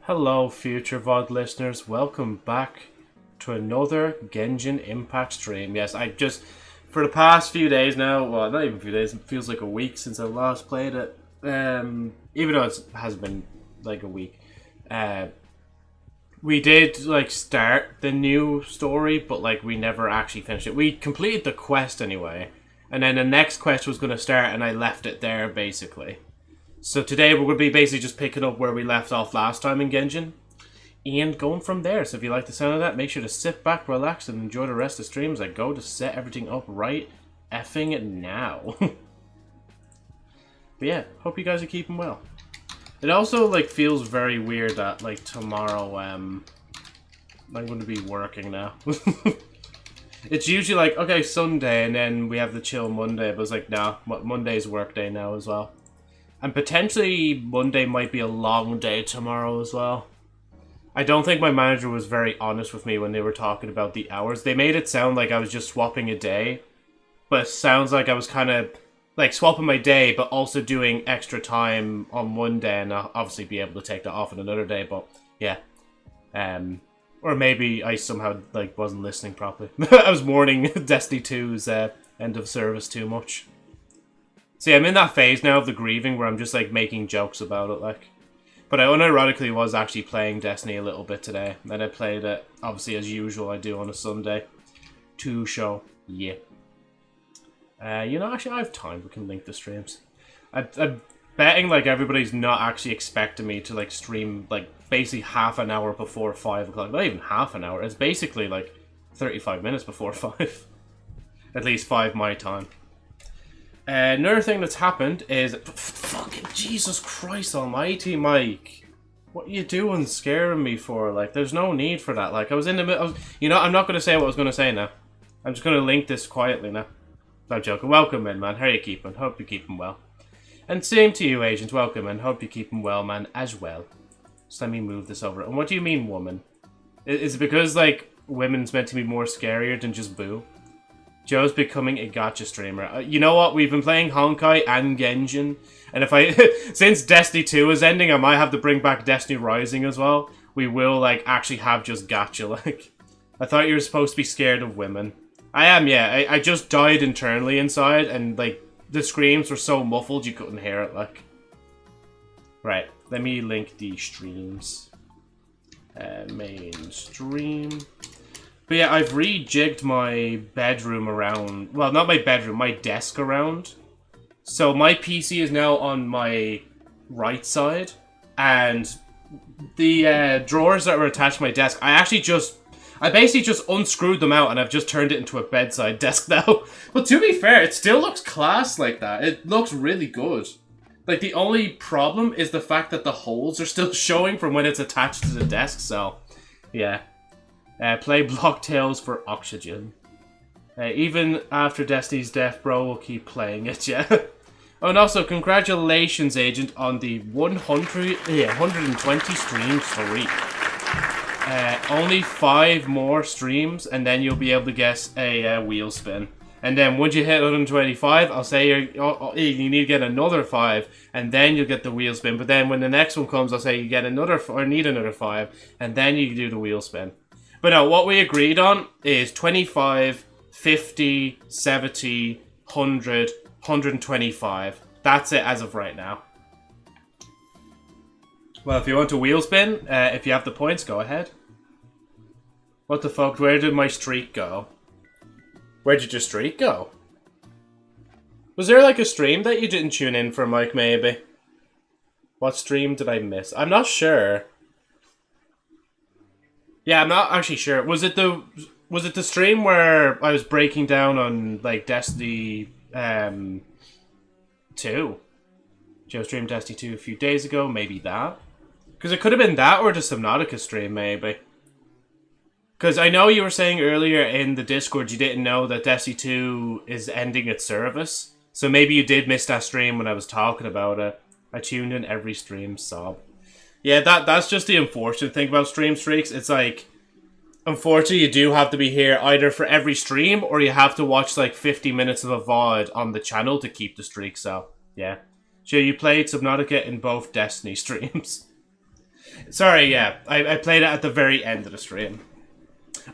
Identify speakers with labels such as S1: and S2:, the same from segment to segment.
S1: Hello, future VOD listeners. Welcome back to another Genshin Impact stream. Yes, for the past few days now, well, not even a few days, it feels like a week since I last played it. Even though it has been like a week. We did, start the new story, but, we never actually finished it. We completed the quest anyway, and then the next quest was going to start, and I left it there, basically. So today we're going to be basically just picking up where we left off last time in Genshin and going from there. So if you like the sound of that, make sure to sit back, relax, and enjoy the rest of the stream as I go to set everything up right effing now. But yeah, hope you guys are keeping well. It also feels very weird that tomorrow I'm going to be working now. It's usually okay, Sunday, and then we have the chill Monday, but it's nah, Monday's work day now as well. And potentially Monday might be a long day tomorrow as well. I don't think my manager was very honest with me when they were talking about the hours. They made it sound like I was just swapping a day, but it sounds like I was kind of swapping my day, but also doing extra time on one day, and I'll obviously be able to take that off on another day. But yeah, or maybe I somehow wasn't listening properly. I was mourning Destiny 2's end of service too much. See, I'm in that phase now of the grieving where I'm just making jokes about it, But I unironically was actually playing Destiny a little bit today, and I played it obviously as usual I do on a Sunday to show. Yeah. Actually I have time. We can link the streams. I'm betting everybody's not actually expecting me to stream basically half an hour before 5 o'clock. Not even half an hour. It's basically 35 minutes before 5. At least 5 my time. Another thing that's happened is... Fucking Jesus Christ almighty, Mike. What are you doing scaring me for? There's no need for that. I was in the middle... I'm not going to say what I was going to say now. I'm just going to link this quietly now. No joking. Welcome in, man. How are you keeping? Hope you're keeping well. And same to you, Agent. Welcome in. Hope you're keeping well, man, as well. Just let me move this over. And what do you mean, woman? Is it because, women's meant to be more scarier than just boo? Joe's becoming a gacha streamer. You know what? We've been playing Honkai and Genshin. And if I... since Destiny 2 is ending, I might have to bring back Destiny Rising as well. We will, actually have just gacha, I thought you were supposed to be scared of women. I am, yeah. I just died internally inside, and, the screams were so muffled you couldn't hear it, Right. Let me link the streams. Main stream... But yeah, I've rejigged my bedroom around... Well, not my bedroom, my desk around. So my PC is now on my right side. And the drawers that were attached to my desk, I basically just unscrewed them out and I've just turned it into a bedside desk now. But to be fair, it still looks class like that. It looks really good. The only problem is the fact that the holes are still showing from when it's attached to the desk, so... Yeah. Play Block Tales for Oxygen. Even after Destiny's death, bro, we'll keep playing it, yeah. Oh, and also, congratulations, Agent, on the 120 stream streak. Only 5 more streams, and then you'll be able to guess a wheel spin. And then once you hit 125, I'll say you need to get another 5, and then you'll get the wheel spin. But then when the next one comes, I'll say you get another, or need another 5, and then you do the wheel spin. But no, what we agreed on is 25, 50, 70, 100, 125. That's it as of right now. Well, if you want a wheel spin, if you have the points, go ahead. What the fuck? Where did my streak go? Where did your streak go? Was there a stream that you didn't tune in for, Mike, maybe? What stream did I miss? I'm not sure. Yeah, I'm not actually sure. Was it the stream where I was breaking down on Destiny 2? Joe streamed Destiny 2 a few days ago, maybe that. Because it could have been that or the Subnautica stream, maybe. Because I know you were saying earlier in the Discord you didn't know that Destiny 2 is ending its service. So maybe you did miss that stream when I was talking about it. I tuned in every stream, sob. Yeah, that's just the unfortunate thing about stream streaks. It's unfortunately, you do have to be here either for every stream or you have to watch 50 minutes of a VOD on the channel to keep the streak, so yeah. So you played Subnautica in both Destiny streams. Sorry, yeah. I played it at the very end of the stream.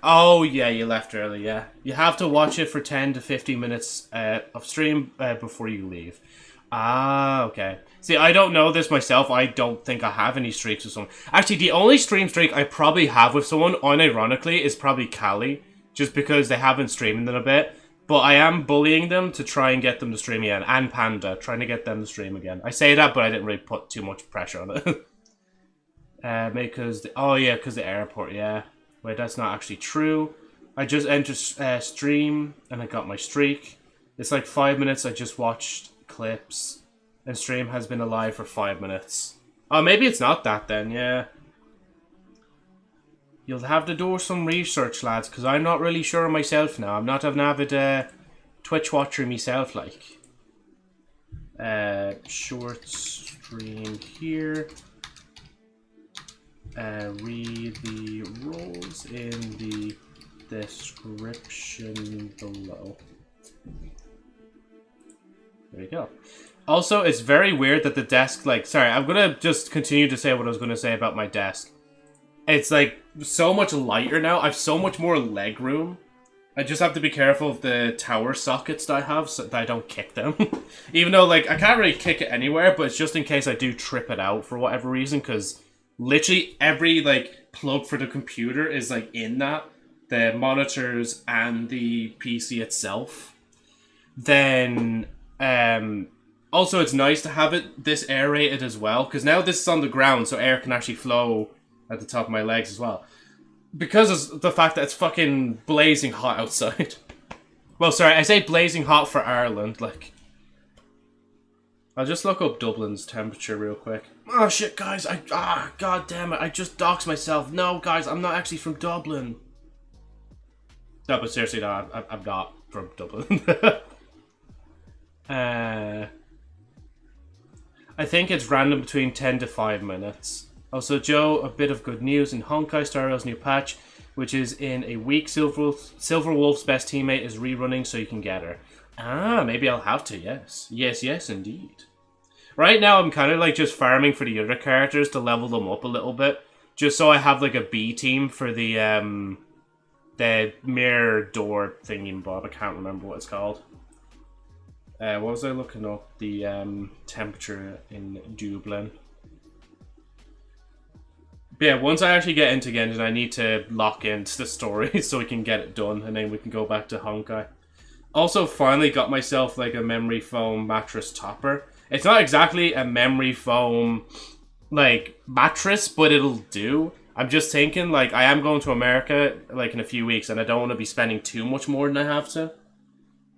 S1: Oh, yeah, you left early, yeah. You have to watch it for 10 to 15 minutes of stream before you leave. Ah, okay. See, I don't know this myself. I don't think I have any streaks with someone. Actually, the only stream streak I probably have with someone, unironically, is probably Callie. Just because they haven't streamed in a bit. But I am bullying them to try and get them to stream again. And Panda, trying to get them to stream again. I say that, but I didn't really put too much pressure on it. Because... Oh, yeah, because the airport, yeah. Wait, that's not actually true. I just entered stream, and I got my streak. It's like 5 minutes, I just watched clips. And stream has been alive for 5 minutes. Oh, maybe it's not that then, yeah. You'll have to do some research, lads, because I'm not really sure myself now. I'm not an avid Twitch watcher myself, like. Short stream here. Read the rules in the description below. There you go. Also, it's very weird that the desk, like, sorry, I'm gonna just continue to say what I was gonna say about my desk. It's, like, so much lighter now. I have so much more leg room. I just have to be careful of the tower sockets that I have so that I don't kick them. Even though, like, I can't really kick it anywhere, but it's just in case I do trip it out for whatever reason, because literally every, like, plug for the computer is, like, in that. The monitors and the PC itself. Then, also it's nice to have it this aerated as well, because now this is on the ground, so air can actually flow at the top of my legs as well. Because of the fact that it's fucking blazing hot outside. Well, sorry, I say blazing hot for Ireland, like. I'll just look up Dublin's temperature real quick. Oh shit, guys, god damn it, I just doxed myself. No, guys, I'm not actually from Dublin. No, but seriously, no, I'm not from Dublin. I think it's random between 10 to 5 minutes. Also, Joe, a bit of good news in Honkai Star Rail's new patch, which is in a week. Silver Wolf's best teammate is rerunning, so you can get her. Ah, maybe I'll have to, yes. Yes, indeed. Right now, I'm kind of like just farming for the other characters to level them up a little bit. Just so I have like a B team for the mirror door thingy, Bob. I can't remember what it's called. What was I looking up? The temperature in Dublin. But yeah, once I actually get into Genshin, I need to lock into the story so we can get it done, and then we can go back to Honkai. Also, finally got myself like a memory foam mattress topper. It's not exactly a memory foam like mattress, but it'll do. I'm just thinking, like, I am going to America like in a few weeks, and I don't want to be spending too much more than I have to.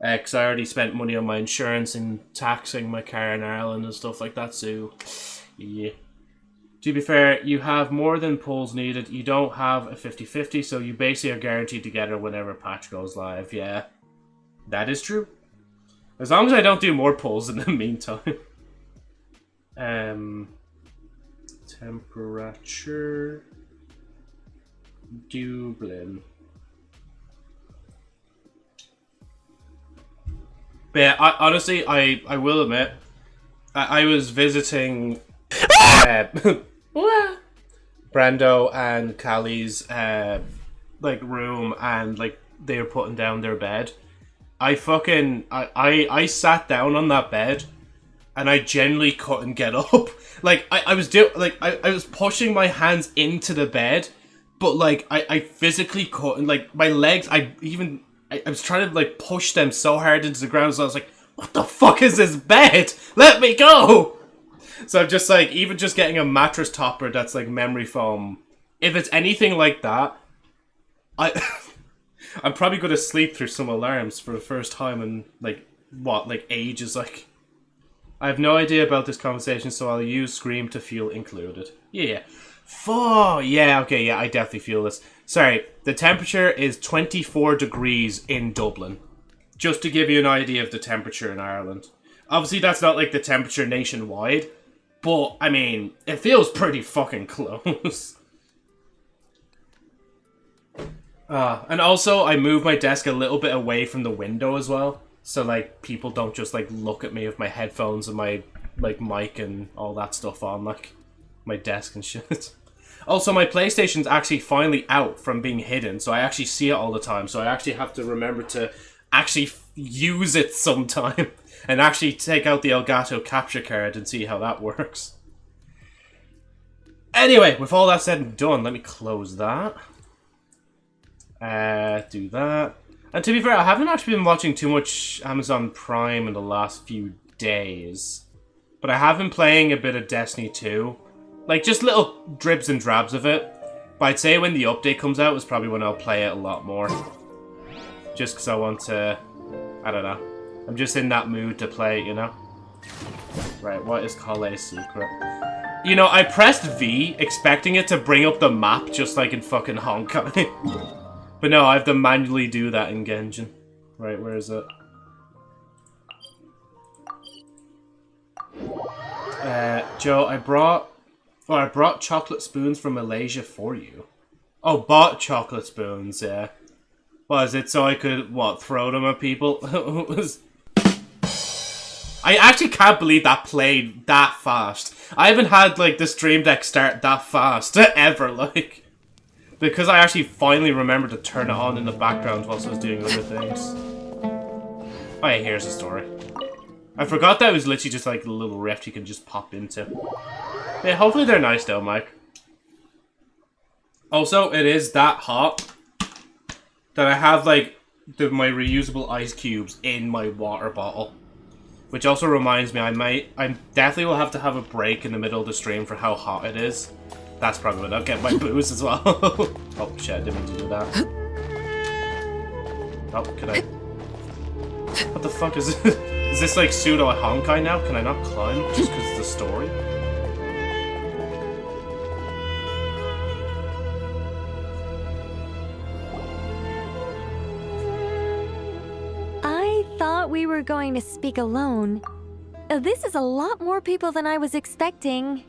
S1: Because I already spent money on my insurance and taxing my car in Ireland and stuff like that, so yeah. To be fair, you have more than pulls needed. You don't have a 50-50, so you basically are guaranteed to get her whenever patch goes live. Yeah, that is true. As long as I don't do more pulls in the meantime. Temperature. Dublin. But yeah, honestly, I will admit, I was visiting Brando and Callie's like room, and like they were putting down their bed. I sat down on that bed and I genuinely couldn't get up. Like I was pushing my hands into the bed, but like I physically couldn't, like my legs, I was trying to like push them so hard into the ground, so I was like, what the fuck is this bed? Let me go! So I'm just like, even just getting a mattress topper that's like memory foam, if it's anything like that, I'm probably going to sleep through some alarms for the first time in like ages. Like, I have no idea about this conversation, so I'll use Scream to feel included. Yeah. Yeah, okay, yeah, I definitely feel this. Sorry, the temperature is 24 degrees in Dublin. Just to give you an idea of the temperature in Ireland. Obviously, that's not like the temperature nationwide, but, I mean, it feels pretty fucking close. And also, I moved my desk a little bit away from the window as well. So, like, people don't just, like, look at me with my headphones and my, like, mic and all that stuff on, like, my desk and shit. Also, my PlayStation's actually finally out from being hidden, so I actually see it all the time. So I actually have to remember to actually use it sometime and actually take out the Elgato capture card and see how that works. Anyway, with all that said and done, let me close that. Do that. And to be fair, I haven't actually been watching too much Amazon Prime in the last few days. But I have been playing a bit of Destiny 2. Like, just little dribs and drabs of it. But I'd say when the update comes out is probably when I'll play it a lot more. Just because I want to... I don't know. I'm just in that mood to play, you know? Right, what is Kale's secret? You know, I pressed V, expecting it to bring up the map just like in fucking Honkai. But no, I have to manually do that in Genshin. Right, where is it? Joe, I brought chocolate spoons from Malaysia for you. Oh, bought chocolate spoons, yeah. Was it so I could, what, throw them at people? It was... I actually can't believe that played that fast. I haven't had, like, the Stream Deck start that fast, ever, like. Because I actually finally remembered to turn it on in the background whilst I was doing other things. Oh yeah, here's the story. I forgot that it was literally just like a little rift you can just pop into. Yeah, hopefully they're nice though, Mike. Also, it is that hot that I have like my reusable ice cubes in my water bottle. Which also reminds me, I definitely will have to have a break in the middle of the stream for how hot it is. That's probably when I'll get my booze as well. Oh shit, I didn't mean to do that. Oh, can I... What the fuck is this? Is this like pseudo Honkai now? Can I not climb just because of the story?
S2: I thought we were going to speak alone. This is a lot more people than I was expecting.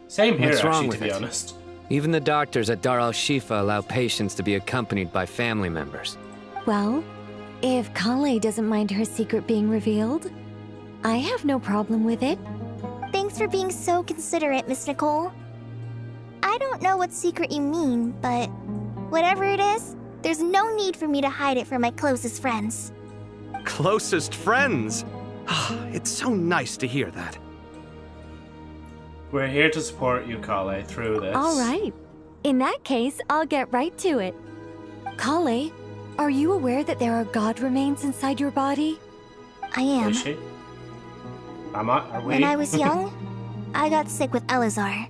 S1: Same here,
S3: What's wrong
S1: actually,
S3: with
S1: to be
S3: it?
S1: honest.
S3: Even the doctors at Dar al-Shifa allow patients to be accompanied by family members.
S2: Well, if Kale doesn't mind her secret being revealed, I have no problem with it.
S4: Thanks for being so considerate, Miss Nicole. I don't know what secret you mean, but whatever it is, there's no need for me to hide it from my closest friends.
S5: Closest friends? It's so nice to hear that.
S1: We're here to support you, Kale, through this.
S2: All right. In that case, I'll get right to it. Kale, are you aware that there are god remains inside your body?
S4: I am.
S1: Is she? Are we?
S4: When I was young, I got sick with Elazar.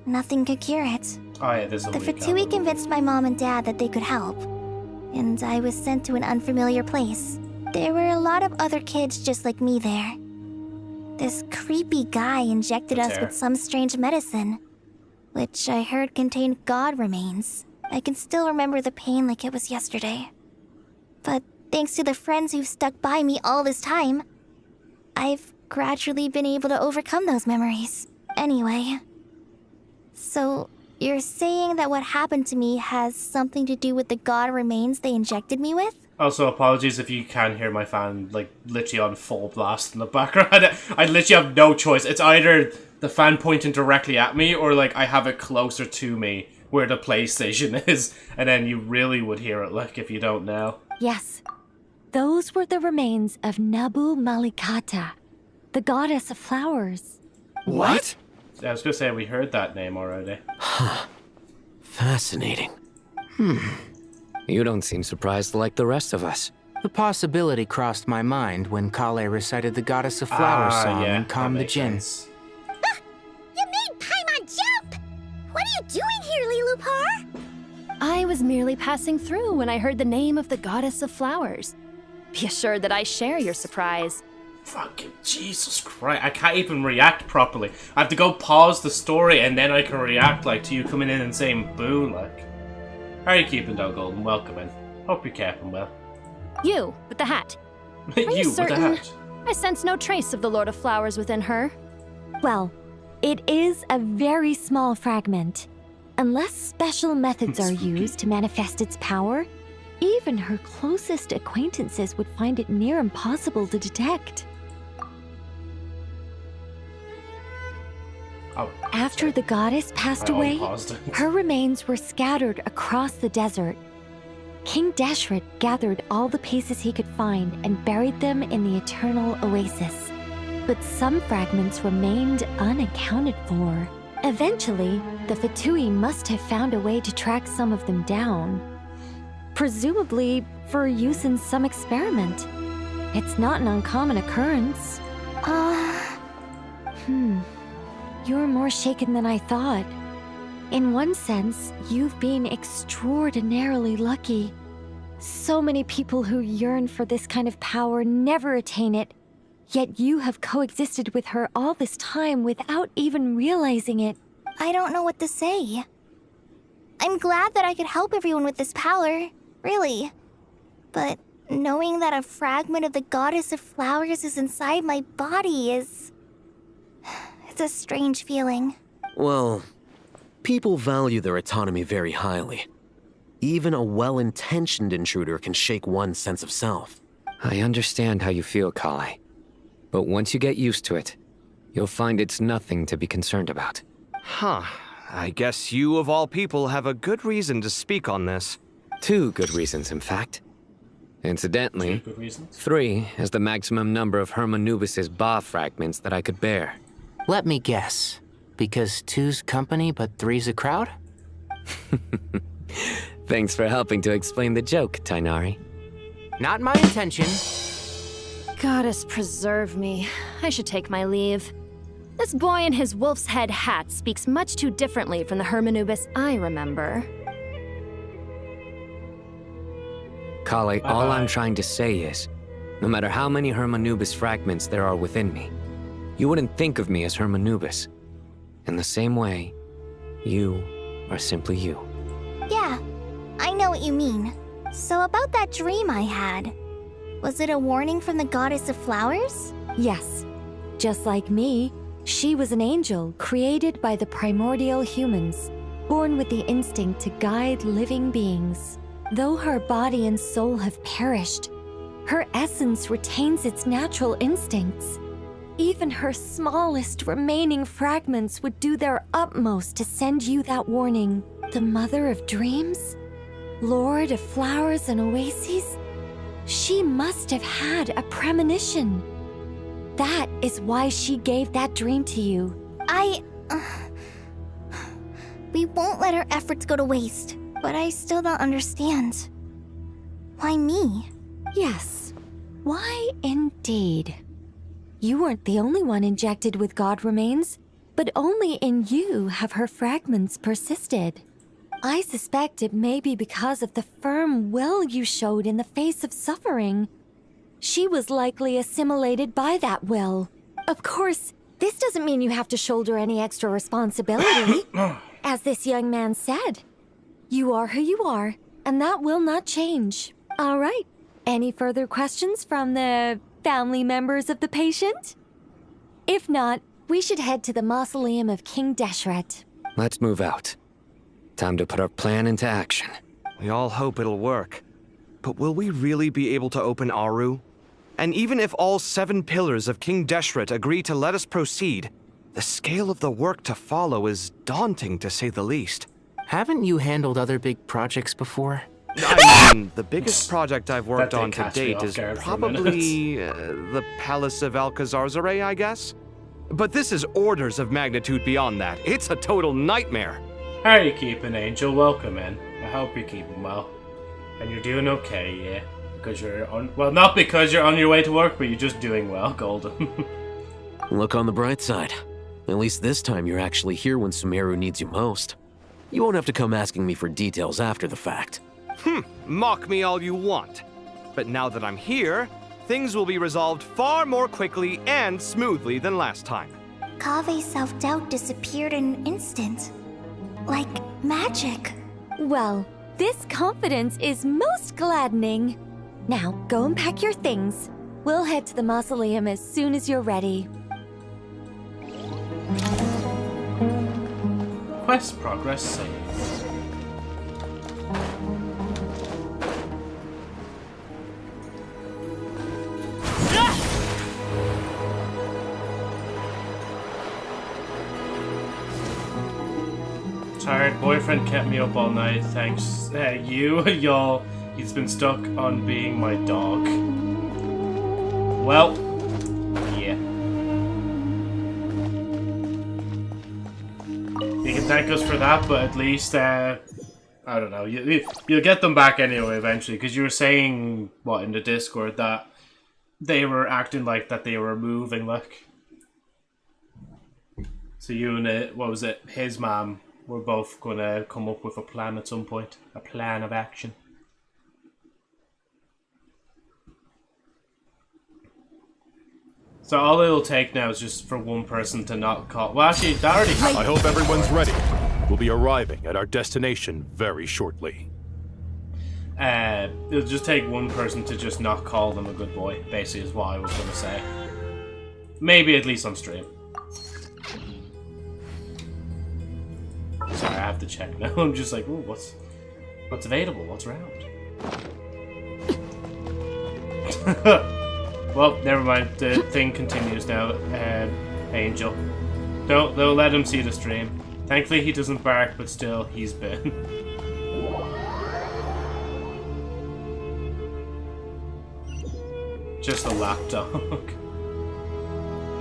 S4: Nothing could cure it.
S1: Oh yeah, this will
S4: The
S1: be
S4: Fatui
S1: covered.
S4: convinced my mom and dad that they could help, and I was sent to an unfamiliar place. There were a lot of other kids just like me there. This creepy guy injected us with some strange medicine, which I heard contained god remains. I can still remember the pain like it was yesterday. But thanks to the friends who've stuck by me all this time, I've gradually been able to overcome those memories. Anyway, so you're saying that what happened to me has something to do with the god remains they injected me with?
S1: Also, apologies if you can hear my fan, like, literally on full blast in the background. I literally have no choice. It's either the fan pointing directly at me, or, like, I have it closer to me where the PlayStation is, and then you really would hear it, like, if you don't know.
S2: Yes. Those were the remains of Nabu Malikata, the goddess of flowers.
S5: What?
S1: I was gonna say, we heard that name already.
S3: Fascinating. You don't seem surprised like the rest of us.
S6: The possibility crossed my mind when Kale recited the Goddess of Flowers song
S1: yeah,
S6: and calmed the
S1: that makes
S6: djinn.
S1: sense.
S4: You made Paimon jump! What are you doing here, Lilupar?
S7: I was merely passing through when I heard the name of the Goddess of Flowers. Be assured that I share your surprise.
S1: Fucking Jesus Christ, I can't even react properly. I have to go pause the story and then I can react, like, to you coming in and saying boo, like. How are you keeping, though, Golden? Welcome in. Hope you're keeping well.
S7: You, with the hat.
S1: You with the
S7: certain?
S1: hat.
S7: I sense no trace of the Lord of Flowers within her.
S2: Well, it is a very small fragment. Unless special methods are used to manifest its power, even her closest acquaintances would find it near impossible to detect.
S1: Oh,
S2: After the goddess passed
S1: I
S2: away,
S1: unpaused it.
S2: her remains were scattered across the desert. King Deshret gathered all the pieces he could find and buried them in the eternal oasis. But some fragments remained unaccounted for. Eventually, the Fatui must have found a way to track some of them down. Presumably for use in some experiment. It's not an uncommon occurrence. You're more shaken than I thought. In one sense, you've been extraordinarily lucky. So many people who yearn for this kind of power never attain it, yet you have coexisted with her all this time without even realizing it.
S4: I don't know what to say. I'm glad that I could help everyone with this power, really. But knowing that a fragment of the Goddess of Flowers is inside my body is... It's a strange feeling.
S8: Well, people value their autonomy very highly. Even a well-intentioned intruder can shake one's sense of self.
S3: I understand how you feel, Kale. But once you get used to it, you'll find it's nothing to be concerned about.
S5: Huh. I guess you, of all people, have a good reason to speak on this.
S3: 2 good reasons, in fact. Incidentally,
S1: 2 good reasons.
S3: 3 is the maximum number of Hermanubis' Ba fragments that I could bear.
S6: Let me guess. Because 2's company, but 3's a crowd?
S3: Thanks for helping to explain the joke, Tainari.
S6: Not my intention.
S7: Goddess preserve me. I should take my leave. This boy in his wolf's head hat speaks much too differently from the Hermanubis I remember.
S3: Kale, all I'm trying to say is, no matter how many Hermanubis fragments there are within me, you wouldn't think of me as Hermanubis. In the same way, you are simply you.
S4: Yeah, I know what you mean. So about that dream I had, was it a warning from the Goddess of Flowers?
S2: Yes, just like me, she was an angel created by the primordial humans, born with the instinct to guide living beings. Though her body and soul have perished, her essence retains its natural instincts. Even her smallest remaining fragments would do their utmost to send you that warning. The Mother of Dreams? Lord of Flowers and Oases? She must have had a premonition. That is why she gave that dream to you.
S4: We won't let our efforts go to waste, but I still don't understand. Why me?
S2: Yes, why indeed? You weren't the only one injected with God remains, but only in you have her fragments persisted. I suspect it may be because of the firm will you showed in the face of suffering. She was likely assimilated by that will. Of course, this doesn't mean you have to shoulder any extra responsibility. As this young man said, you are who you are, and that will not change. All right, any further questions from the family members of the patient? If not, we should head to the mausoleum of King Deshret.
S3: Let's move out. Time to put our plan into action.
S5: We all hope it'll work. But will we really be able to open Aru? And even if all 7 pillars of King Deshret agree to let us proceed, the scale of the work to follow is daunting, to say the least.
S6: Haven't you handled other big projects before?
S5: I mean, the biggest project I've worked
S1: That
S5: on
S1: did
S5: to
S1: catch me
S5: date
S1: off
S5: is
S1: guard for a
S5: probably the Palace of Alcazarzare, I guess? But this is orders of magnitude beyond that. It's a total nightmare.
S1: How are you keeping, Angel? Welcome in. I hope you're keeping well. And you're doing okay, yeah? Because you're on... Well, not because you're on your way to work, but you're just doing well, Golden.
S8: Look on the bright side. At least this time you're actually here when Sumeru needs you most. You won't have to come asking me for details after the fact.
S5: Mock me all you want. But now that I'm here, things will be resolved far more quickly and smoothly than last time.
S4: Kave's self-doubt disappeared in an instant. Like magic.
S2: Well, this confidence is most gladdening. Now, go and pack your things. We'll head to the mausoleum as soon as you're ready.
S1: Quest progress saved. Tired boyfriend kept me up all night. Thanks. Y'all. He's been stuck on being my dog. Well, yeah. You can thank us for that, but at least, I don't know. You'll get them back anyway eventually, because you were saying, what, in the Discord, that they were acting like that they were moving, like. So you and, what was it, his mom were both going to come up with a plan at some point. A plan of action. So all it'll take now is just for one person to not call. Well, actually, that already happened.
S9: I hope everyone's ready. We'll be arriving at our destination very shortly.
S1: It'll just take one person to just not call them a good boy, basically, is what I was going to say. Maybe at least on stream. Sorry, I have to check now. I'm just like, ooh, what's available? What's around? Well, never mind. The thing continues now. Angel. Don't let him see the stream. Thankfully, he doesn't bark, but still, he's been. Just a lapdog.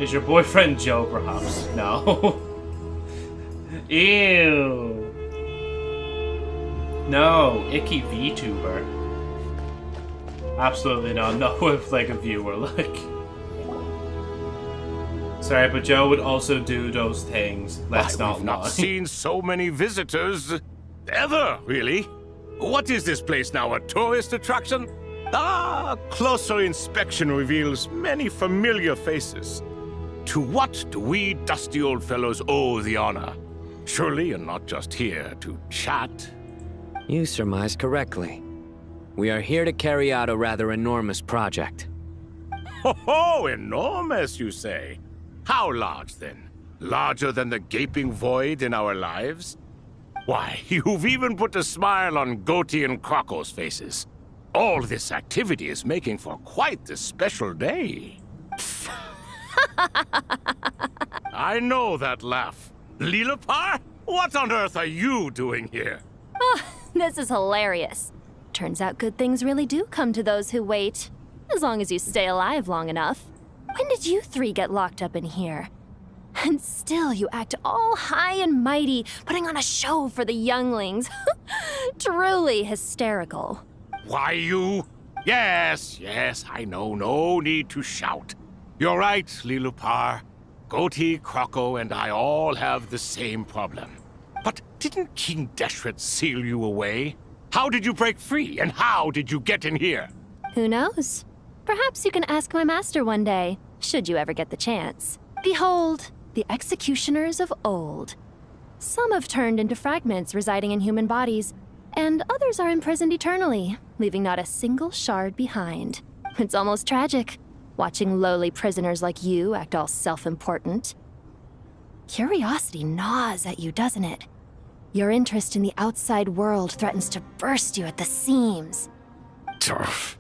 S1: Is your boyfriend Joe, perhaps? No. Ew. No, icky VTuber. Absolutely not. Not with like a viewer, like. Sorry, but Joe would also do those things. Let's not lie.
S10: I've not seen so many visitors ever, really. What is this place now, a tourist attraction? Ah, closer inspection reveals many familiar faces. To what do we dusty old fellows owe the honor? Surely you're not just here to chat.
S3: You surmise correctly. We are here to carry out a rather enormous project.
S10: Ho, enormous, you say? How large, then? Larger than the gaping void in our lives? Why, you've even put a smile on Goatee and Crocco's faces. All this activity is making for quite a special day. I know that laugh. Lilipar? What on earth are you doing here?
S7: Oh, this is hilarious. Turns out good things really do come to those who wait. As long as you stay alive long enough. When did you three get locked up in here? And still you act all high and mighty, putting on a show for the younglings. Truly hysterical.
S10: Why, you? Yes, I know. No need to shout. You're right, Lilipar. Goatee, Crocco, and I all have the same problem. But didn't King Deshret seal you away? How did you break free, and how did you get in here?
S7: Who knows? Perhaps you can ask my master one day, should you ever get the chance. Behold, the executioners of old. Some have turned into fragments residing in human bodies, and others are imprisoned eternally, leaving not a single shard behind. It's almost tragic, watching lowly prisoners like you act all self-important. Curiosity gnaws at you, doesn't it? Your interest in the outside world threatens to burst you at the seams.
S10: Turf.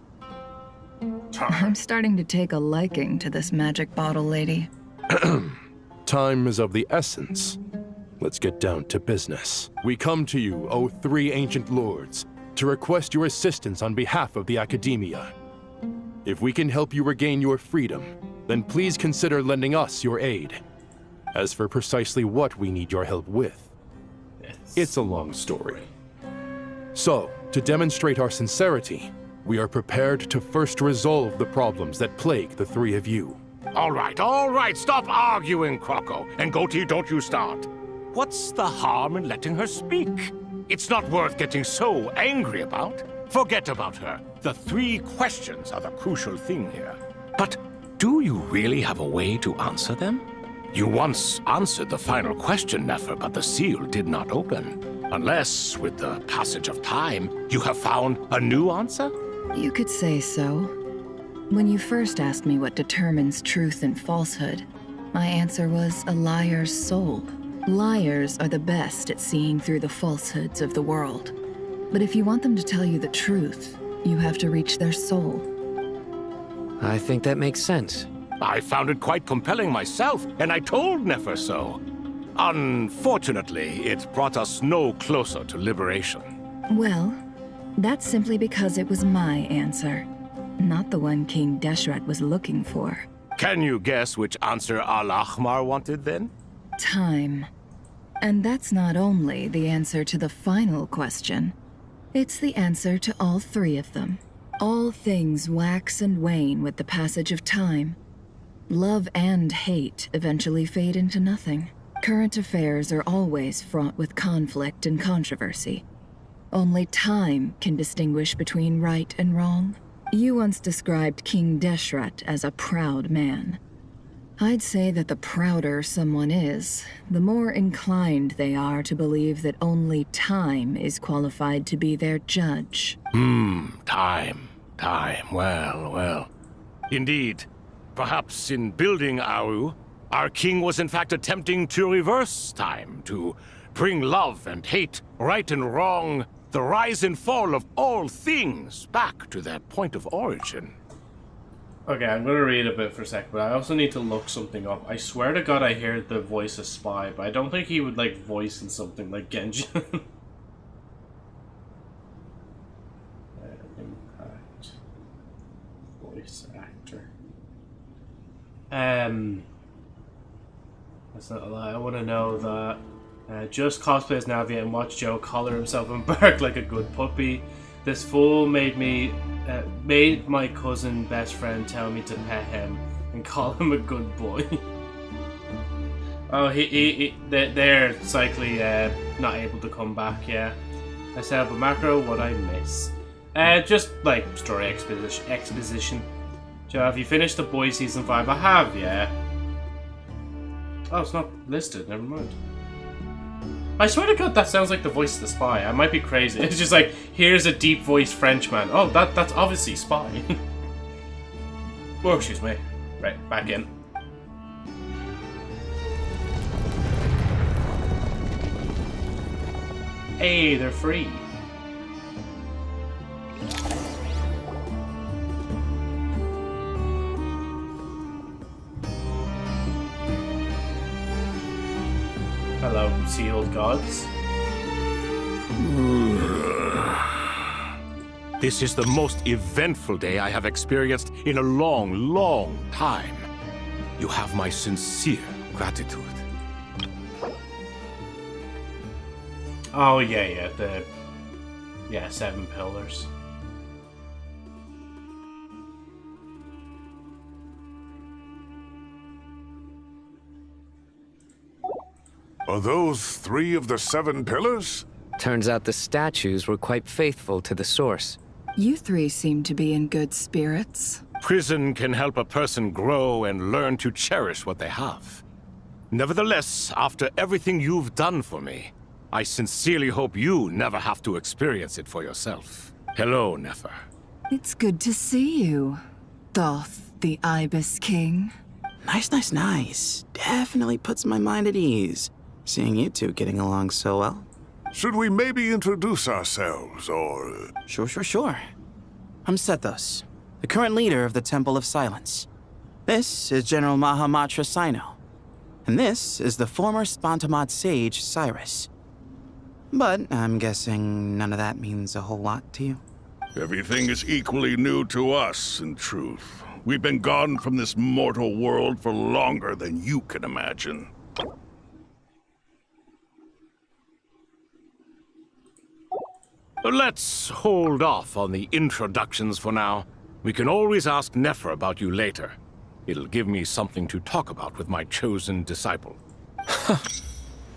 S11: I'm starting to take a liking to this magic bottle lady.
S9: Time is of the essence. Let's get down to business. We come to you, O three ancient lords, to request your assistance on behalf of the Academia. If we can help you regain your freedom, then please consider lending us your aid. As for precisely what we need your help with, it's a long story. So, to demonstrate our sincerity, we are prepared to first resolve the problems that plague the three of you.
S10: All right, stop arguing, Crocco. And Goatee, don't you start. What's the harm in letting her speak? It's not worth getting so angry about. Forget about her. The three questions are the crucial thing here. But do you really have a way to answer them? You once answered the final question, Nefer, but the seal did not open. Unless, with the passage of time, you have found a new answer?
S11: You could say so. When you first asked me what determines truth and falsehood, my answer was a liar's soul. Liars are the best at seeing through the falsehoods of the world. But if you want them to tell you the truth, you have to reach their soul.
S3: I think that makes sense.
S10: I found it quite compelling myself, and I told Nefer so. Unfortunately, it brought us no closer to liberation.
S11: Well, that's simply because it was my answer, not the one King Deshret was looking for.
S10: Can you guess which answer Al-Ahmar wanted then?
S11: Time. And that's not only the answer to the final question, it's the answer to all three of them. All things wax and wane with the passage of time. Love and hate eventually fade into nothing. Current affairs are always fraught with conflict and controversy. Only time can distinguish between right and wrong. You once described King Deshret as a proud man. I'd say that the prouder someone is, the more inclined they are to believe that only time is qualified to be their judge.
S10: Time. Well. Indeed. Perhaps in building Aru, our king was in fact attempting to reverse time, to bring love and hate, right and wrong, the rise and fall of all things back to their point of origin.
S1: Okay, I'm gonna read a bit for a sec, but I also need to look something up. I swear to God I heard the voice of Spy, but I don't think he would like voice in something like Genjin. Impact. Voice actor. That's not a lie. I want to know that. Just cosplay as Navi and watch Joe collar himself and bark like a good puppy. This fool made my cousin best friend tell me to pet him and call him a good boy. Oh, they're cycling not able to come back. Yeah, I set up a macro. What I miss? Just like story exposition. Joe, have you finished the Boy Season 5? I have, yeah. Oh, it's not listed. Never mind. I swear to God, that sounds like the voice of the Spy. I might be crazy. It's just like, here's a deep-voiced Frenchman. Oh, that's obviously Spy. Oh, excuse me. Right, back in. Hey, they're free. Hello, sealed gods.
S10: This is the most eventful day I have experienced in a long, long time. You have my sincere gratitude.
S1: Oh, yeah, 7 pillars.
S12: Are those 3 of the 7 pillars?
S3: Turns out the statues were quite faithful to the source.
S11: You three seem to be in good spirits.
S10: Prison can help a person grow and learn to cherish what they have. Nevertheless, after everything you've done for me, I sincerely hope you never have to experience it for yourself. Hello, Nefer.
S11: It's good to see you, Thoth, the Ibis King.
S13: Nice. Definitely puts my mind at ease, seeing you two getting along so well.
S12: Should we maybe introduce ourselves, or...
S13: Sure. I'm Sethos, the current leader of the Temple of Silence. This is General Mahamatra Sino, and this is the former Spantamad sage, Cyrus. But I'm guessing none of that means a whole lot to you.
S12: Everything is equally new to us, in truth. We've been gone from this mortal world for longer than you can imagine.
S10: Let's hold off on the introductions for now. We can always ask Nefer about you later. It'll give me something to talk about with my chosen disciple.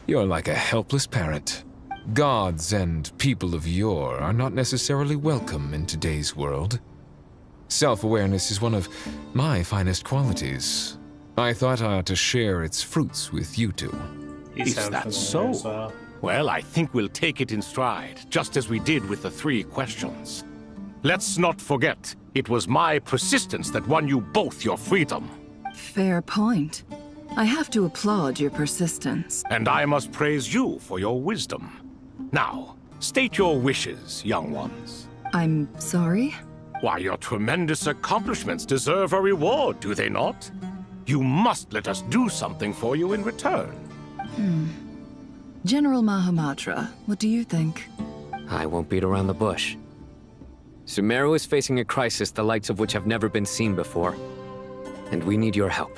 S14: You're like a helpless parrot. Gods and people of yore are not necessarily welcome in today's world. Self-awareness is one of my finest qualities. I thought I ought to share its fruits with you two.
S10: Is that so? Well, I think we'll take it in stride, just as we did with the 3 questions. Let's not forget, it was my persistence that won you both your freedom.
S11: Fair point. I have to applaud your persistence.
S10: And I must praise you for your wisdom. Now, state your wishes, young ones.
S11: I'm sorry?
S10: Why, your tremendous accomplishments deserve a reward, do they not? You must let us do something for you in return.
S11: General Mahamatra, what do you think?
S3: I won't beat around the bush. Sumeru is facing a crisis the likes of which have never been seen before. And we need your help.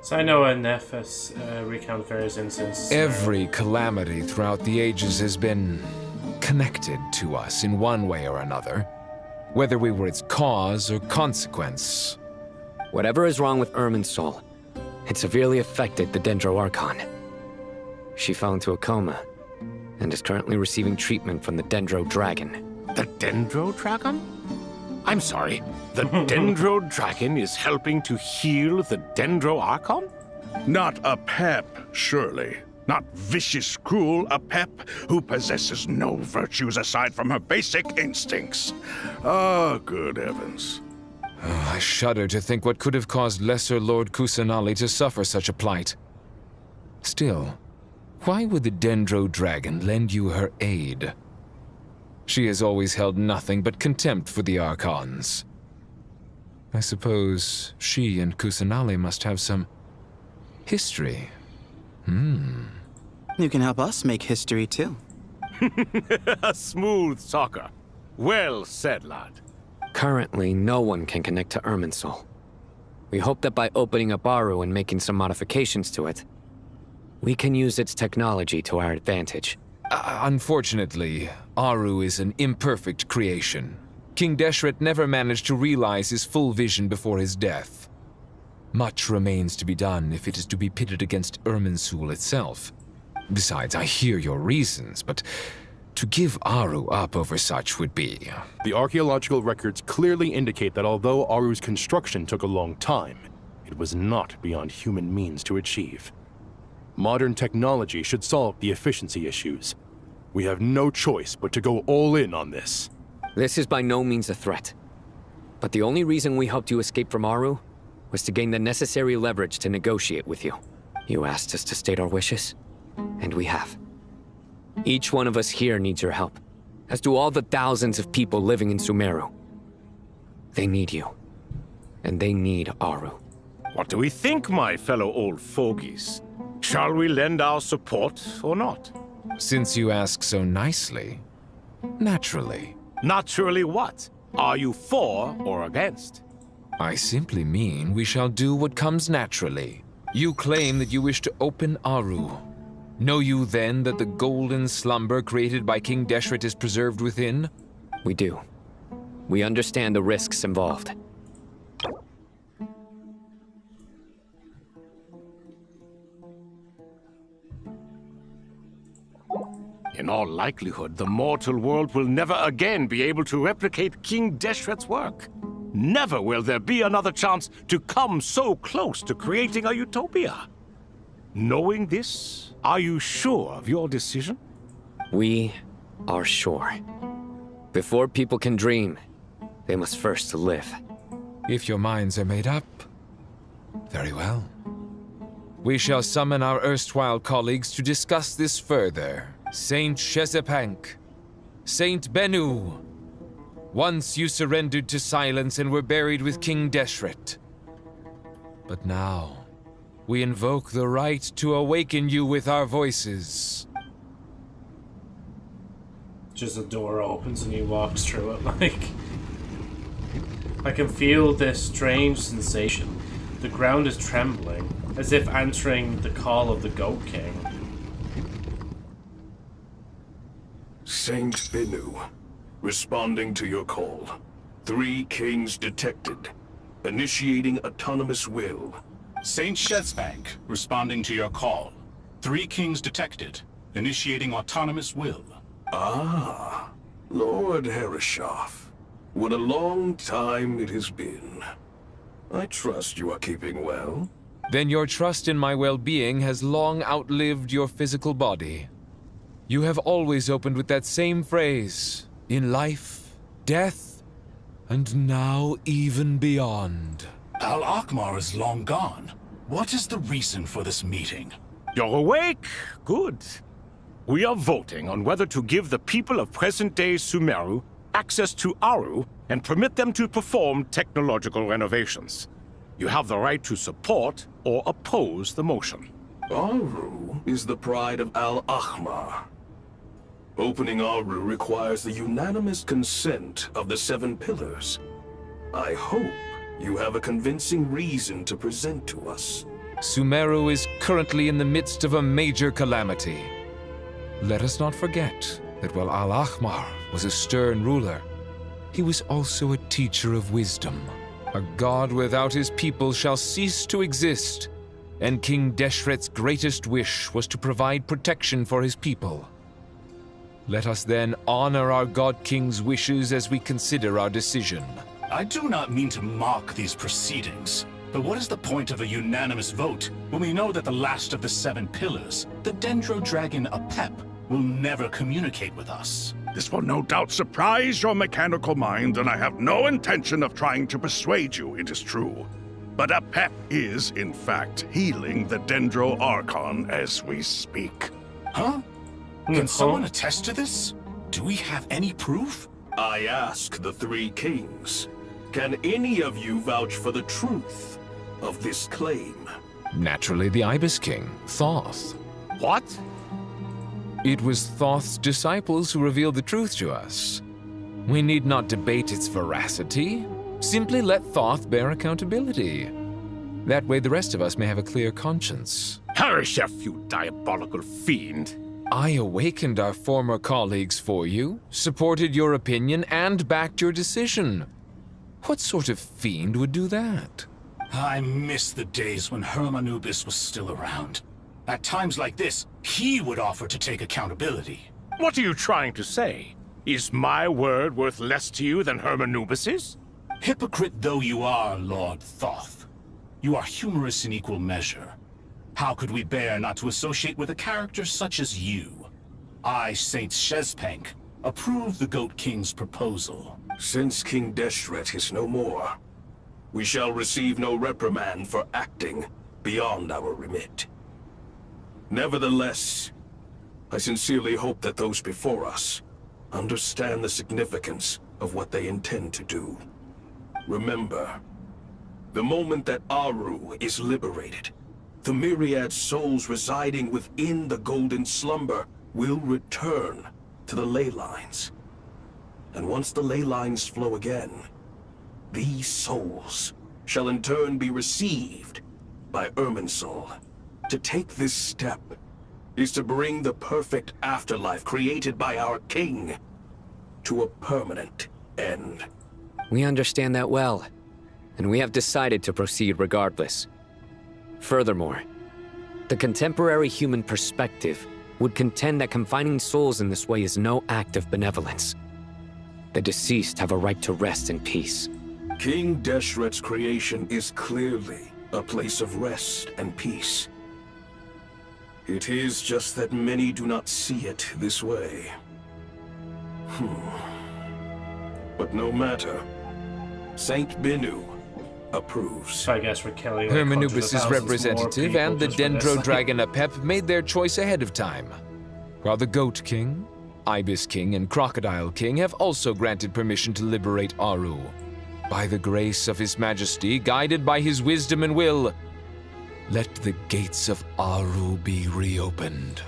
S1: So I know Nephis recount various instances.
S14: Every calamity throughout the ages has been connected to us in one way or another, whether we were its cause or consequence.
S3: Whatever is wrong with Irminsul, it severely affected the Dendro Archon. She fell into a coma and is currently receiving treatment from the Dendro Dragon.
S10: The Dendro Dragon? I'm sorry, the Dendro Dragon is helping to heal the Dendro Archon?
S12: Not a pep, surely. Not vicious, cruel, a pep who possesses no virtues aside from her basic instincts. Ah, good heavens.
S14: Oh, I shudder to think what could have caused Lesser Lord Kusanali to suffer such a plight. Still, why would the Dendro Dragon lend you her aid? She has always held nothing but contempt for the Archons. I suppose she and Kusanali must have some history.
S13: You can help us make history too.
S10: A smooth talker. Well said, lad.
S3: Currently, no one can connect to Irminsul. We hope that by opening up Aru and making some modifications to it, we can use its technology to our advantage.
S14: Unfortunately, Aru is an imperfect creation. King Deshret never managed to realize his full vision before his death. Much remains to be done if it is to be pitted against Irminsul itself. Besides, I hear your reasons, but to give Aru up over such would be...
S9: The archaeological records clearly indicate that although Aru's construction took a long time, it was not beyond human means to achieve. Modern technology should solve the efficiency issues. We have no choice but to go all in on this.
S3: This is by no means a threat. But the only reason we helped you escape from Aru was to gain the necessary leverage to negotiate with you. You asked us to state our wishes, and we have. Each one of us here needs your help, as do all the thousands of people living in Sumeru. They need you, and they need Aru.
S10: What do we think, my fellow old fogies? Shall we lend our support or not?
S14: Since you ask so nicely, naturally.
S10: Naturally what? Are you for or against?
S14: I simply mean we shall do what comes naturally. You claim that you wish to open Aru. Know you then that the golden slumber created by King Deshret is preserved within?
S3: We do. We understand the risks involved.
S10: In all likelihood, the mortal world will never again be able to replicate King Deshret's work. Never will there be another chance to come so close to creating a utopia. Knowing this, are you sure of your decision?
S3: We are sure. Before people can dream, they must first live.
S14: If your minds are made up, very well. We shall summon our erstwhile colleagues to discuss this further. Saint Shezepank, Saint Bennu. Once you surrendered to silence and were buried with King Deshret. But now, we invoke the right to awaken you with our voices.
S1: Just a door opens and he walks through it, like... I can feel this strange sensation. The ground is trembling, as if answering the call of the Goat King.
S12: Saint Bennu, responding to your call. 3 kings detected. Initiating autonomous will.
S15: Saint Shezepank, responding to your call. 3 kings detected. Initiating autonomous will.
S12: Ah, Lord Herreshoff. What a long time it has been. I trust you are keeping well.
S14: Then your trust in my well-being has long outlived your physical body. You have always opened with that same phrase, in life, death, and now even beyond.
S15: Al-Akmar is long gone. What is the reason for this meeting?
S10: You're awake? Good. We are voting on whether to give the people of present-day Sumeru access to Aru and permit them to perform technological renovations. You have the right to support or oppose the motion.
S16: Aru is the pride of Al-Ahmar. Opening Aru requires the unanimous consent of the 7 pillars. I hope you have a convincing reason to present to us.
S14: Sumeru is currently in the midst of a major calamity. Let us not forget that while Al-Ahmar was a stern ruler, he was also a teacher of wisdom. A god without his people shall cease to exist, and King Deshret's greatest wish was to provide protection for his people. Let us then honor our God King's wishes as we consider our decision.
S15: I do not mean to mock these proceedings, but what is the point of a unanimous vote when we know that the last of the 7 pillars, the Dendro Dragon Apep, will never communicate with us?
S12: This will no doubt surprise your mechanical mind, and I have no intention of trying to persuade you it is true. But Apep is, in fact, healing the Dendro Archon as we speak.
S15: Huh? Can someone attest to this? Do we have any proof?
S16: I ask the 3 kings. Can any of you vouch for the truth of this claim?
S14: Naturally, the Ibis King, Thoth.
S10: What?
S14: It was Thoth's disciples who revealed the truth to us. We need not debate its veracity. Simply let Thoth bear accountability. That way the rest of us may have a clear conscience.
S10: Perish, you diabolical fiend!
S14: I awakened our former colleagues for you, supported your opinion, and backed your decision. What sort of fiend would do that?
S15: I miss the days when Hermanubis was still around. At times like this, he would offer to take accountability.
S10: What are you trying to say? Is my word worth less to you than Hermanubis's?
S15: Hypocrite though you are, Lord Thoth, you are humorous in equal measure. How could we bear not to associate with a character such as you? I, Saint Shezpank, approve the Goat King's proposal.
S16: Since King Deshret is no more, we shall receive no reprimand for acting beyond our remit. Nevertheless, I sincerely hope that those before us understand the significance of what they intend to do. Remember, the moment that Aru is liberated, the myriad souls residing within the Golden Slumber will return to the ley lines. And once the ley lines flow again, these souls shall in turn be received by Irminsul. To take this step is to bring the perfect afterlife created by our king to a permanent end.
S3: We understand that well, and we have decided to proceed regardless. Furthermore, the contemporary human perspective would contend that confining souls in this way is no act of benevolence. The deceased have a right to rest in peace.
S16: King Deshret's creation is clearly a place of rest and peace. It is just that many do not see it this way. But no matter, Saint Binu approves.
S1: So I guess we're killing
S14: Hermanubis' representative and the Dendro Dragon Apep made their choice ahead of time, while the Goat King, Ibis King, and Crocodile King have also granted permission to liberate Aru. By the grace of His Majesty, guided by his wisdom and will, let the gates of Aru be reopened.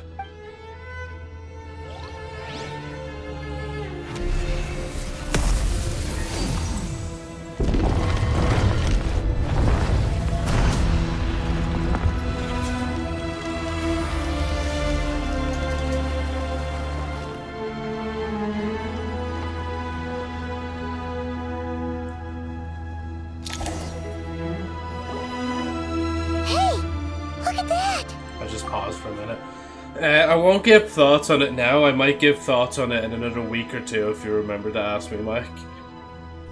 S1: I won't give thoughts on it now. I might give thoughts on it in another week or two if you remember to ask me, Mike.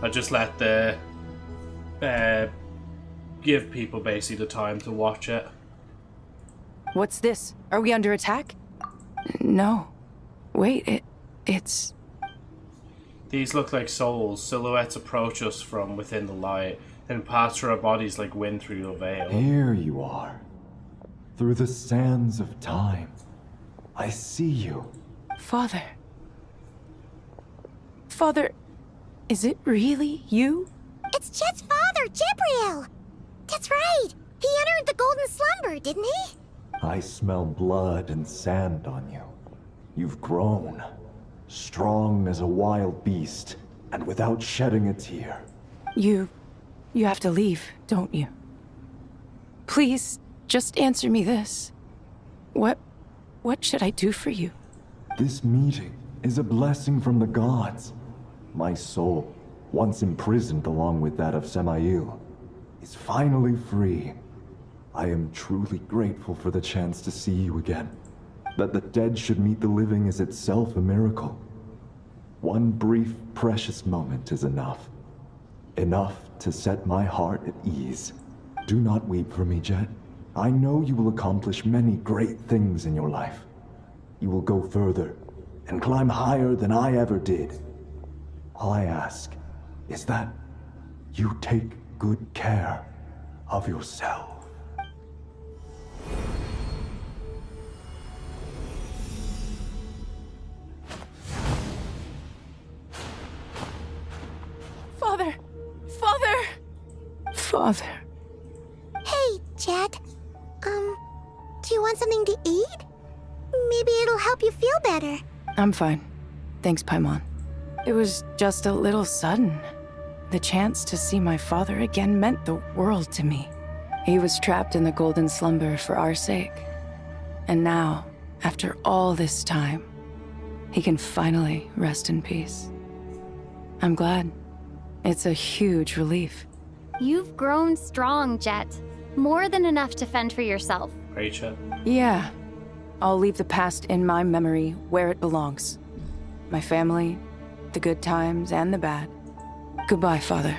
S1: I'll just let the give people basically the time to watch it.
S17: What's this? Are we under attack? No. Wait, it's...
S1: These look like souls. Silhouettes approach us from within the light and pass through our bodies like wind through a veil.
S18: Here you are. Through the sands of time. I see you.
S17: Father. Father, is it really you?
S4: It's Chet's father, Jibriel! That's right! He entered the Golden Slumber, didn't he?
S18: I smell blood and sand on you. You've grown, strong as a wild beast, and without shedding a tear.
S17: You have to leave, don't you? Please, just answer me this. What should I do for you?
S18: This meeting is a blessing from the gods. My soul, once imprisoned along with that of Samael, is finally free. I am truly grateful for the chance to see you again. That the dead should meet the living is itself a miracle. One brief, precious moment is enough. Enough to set my heart at ease. Do not weep for me, Jet. I know you will accomplish many great things in your life. You will go further and climb higher than I ever did. All I ask is that you take good care of yourself.
S17: Father! Father! Father.
S4: Hey, Jet. Do you want something to eat? Maybe it'll help you feel better.
S17: I'm fine. Thanks, Paimon. It was just a little sudden. The chance to see my father again meant the world to me. He was trapped in the golden slumber for our sake. And now, after all this time, he can finally rest in peace. I'm glad. It's a huge relief.
S19: You've grown strong, Jet. More than enough to fend for yourself.
S1: Great shot.
S17: Yeah. I'll leave the past in my memory where it belongs. My family, the good times and the bad. Goodbye, Father.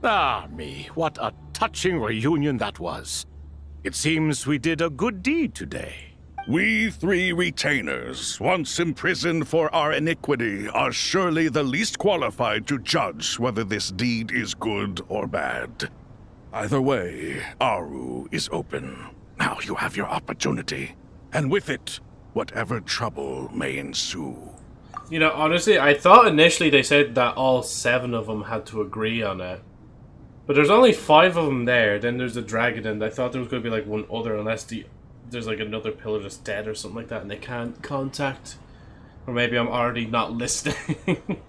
S10: Ah, me, what a touching reunion that was. It seems we did a good deed today.
S12: We three retainers, once imprisoned for our iniquity, are surely the least qualified to judge whether this deed is good or bad. Either way, Aru is open. Now you have your opportunity, and with it, whatever trouble may ensue.
S1: You know, honestly, I thought initially they said that all 7 of them had to agree on it. But there's only 5 of them there, then there's the dragon, and I thought there was going to be like one other, unless there's like another pillar that's dead or something like that, and they can't contact. Or maybe I'm already not listening.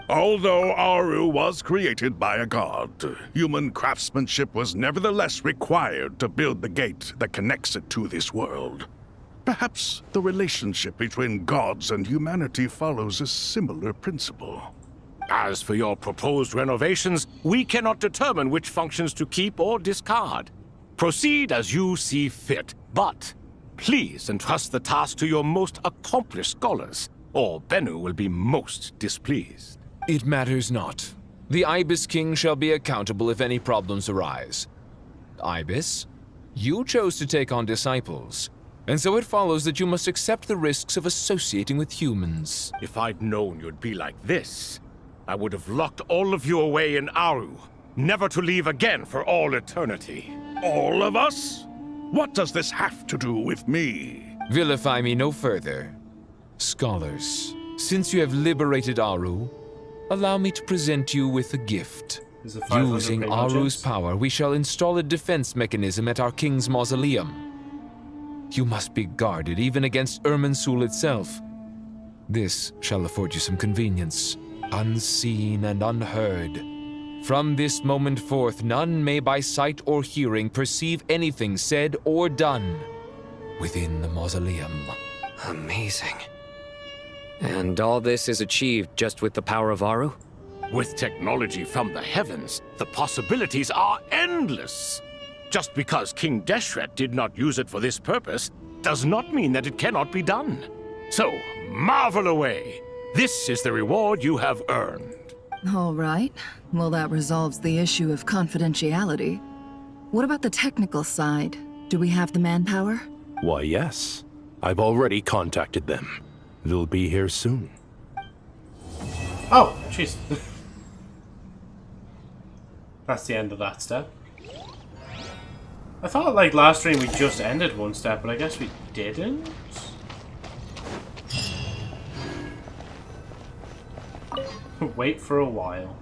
S12: Although Aru was created by a god, human craftsmanship was nevertheless required to build the gate that connects it to this world. Perhaps the relationship between gods and humanity follows a similar principle.
S10: As for your proposed renovations, we cannot determine which functions to keep or discard. Proceed as you see fit, but please entrust the task to your most accomplished scholars, or Bennu will be most displeased.
S14: It matters not. The Ibis King shall be accountable if any problems arise. Ibis, you chose to take on disciples, and so it follows that you must accept the risks of associating with humans.
S10: If I'd known you'd be like this, I would have locked all of you away in Aru, never to leave again for all eternity.
S12: All of us? What does this have to do with me?
S14: Vilify me no further. Scholars, since you have liberated Aru, allow me to present you with a gift. Using Aru's power, we shall install a defense mechanism at our king's mausoleum. You must be guarded even against Irminsul itself. This shall afford you some convenience. Unseen and unheard. From this moment forth, none may by sight or hearing perceive anything said or done within the mausoleum.
S3: Amazing. And all this is achieved just with the power of Aru?
S10: With technology from the heavens, the possibilities are endless. Just because King Deshret did not use it for this purpose does not mean that it cannot be done. So, marvel away. This is the reward you have earned.
S11: All right. Well, that resolves the issue of confidentiality. What about the technical side? Do we have the manpower?
S9: Why, yes. I've already contacted them. They'll be here soon.
S1: Oh, jeez. That's the end of that step. I thought like last stream we just ended one step, but I guess we didn't. Wait for a while.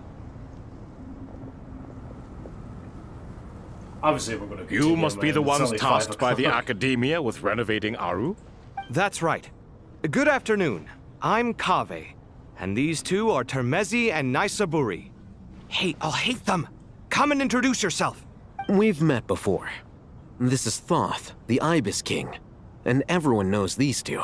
S1: Obviously, we're going to.
S10: You must be the
S1: man. It's
S10: ones
S1: only
S10: tasked
S1: 5
S10: by the
S1: o'clock.
S10: Academia with renovating Aru?
S5: That's right. Good afternoon. I'm Kaveh, and these two are Termezi and Naisaburi. Hey, I'll hate them. Come and introduce yourself.
S8: We've met before. This is Thoth, the Ibis King, and everyone knows these two.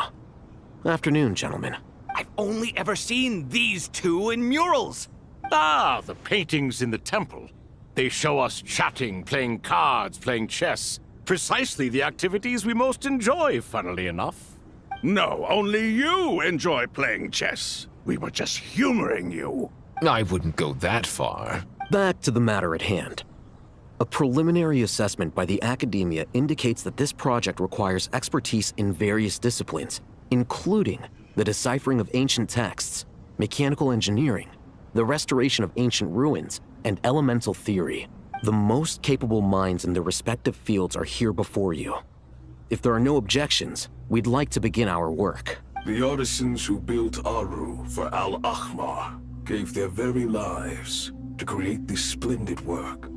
S8: Afternoon, gentlemen.
S5: I've only ever seen these two in murals.
S10: Ah, the paintings in the temple. They show us chatting, playing cards, playing chess. Precisely the activities we most enjoy, funnily enough.
S12: No, only you enjoy playing chess. We were just humoring you.
S14: I wouldn't go that far.
S8: Back to the matter at hand. A preliminary assessment by the Academia indicates that this project requires expertise in various disciplines, including the deciphering of ancient texts, mechanical engineering, the restoration of ancient ruins, and elemental theory. The most capable minds in their respective fields are here before you. If there are no objections, we'd like to begin our work.
S16: The artisans who built Aru for Al-Ahmar gave their very lives to create this splendid work.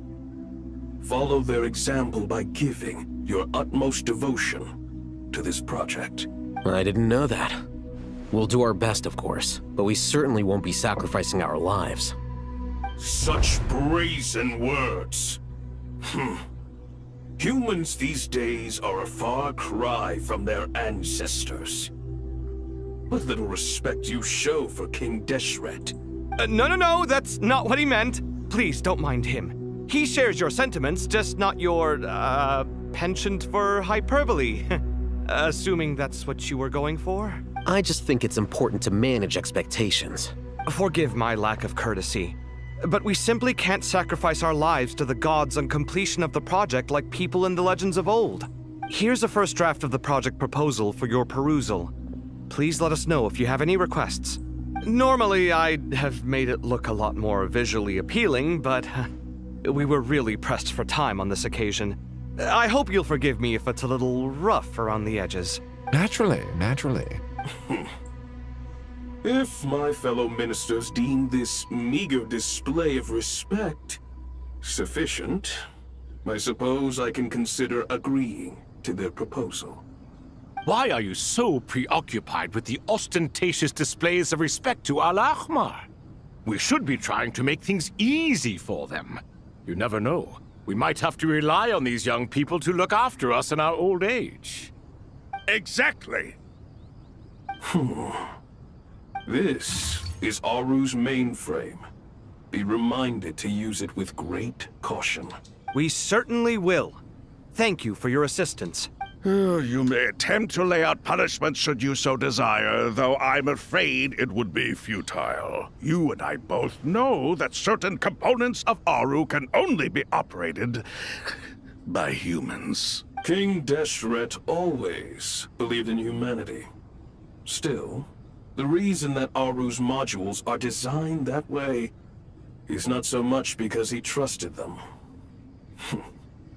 S16: Follow their example by giving your utmost devotion to this project.
S8: I didn't know that. We'll do our best, of course, but we certainly won't be sacrificing our lives.
S16: Such brazen words. Humans these days are a far cry from their ancestors. What little respect you show for King Deshret.
S5: No, that's not what he meant. Please don't mind him. He shares your sentiments, just not your, penchant for hyperbole. Assuming that's what you were going for?
S8: I just think it's important to manage expectations.
S5: Forgive my lack of courtesy, but we simply can't sacrifice our lives to the gods on completion of the project like people in the legends of old. Here's a first draft of the project proposal for your perusal. Please let us know if you have any requests. Normally, I'd have made it look a lot more visually appealing, but we were really pressed for time on this occasion. I hope you'll forgive me if it's a little rough around the edges.
S14: Naturally.
S16: If my fellow ministers deem this meager display of respect sufficient, I suppose I can consider agreeing to their proposal.
S10: Why are you so preoccupied with the ostentatious displays of respect to Al-Ahmar? We should be trying to make things easy for them. You never know. We might have to rely on these young people to look after us in our old age.
S12: Exactly.
S16: This is Aru's mainframe. Be reminded to use it with great caution.
S5: We certainly will. Thank you for your assistance.
S12: You may attempt to lay out punishment should you so desire, though I'm afraid it would be futile. You and I both know that certain components of Aru can only be operated by humans.
S16: King Deshret always believed in humanity. Still, the reason that Aru's modules are designed that way is not so much because he trusted them,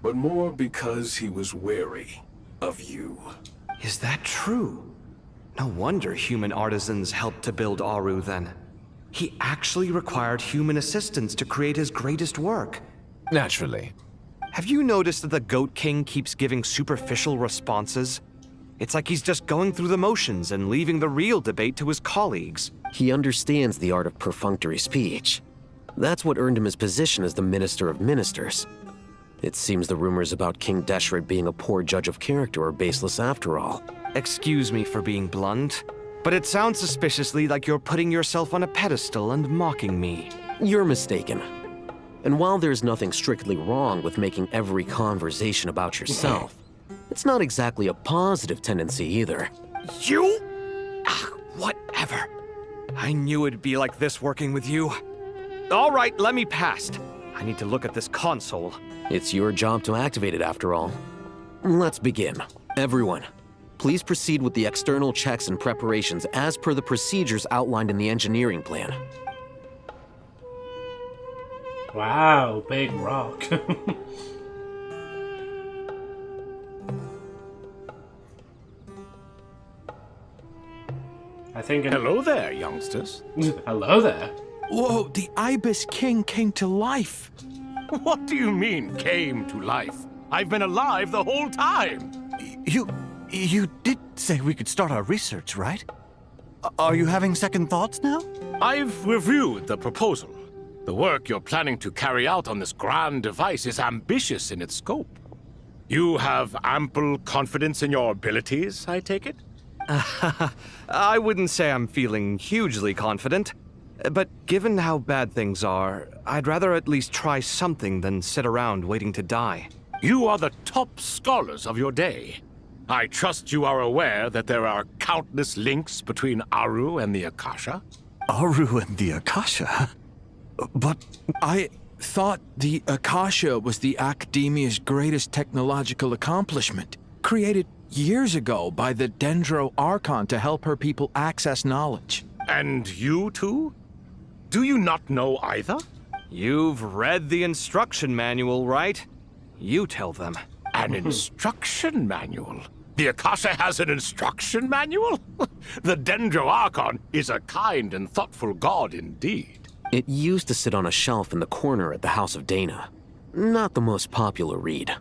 S16: but more because he was wary of you.
S5: Is that true? No wonder human artisans helped to build Aru then. He actually required human assistance to create his greatest work.
S14: Naturally.
S5: Have you noticed that the Goat King keeps giving superficial responses? It's like he's just going through the motions and leaving the real debate to his colleagues.
S8: He understands the art of perfunctory speech. That's what earned him his position as the Minister of Ministers. It seems the rumors about King Deshret being a poor judge of character are baseless after all.
S5: Excuse me for being blunt, but it sounds suspiciously like you're putting yourself on a pedestal and mocking me.
S8: You're mistaken. And while there's nothing strictly wrong with making every conversation about yourself, it's not exactly a positive tendency either.
S5: You? Whatever. I knew it'd be like this working with you. All right, let me past. I need to look at this console.
S8: It's your job to activate it after all. Let's begin. Everyone, please proceed with the external checks and preparations as per the procedures outlined in the engineering plan.
S1: Wow, big rock. I think...
S10: Hello there, youngsters.
S1: Hello there.
S20: Whoa, the Ibis King came to life.
S10: What do you mean, came to life? I've been alive the whole time.
S13: You did say we could start our research, right? Are you having second thoughts now?
S10: I've reviewed the proposal. The work you're planning to carry out on this grand device is ambitious in its scope. You have ample confidence in your abilities, I take it?
S5: I wouldn't say I'm feeling hugely confident, but given how bad things are, I'd rather at least try something than sit around waiting to die.
S10: You are the top scholars of your day. I trust you are aware that there are countless links between Aru and the Akasha?
S20: Aru and the Akasha? But I thought the Akasha was the Academia's greatest technological accomplishment, created years ago by the Dendro Archon to help her people access knowledge.
S10: And you too? Do you not know either?
S5: You've read the instruction manual, right? You tell them.
S10: An instruction manual? The Akasha has an instruction manual? The Dendro Archon is a kind and thoughtful god indeed.
S8: It used to sit on a shelf in the corner at the House of Dana. Not the most popular read.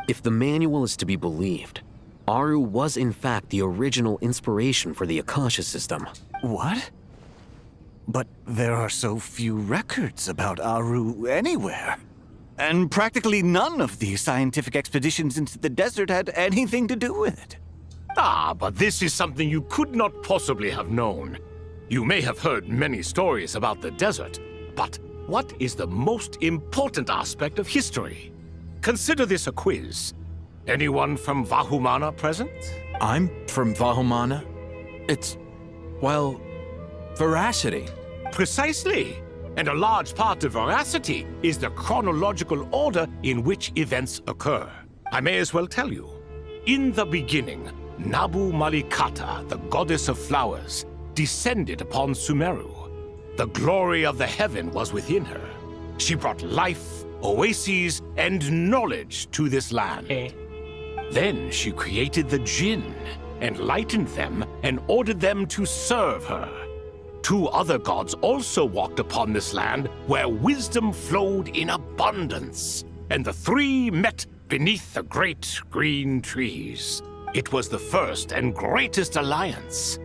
S8: If the manual is to be believed, Aru was in fact the original inspiration for the Akasha system.
S13: What? But there are so few records about Aru anywhere. And practically none of the scientific expeditions into the desert had anything to do with it.
S10: Ah, but this is something you could not possibly have known. You may have heard many stories about the desert, but what is the most important aspect of history? Consider this a quiz. Anyone from Vahumana present?
S20: I'm from Vahumana. It's, well, veracity.
S10: Precisely. And a large part of veracity is the chronological order in which events occur. I may as well tell you. In the beginning, Nabu Malikata, the goddess of flowers, descended upon Sumeru. The glory of the heaven was within her. She brought life, oases, and knowledge to this land. Then she created the Jinn, enlightened them, and ordered them to serve her. Two other gods also walked upon this land where wisdom flowed in abundance, and the three met beneath the great green trees. It was the first and greatest alliance.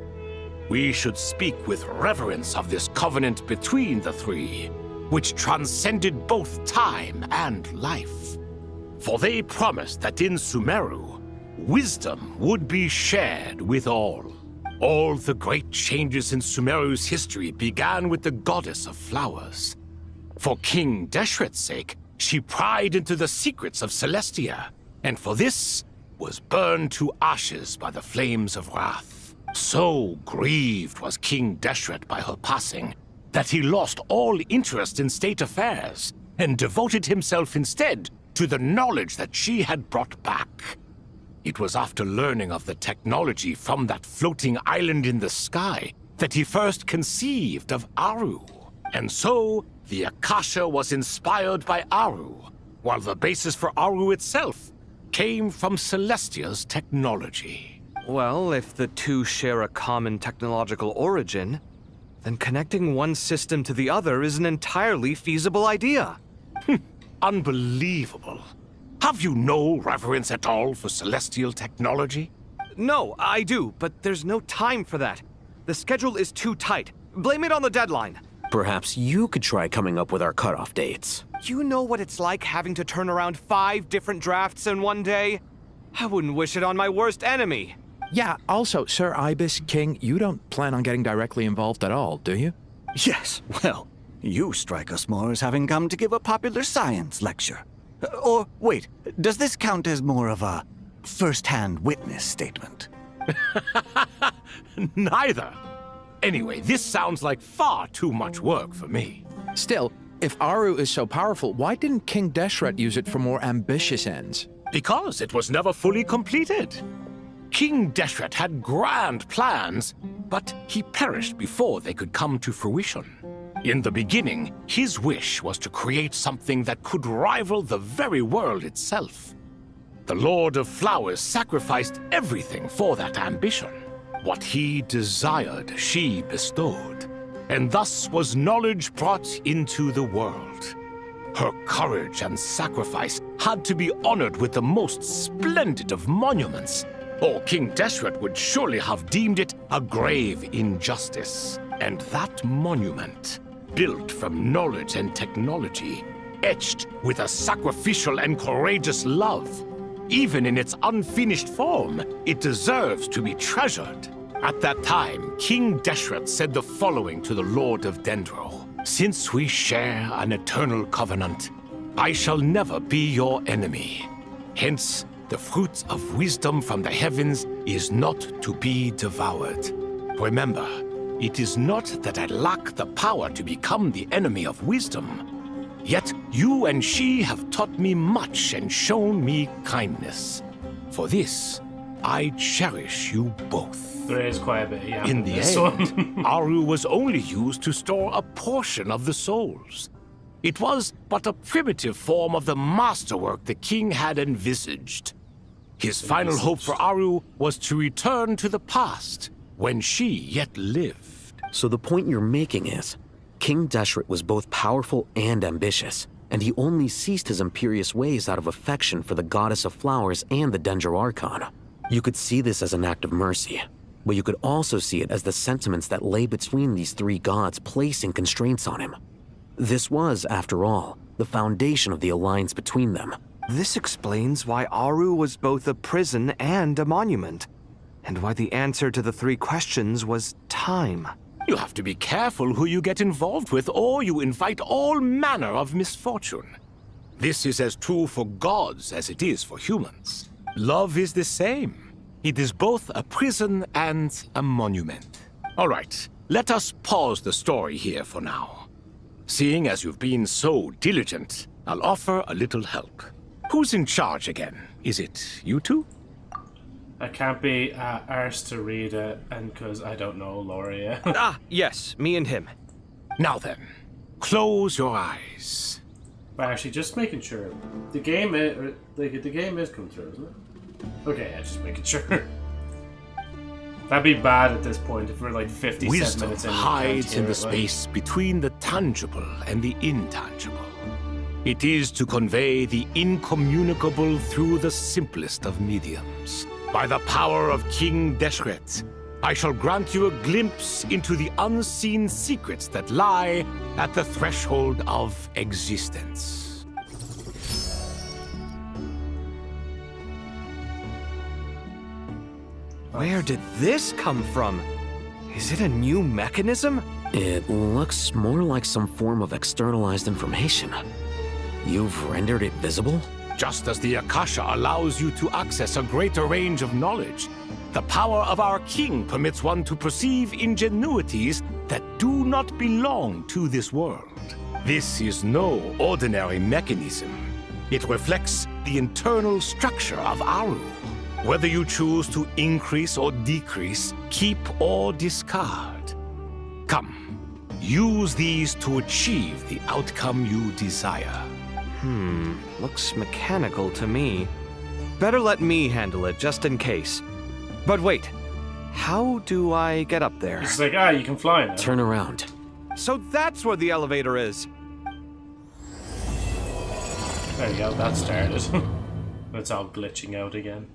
S10: We should speak with reverence of this covenant between the three, which transcended both time and life. For they promised that in Sumeru, wisdom would be shared with all. All the great changes in Sumeru's history began with the goddess of flowers. For King Deshret's sake, she pried into the secrets of Celestia, and for this was burned to ashes by the flames of wrath. So grieved was King Deshret by her passing that he lost all interest in state affairs and devoted himself instead to the knowledge that she had brought back. It was after learning of the technology from that floating island in the sky that he first conceived of Aru. And so, the Akasha was inspired by Aru, while the basis for Aru itself came from Celestia's technology.
S5: Well, if the two share a common technological origin, then connecting one system to the other is an entirely feasible idea.
S10: Unbelievable. Have you no reverence at all for celestial technology?
S5: No, I do, but there's no time for that. The schedule is too tight. Blame it on the deadline.
S8: Perhaps you could try coming up with our cutoff dates.
S5: You know what it's like having to turn around 5 different drafts in one day? I wouldn't wish it on my worst enemy.
S20: Yeah, also, Sir Ibis King, you don't plan on getting directly involved at all, do you?
S13: Yes, well, you strike us more as having come to give a popular science lecture. Or, wait, does this count as more of a first-hand witness statement?
S10: Neither. Anyway, this sounds like far too much work for me.
S20: Still, if Aru is so powerful, why didn't King Deshret use it for more ambitious ends?
S10: Because it was never fully completed. King Deshret had grand plans, but he perished before they could come to fruition. In the beginning, his wish was to create something that could rival the very world itself. The Lord of Flowers sacrificed everything for that ambition. What he desired, she bestowed, and thus was knowledge brought into the world. Her courage and sacrifice had to be honored with the most splendid of monuments, or King Deshret would surely have deemed it a grave injustice. And that monument, built from knowledge and technology, etched with a sacrificial and courageous love, even in its unfinished form, it deserves to be treasured. At that time, King Deshret said the following to the Lord of Dendro. Since we share an eternal covenant, I shall never be your enemy. Hence, the fruit of wisdom from the heavens is not to be devoured. Remember, it is not that I lack the power to become the enemy of wisdom. Yet you and she have taught me much and shown me kindness. For this, I cherish you both.
S1: There is quite a bit, yeah.
S10: In the end, Aru was only used to store a portion of the souls. It was but a primitive form of the masterwork the king had envisaged. His final hope for Aru was to return to the past, when she yet lived.
S8: So the point you're making is, King Deshret was both powerful and ambitious, and he only ceased his imperious ways out of affection for the goddess of flowers and the Dendro Archon. You could see this as an act of mercy, but you could also see it as the sentiments that lay between these three gods placing constraints on him. This was, after all, the foundation of the alliance between them.
S5: This explains why Aru was both a prison and a monument, and why the answer to the three questions was time.
S10: You have to be careful who you get involved with, or you invite all manner of misfortune. This is as true for gods as it is for humans. Love is the same. It is both a prison and a monument. All right, let us pause the story here for now. Seeing as you've been so diligent, I'll offer a little help. Who's in charge again? Is it you two?
S1: I can't be arsed to read it, and because I don't know Laura yet.
S5: Yes, me and him.
S10: Now then, close your eyes.
S1: But actually, just making sure. The game is coming through, isn't it? Okay, yeah, just making sure. That'd be bad at this point if we're like 57
S10: Wisdom
S1: minutes in.
S10: hides in the space between the tangible and the intangible. It is to convey the incommunicable through the simplest of mediums. By the power of King Deshret, I shall grant you a glimpse into the unseen secrets that lie at the threshold of existence.
S5: Where did this come from? Is it a new mechanism?
S8: It looks more like some form of externalized information. You've rendered it visible?
S10: Just as the Akasha allows you to access a greater range of knowledge, the power of our king permits one to perceive ingenuities that do not belong to this world. This is no ordinary mechanism. It reflects the internal structure of Aru. Whether you choose to increase or decrease, keep or discard. Come, use these to achieve the outcome you desire.
S5: Looks mechanical to me. Better let me handle it, just in case. But wait, how do I get up there?
S1: It's like, you can fly now.
S8: Turn around.
S5: So that's where the elevator is.
S1: There you go, that started. It's all glitching out again.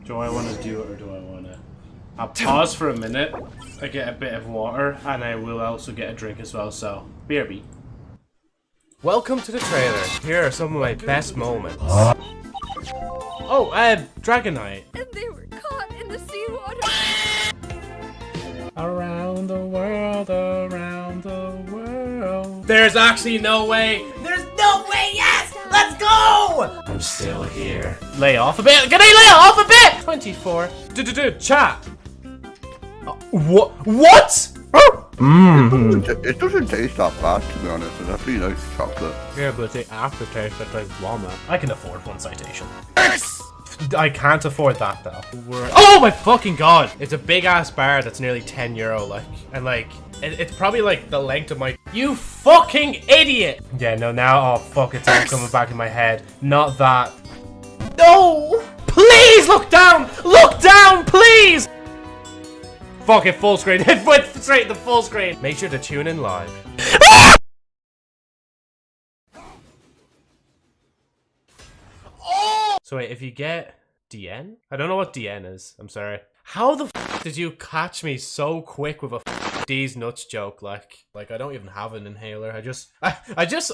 S1: Do I want to do it or do I want to? I'll pause for a minute, I get a bit of water, and I will also get a drink as well, so BRB. Welcome to the trailer. Here are some of my best moments. Oh, Dragonite.
S21: And they were caught in the seawater.
S1: Around the world, around the world. There's actually no way. There's no way, yes! Let's go! I'm still here. Lay off a bit. Can I lay off a bit? 24. Chat. What?
S22: It doesn't taste that bad, to be honest. It's actually nice chocolate.
S1: Yeah, but the aftertaste is like vomit. I can afford one citation. Yes! I can't afford that though. Oh my fucking god! It's a big ass bar that's nearly €10, like, and like It's probably like the length of my... You fucking idiot! Yeah, no, now, oh fuck, it's all coming back in my head. Not that. No! Please look down! Look down, please! Fuck it, full screen. It went straight to full screen. Make sure to tune in live. Oh! So wait, if you get DN? I don't know what DN is. I'm sorry. How the f did you catch me so quick with a D's nuts joke? Like I don't even have an inhaler. I just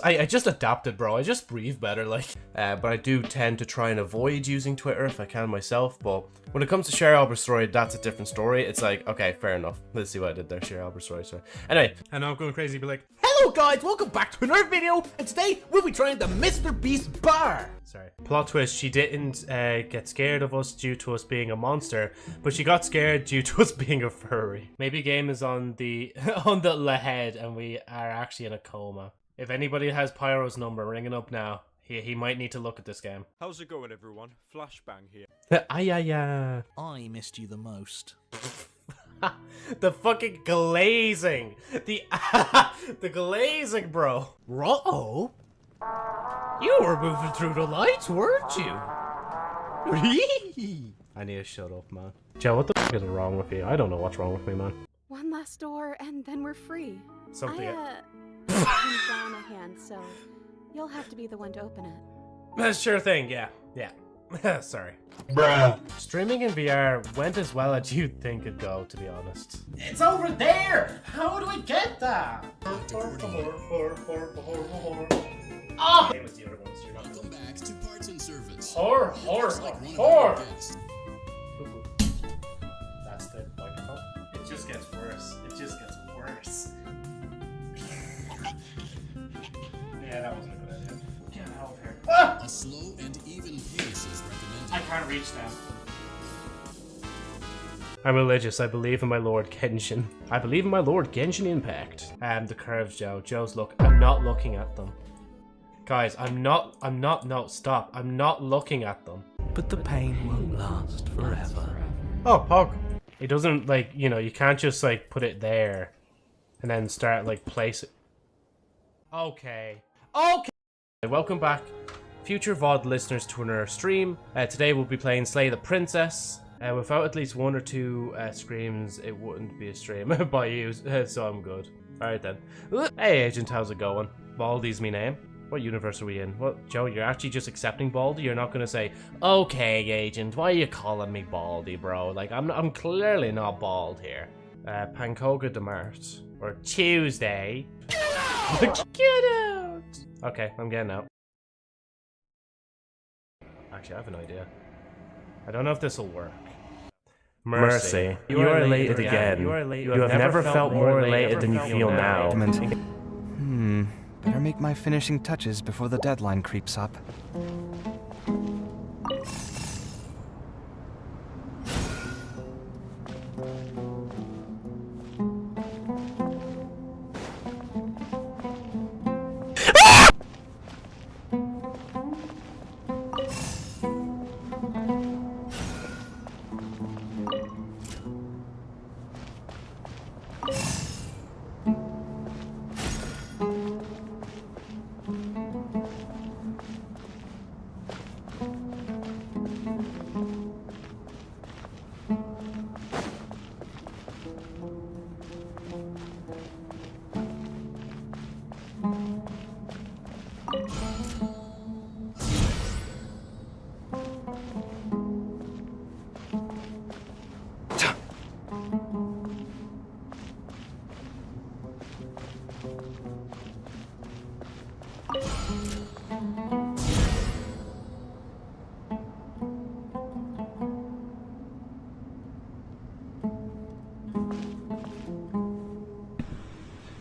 S1: adapted, bro. I just breathe better, like. But I do tend to try and avoid using Twitter if I can myself. But when it comes to Cher Albert's story, that's a different story. It's like, okay, fair enough. Let's see what I did there, Cher Albert's story. Sorry. Anyway, I know I'm going crazy, but like,
S2: hello guys, welcome back to another video, and today we'll be trying the Mr. Beast bar.
S1: Sorry. Plot twist, she didn't get scared of us due to us being a monster, but she got scared due to us being a furry. Maybe game is on the on the head and we are actually in a coma. If anybody has Pyro's number, ring it up now. He might need to look at this game.
S6: How's it going, everyone? Flashbang here.
S2: I missed you the most.
S1: The fucking glazing. The the glazing, bro.
S2: Uh-oh. You were moving through the lights, weren't you?
S1: I need to shut up, man. Joe, what the fuck is wrong with you? I don't know what's wrong with me, man.
S23: One last door, and then we're free.
S1: Something.
S23: I'm down a hand, so you'll have to be the one to open it.
S1: Sure thing, yeah. Sorry.
S2: Bruh.
S1: Streaming in VR went as well as you'd think it'd go, to be honest.
S2: It's over there! How do I get that?
S1: Oh!
S24: Welcome back to Parts and Service.
S1: Horror. That's the microphone. It just gets worse. Yeah, that wasn't a good idea. Get out of here. Ah!
S24: A slow and even pace is recommended.
S1: I can't reach them. I'm religious. I believe in my Lord Genshin. I believe in my Lord Genshin Impact. The curves, Joe. Joe's look. I'm not looking at them. Guys, no, stop. I'm not looking at them.
S5: But the pain won't last forever.
S1: Oh, Pog. It doesn't, like, you know, you can't just, like, put it there and then start, like, place it. Okay. Welcome back, future VOD listeners, to another stream. Today we'll be playing Slay the Princess. Without at least one or two screams, it wouldn't be a stream by you, so I'm good. Alright then. Hey, Agent, how's it going? Baldy's me name. What universe are we in? What, Joe, you're actually just accepting Baldy? You're not gonna say, okay, Agent, why are you calling me Baldy, bro? Like, I'm clearly not bald here. Pankoga de Mart. Or Tuesday. Get out! Get out! Okay, I'm getting out. Actually, I have an idea. I don't know if this will work. Mercy. You are elated again. You have never felt more elated than you feel now.
S5: Better make my finishing touches before the deadline creeps up.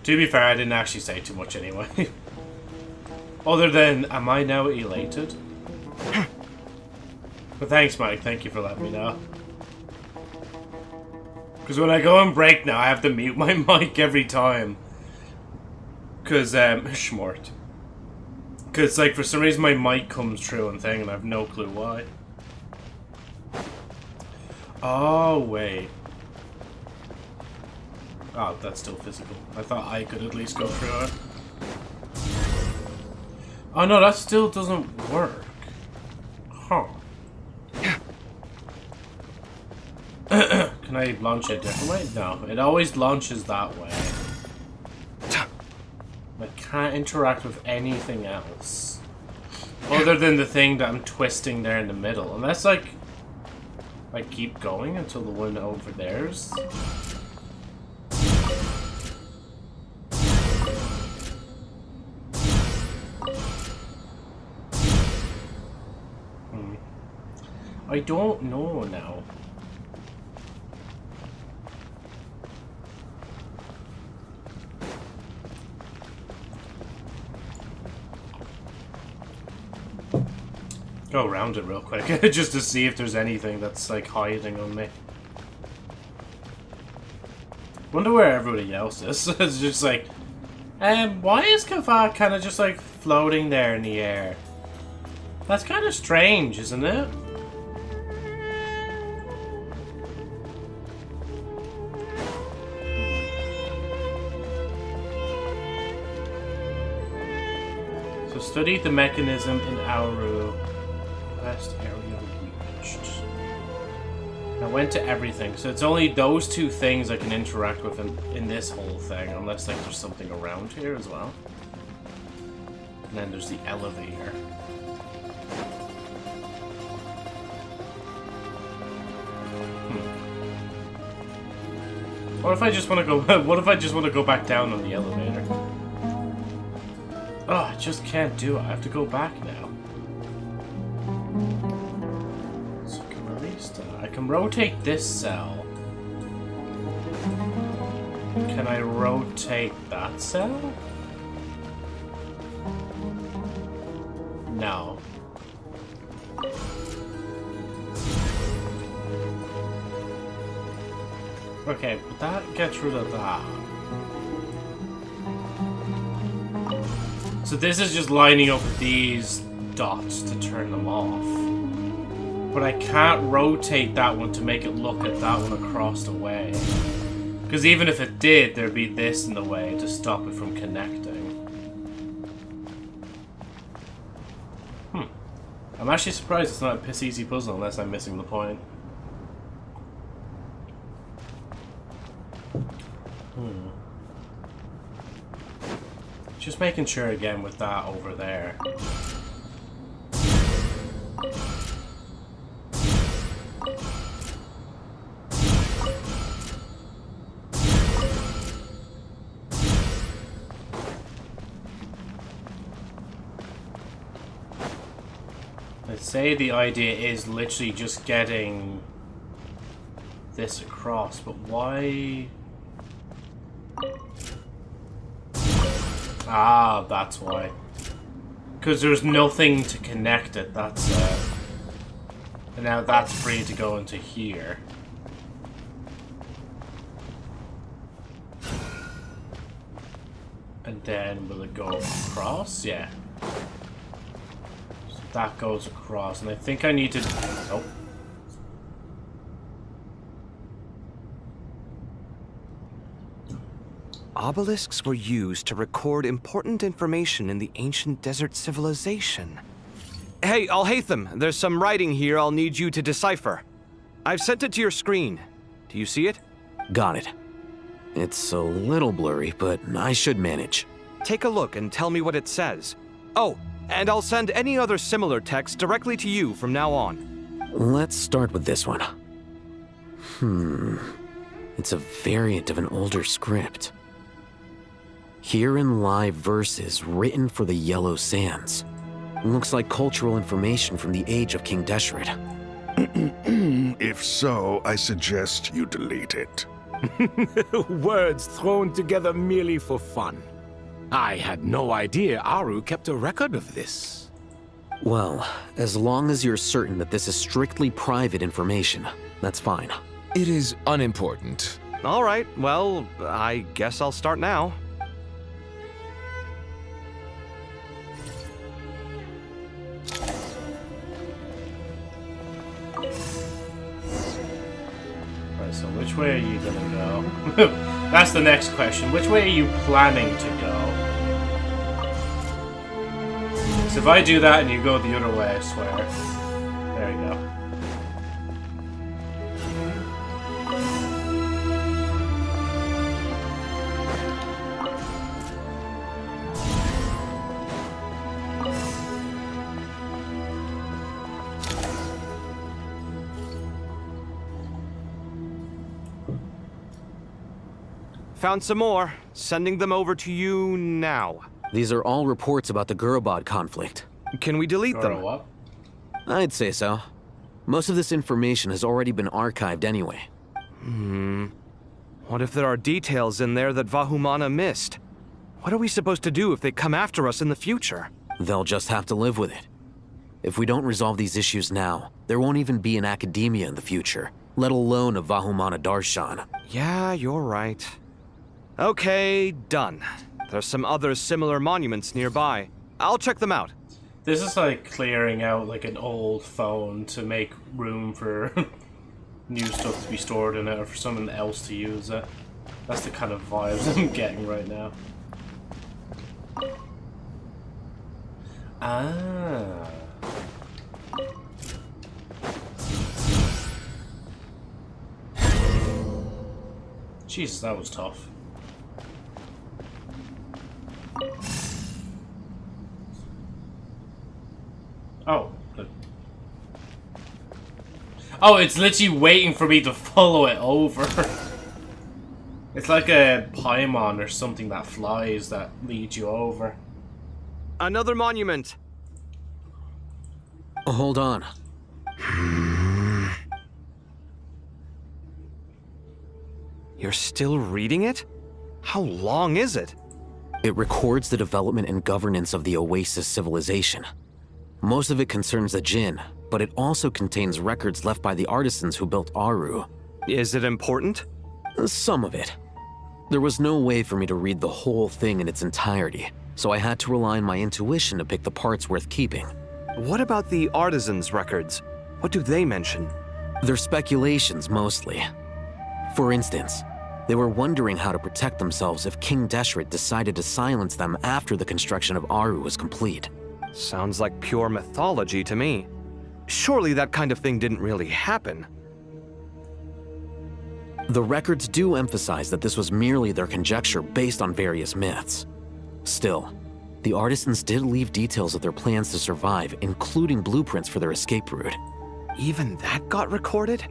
S1: To be fair, I didn't actually say too much anyway. Other than, am I now elated? But thanks, Mike. Thank you for letting me know. Because when I go on break now, I have to mute my mic every time. Because, schmort. Because, like, for some reason my mic comes through and thing, and I have no clue why. Oh, wait. Oh, that's still physical. I thought I could at least go through it. Oh no, that still doesn't work. Huh. Can I launch it a different way? No, it always launches that way. I can't interact with anything else. Other than the thing that I'm twisting there in the middle. Unless, like, I keep going until the one over there's. I don't know now. Go around it real quick, just to see if there's anything that's like hiding on me. Wonder where everybody else is. It's just like, why is Kava kind of just like floating there in the air? That's kind of strange, isn't it? So study the mechanism in Auru. West area reached. I went to everything, so it's only those two things I can interact with in this whole thing, unless like there's something around here as well. And then there's the elevator. What if I just want to go? What if I just want to go back down on the elevator? Oh, I just can't do it. I have to go back now. So I can release that. I can rotate this cell. Can I rotate that cell? No. Okay, but that gets rid of that. So this is just lining up these dots to turn them off. But I can't rotate that one to make it look at that one across the way. Because even if it did, there'd be this in the way to stop it from connecting. I'm actually surprised it's not a piss easy puzzle unless I'm missing the point. Just making sure again with that over there. I'd say the idea is literally just getting this across, but why? Ah, that's why. Because there's nothing to connect it, that's and now that's free to go into here. And then will it go across? Yeah. So that goes across, and I think I need to... Nope.
S5: Obelisks were used to record important information in the ancient desert civilization. Hey, Al-Haytham, there's some writing here I'll need you to decipher. I've sent it to your screen. Do you see it?
S8: Got it. It's a little blurry, but I should manage.
S5: Take a look and tell me what it says. Oh, and I'll send any other similar text directly to you from now on.
S8: Let's start with this one. It's a variant of an older script. Herein lie verses written for the Yellow Sands. Looks like cultural information from the age of King Deshret.
S12: If so, I suggest you delete it.
S10: Words thrown together merely for fun. I had no idea Aru kept a record of this.
S8: Well, as long as you're certain that this is strictly private information, that's fine.
S14: It is unimportant.
S5: All right, well, I guess I'll start now.
S1: Right, so which way are you gonna go? That's the next question. Which way are you planning to go? So if I do that and you go the other way, I swear. There you go.
S5: Found some more. Sending them over to you now.
S8: These are all reports about the Gurubad conflict.
S5: Can we delete them?
S1: What?
S8: I'd say so. Most of this information has already been archived anyway.
S5: What if there are details in there that Vahumana missed? What are we supposed to do if they come after us in the future?
S8: They'll just have to live with it. If we don't resolve these issues now, there won't even be an academia in the future, let alone a Vahumana Darshan.
S5: Yeah, you're right. Okay, done. There's some other similar monuments nearby. I'll check them out.
S1: This is like clearing out like an old phone to make room for new stuff to be stored in it or for someone else to use it. That's the kind of vibes I'm getting right now. Ah. Jesus, that was tough. Oh. Oh, it's literally waiting for me to follow it over. It's like a Paimon or something that flies that leads you over.
S5: Another monument.
S8: Hold on.
S5: You're still reading it? How long is it?
S8: It records the development and governance of the Oasis civilization. Most of it concerns the Jinn, but it also contains records left by the artisans who built Aru.
S5: Is it important?
S8: Some of it. There was no way for me to read the whole thing in its entirety, so I had to rely on my intuition to pick the parts worth keeping.
S5: What about the artisans' records? What do they mention?
S8: They're speculations, mostly. For instance, they were wondering how to protect themselves if King Deshret decided to silence them after the construction of Aru was complete.
S5: Sounds like pure mythology to me. Surely that kind of thing didn't really happen.
S8: The records do emphasize that this was merely their conjecture based on various myths. Still, the artisans did leave details of their plans to survive, including blueprints for their escape route.
S5: Even that got recorded?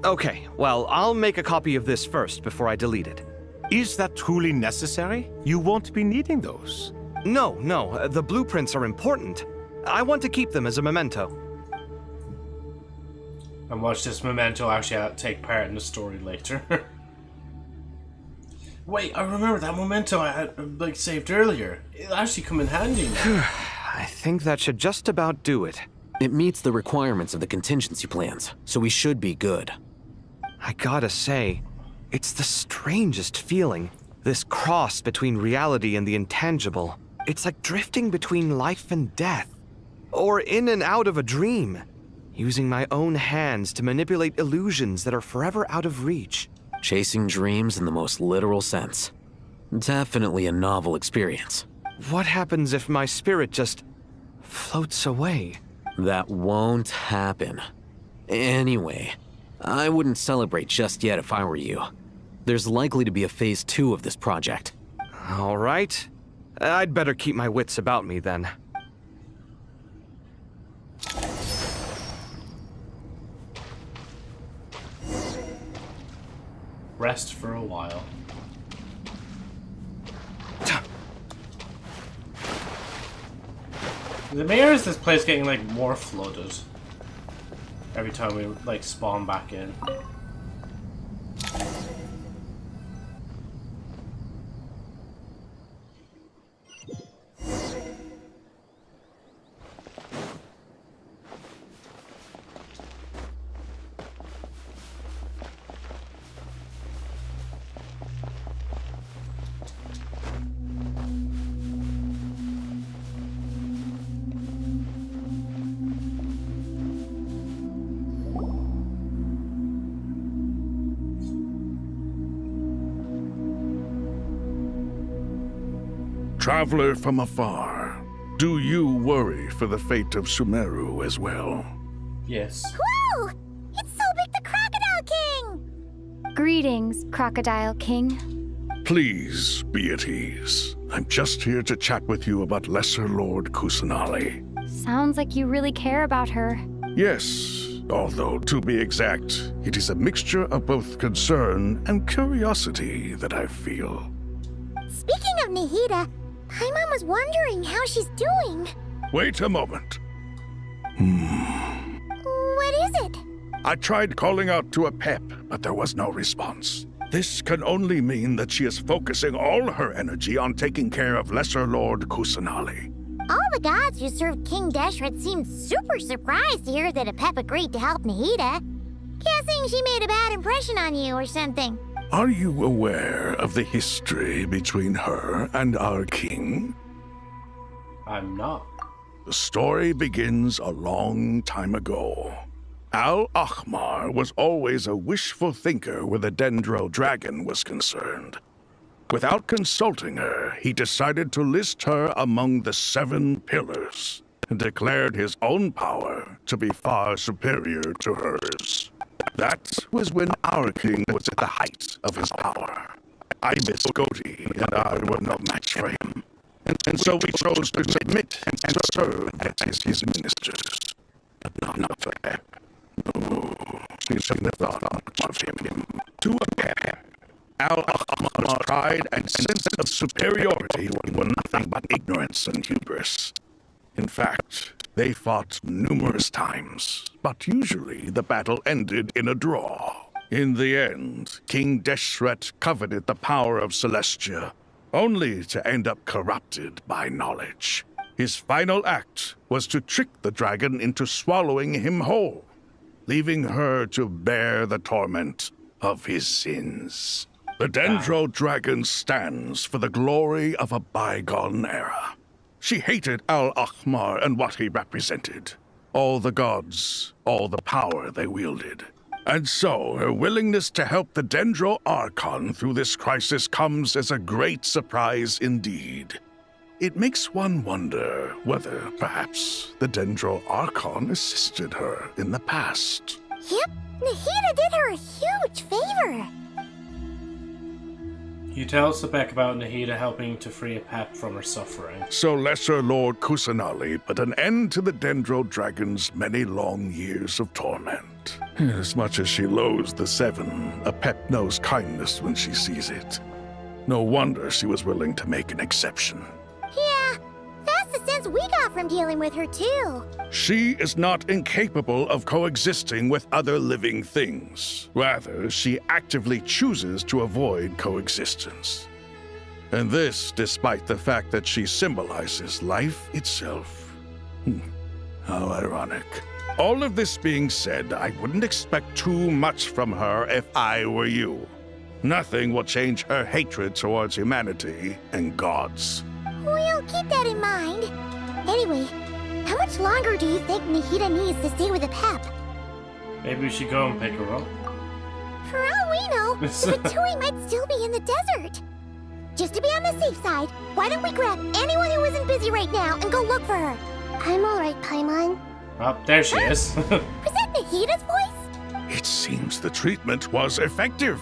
S5: Okay, well, I'll make a copy of this first before I delete it.
S10: Is that truly necessary? You won't be needing those.
S5: No, the blueprints are important. I want to keep them as a memento.
S1: And watch this memento actually take part in the story later. Wait, I remember that memento I had saved earlier. It'll actually come in handy now.
S5: I think that should just about do it.
S8: It meets the requirements of the contingency plans, so we should be good.
S5: I gotta say, it's the strangest feeling. This cross between reality and the intangible. It's like drifting between life and death. Or in and out of a dream. Using my own hands to manipulate illusions that are forever out of reach.
S8: Chasing dreams in the most literal sense. Definitely a novel experience.
S5: What happens if my spirit just floats away?
S8: That won't happen. Anyway, I wouldn't celebrate just yet if I were you. There's likely to be a phase 2 of this project.
S5: All right. I'd better keep my wits about me then.
S1: Rest for a while. The mayor is this place getting more flooded every time we spawn back in.
S12: Traveler from afar, do you worry for the fate of Sumeru as well?
S1: Yes.
S4: Whoa! It's Sobek the Crocodile King!
S19: Greetings, Crocodile King.
S12: Please be at ease. I'm just here to chat with you about Lesser Lord Kusanali.
S19: Sounds like you really care about her.
S12: Yes, although to be exact, it is a mixture of both concern and curiosity that I feel.
S4: Speaking of Nahida, Paimon was wondering how she's doing.
S12: Wait a moment.
S4: What is it?
S12: I tried calling out to a pep, but there was no response. This can only mean that she is focusing all her energy on taking care of Lesser Lord Kusanali.
S4: All the gods who served King Deshret seemed super surprised to hear that Apep agreed to help Nahida. Guessing she made a bad impression on you or something.
S12: Are you aware of the history between her and our king?
S1: I'm not.
S12: The story begins a long time ago. Al-Ahmar was always a wishful thinker where the Dendro dragon was concerned. Without consulting her, he decided to list her among the 7 pillars and declared his own power to be far superior to hers. That was when our king was at the height of his power. I miss Goti, and I were no match for him. And so we chose to submit and serve as his ministers. But not for Pep. No, she never thought much of him. To a Pep, Al-Ahmar's pride and sense of superiority were nothing but ignorance and hubris. In fact, they fought numerous times, but usually the battle ended in a draw. In the end, King Deshret coveted the power of Celestia, only to end up corrupted by knowledge. His final act was to trick the dragon into swallowing him whole, leaving her to bear the torment of his sins. The Dendro dragon stands for the glory of a bygone era. She hated Al-Ahmar and what he represented. All the gods, all the power they wielded. And so, her willingness to help the Dendro Archon through this crisis comes as a great surprise indeed. It makes one wonder whether, perhaps, the Dendro Archon assisted her in the past.
S4: Yep, Nahida did her a huge favor.
S1: You tell Sebek about Nahida helping to free Apep from her suffering.
S12: So Lesser Lord Kusanali put an end to the Dendro Dragon's many long years of torment. As much as she loathes the 7, Apep knows kindness when she sees it. No wonder she was willing to make an exception.
S4: Yeah, that's the sense we got from dealing with her too.
S12: She is not incapable of coexisting with other living things. Rather, she actively chooses to avoid coexistence. And this despite the fact that she symbolizes life itself. How ironic. All of this being said, I wouldn't expect too much from her if I were you. Nothing will change her hatred towards humanity and gods.
S4: We'll keep that in mind. Anyway, how much longer do you think Nahida needs to stay with Apep?
S1: Maybe we should go and pick her up.
S4: For all we know, the Fatui might still be in the desert. Just to be on the safe side, why don't we grab anyone who isn't busy right now and go look for her? I'm alright, Paimon.
S1: Oh, there she is.
S4: Was that Nahida's voice?
S12: It seems the treatment was effective.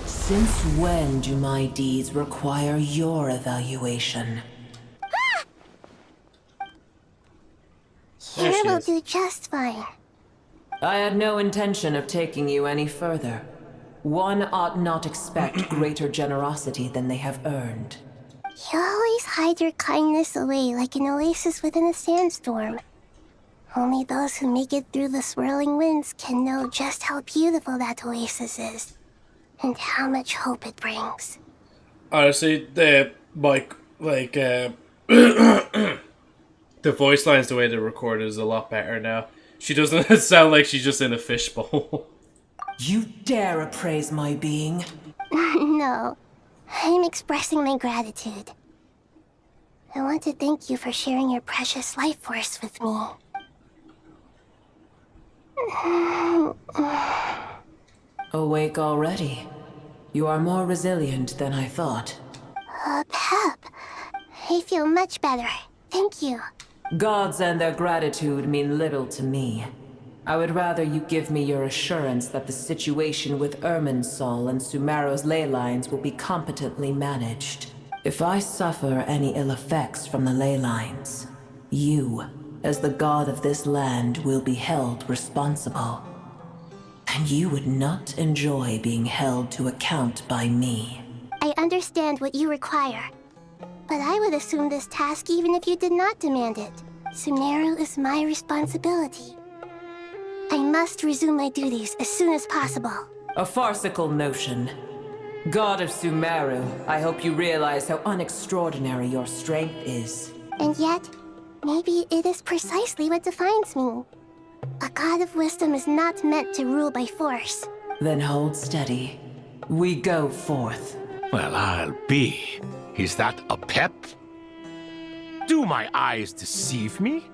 S7: Since when do my deeds require your evaluation?
S4: Here will do just fine.
S7: I had no intention of taking you any further. One ought not expect greater generosity than they have earned.
S4: You always hide your kindness away like an oasis within a sandstorm. Only those who make it through the swirling winds can know just how beautiful that oasis is, and how much hope it brings.
S1: Honestly, the the voice lines, the way they're recorded, is a lot better now. She doesn't sound like she's just in a fishbowl.
S7: You dare appraise my being?
S4: No, I'm expressing my gratitude. I want to thank you for sharing your precious life force with me.
S7: Awake already? You are more resilient than I thought.
S4: Pep. I feel much better. Thank you.
S7: Gods and their gratitude mean little to me. I would rather you give me your assurance that the situation with Irminsul and Sumeru's ley lines will be competently managed. If I suffer any ill effects from the ley lines, you, as the god of this land, will be held responsible. And you would not enjoy being held to account by me.
S4: I understand what you require. But I would assume this task even if you did not demand it. Sumeru is my responsibility. I must resume my duties as soon as possible.
S7: A farcical notion. God of Sumeru, I hope you realize how unextraordinary your strength is.
S4: And yet, maybe it is precisely what defines me. A god of wisdom is not meant to rule by force.
S7: Then hold steady. We go forth.
S10: Well, I'll be. Is that a pep? Do my eyes deceive me?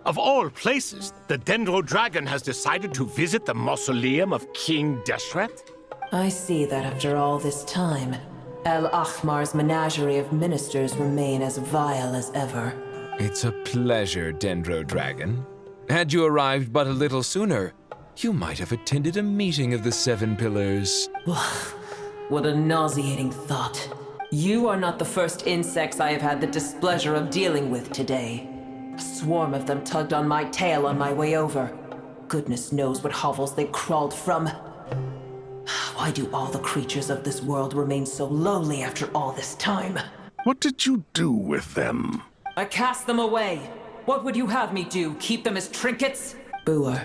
S10: Of all places, the Dendro Dragon has decided to visit the mausoleum of King Deshret?
S7: I see that after all this time, El Ahmar's menagerie of ministers remain as vile as ever.
S14: It's a pleasure, Dendro Dragon. Had you arrived but a little sooner, you might have attended a meeting of the Seven Pillars.
S7: What a nauseating thought. You are not the first insects I have had the displeasure of dealing with today. A swarm of them tugged on my tail on my way over. Goodness knows what hovels they crawled from. Why do all the creatures of this world remain so lowly after all this time?
S12: What did you do with them?
S7: I cast them away. What would you have me do? Keep them as trinkets? Boer,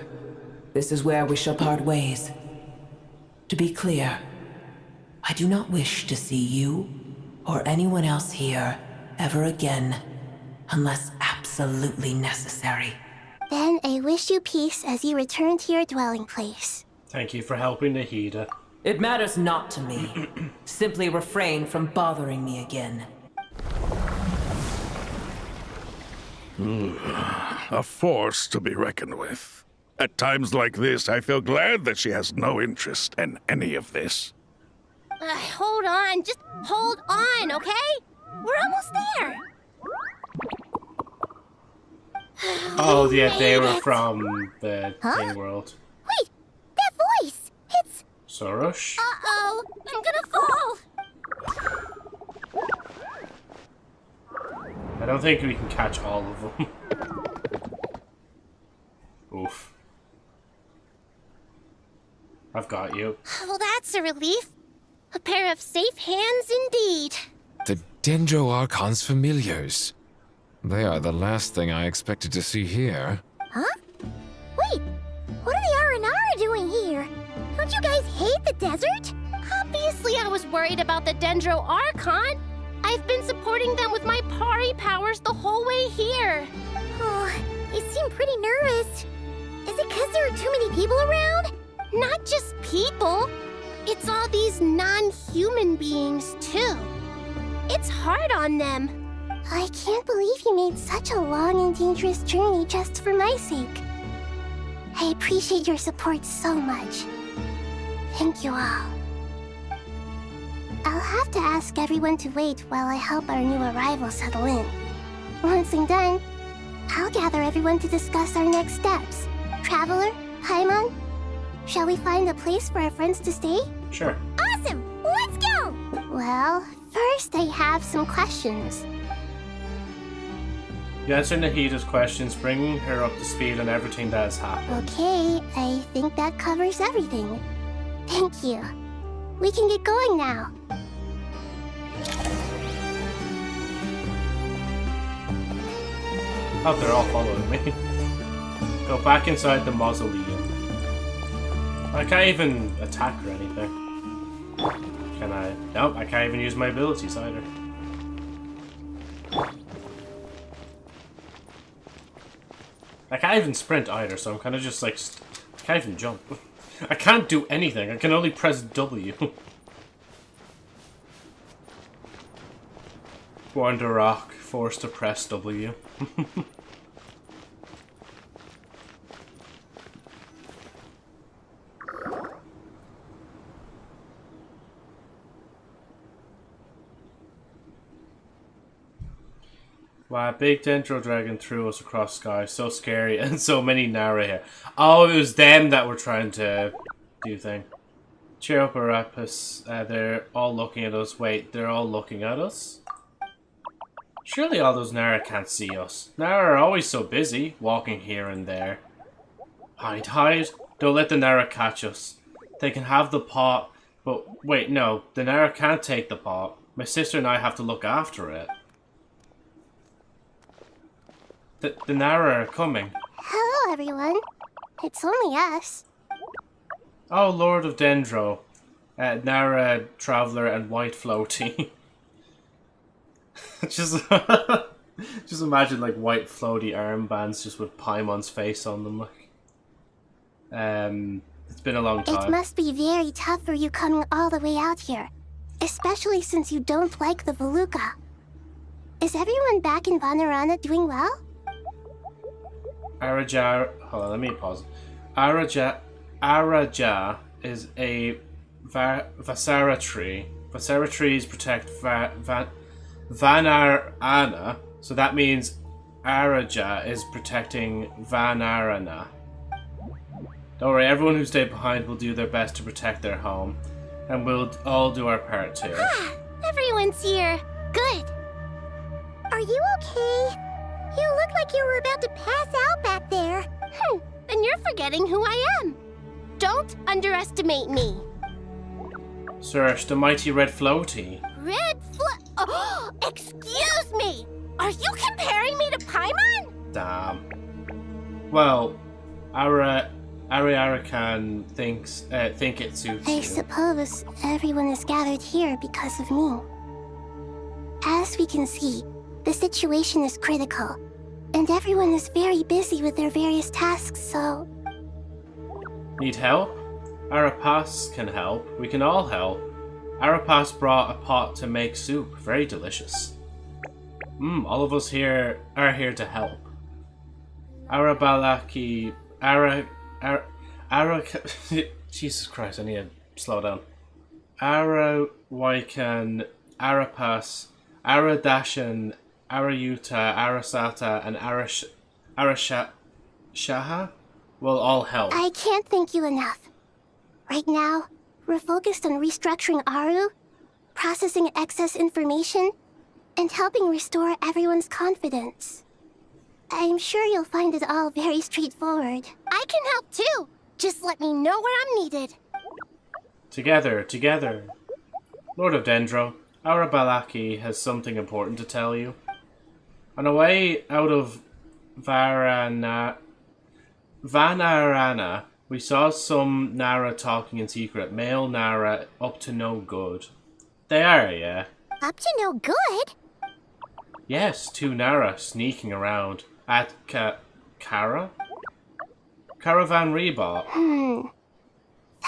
S7: this is where we shall part ways. To be clear, I do not wish to see you or anyone else here ever again, unless absolutely necessary.
S4: Then I wish you peace as you return to your dwelling place.
S1: Thank you for helping Nahida.
S7: It matters not to me. Simply refrain from bothering me again.
S12: A force to be reckoned with. At times like this, I feel glad that she has no interest in any of this.
S4: Hold on, just hold on, okay? We're almost there.
S1: Oh, yeah, they were from the Thing World.
S4: Wait, that voice! It's...
S1: Soros?
S4: Uh-oh, I'm gonna fall!
S1: I don't think we can catch all of them. Oof. I've got you.
S4: Well, that's a relief. A pair of safe hands indeed.
S14: The Dendro Archon's familiars. They are the last thing I expected to see here.
S4: Huh? Wait, what are the Aranara doing here? Don't you guys hate the desert? Obviously I was worried about the Dendro Archon. I've been supporting them with my Pari powers the whole way here. Oh, they seem pretty nervous. Is it because there are too many people around? Not just people. It's all these non-human beings, too. It's hard on them. I can't believe you made such a long and dangerous journey just for my sake. I appreciate your support so much. Thank you all. I'll have to ask everyone to wait while I help our new arrival settle in. Once I'm done, I'll gather everyone to discuss our next steps. Traveler, Paimon, shall we find a place for our friends to stay?
S1: Sure.
S4: Awesome! Let's go! Well, first I have some questions.
S1: You answer Nahida's questions, bringing her up to speed on everything that has happened.
S4: Okay, I think that covers everything. Thank you. We can get going now.
S1: Oh, they're all following me. Go back inside the mausoleum. I can't even attack or anything. Can I? Nope, I can't even use my abilities either. I can't even sprint either, so I'm kind of just like... I can't even jump. I can't do anything. I can only press W. Wander Rock, forced to press W. Wow, big dendro dragon threw us across sky. So scary, and so many Nara here. Oh, it was them that were trying to do thing. Cheer up, Arapus. They're all looking at us. Wait, they're all looking at us? Surely all those Nara can't see us. Nara are always so busy, walking here and there. Hide, hide. Don't let the Nara catch us. They can have the pot, but wait, no. The Nara can't take the pot. My sister and I have to look after it. The Nara are coming.
S4: Hello, everyone. It's only us.
S1: Oh, Lord of Dendro. Nara, Traveler, and White Floaty. just imagine, like, white floaty armbands just with Paimon's face on them. Like. It's been a long time.
S4: It must be very tough for you coming all the way out here. Especially since you don't like the Voluka. Is everyone back in Vanarana doing well?
S1: Araja... Hold on, let me pause. Araja is a Vasara tree. Vasara trees protect Vanarana, so that means Araja is protecting Vanarana. Don't worry, everyone who stayed behind will do their best to protect their home. And we'll all do our part too.
S4: Ah, everyone's here. Good. Are you okay? You look like you were about to pass out back there. Then you're forgetting who I am. Don't underestimate me.
S1: Search the mighty red floaty.
S4: Oh, excuse me! Are you comparing me to Paimon?
S1: Damn. Well, Ariarakan think it suits
S4: I
S1: you.
S4: suppose everyone is gathered here because of me. As we can see, the situation is critical, and everyone is very busy with their various tasks, so...
S1: Need help? Arapas can help. We can all help. Arapas brought a pot to make soup. Very delicious. All of us here are here to help. Arabalaki... Jesus Christ, I need to slow down. Arawaikan, Arapas, Aradashan, Arayuta, Arasata, and Arashaha will all help.
S4: I can't thank you enough. Right now, we're focused on restructuring Aru, processing excess information, and helping restore everyone's confidence. I'm sure you'll find it all very straightforward. I can help too! Just let me know where I'm needed.
S1: Together. Lord of Dendro, Arabalaki has something important to tell you. On our way out of Vanarana, we saw some Nara talking in secret. Male Nara up to no good. They are, yeah.
S4: Up to no good?
S1: Yes, 2 Nara sneaking around at Caravan Rebot.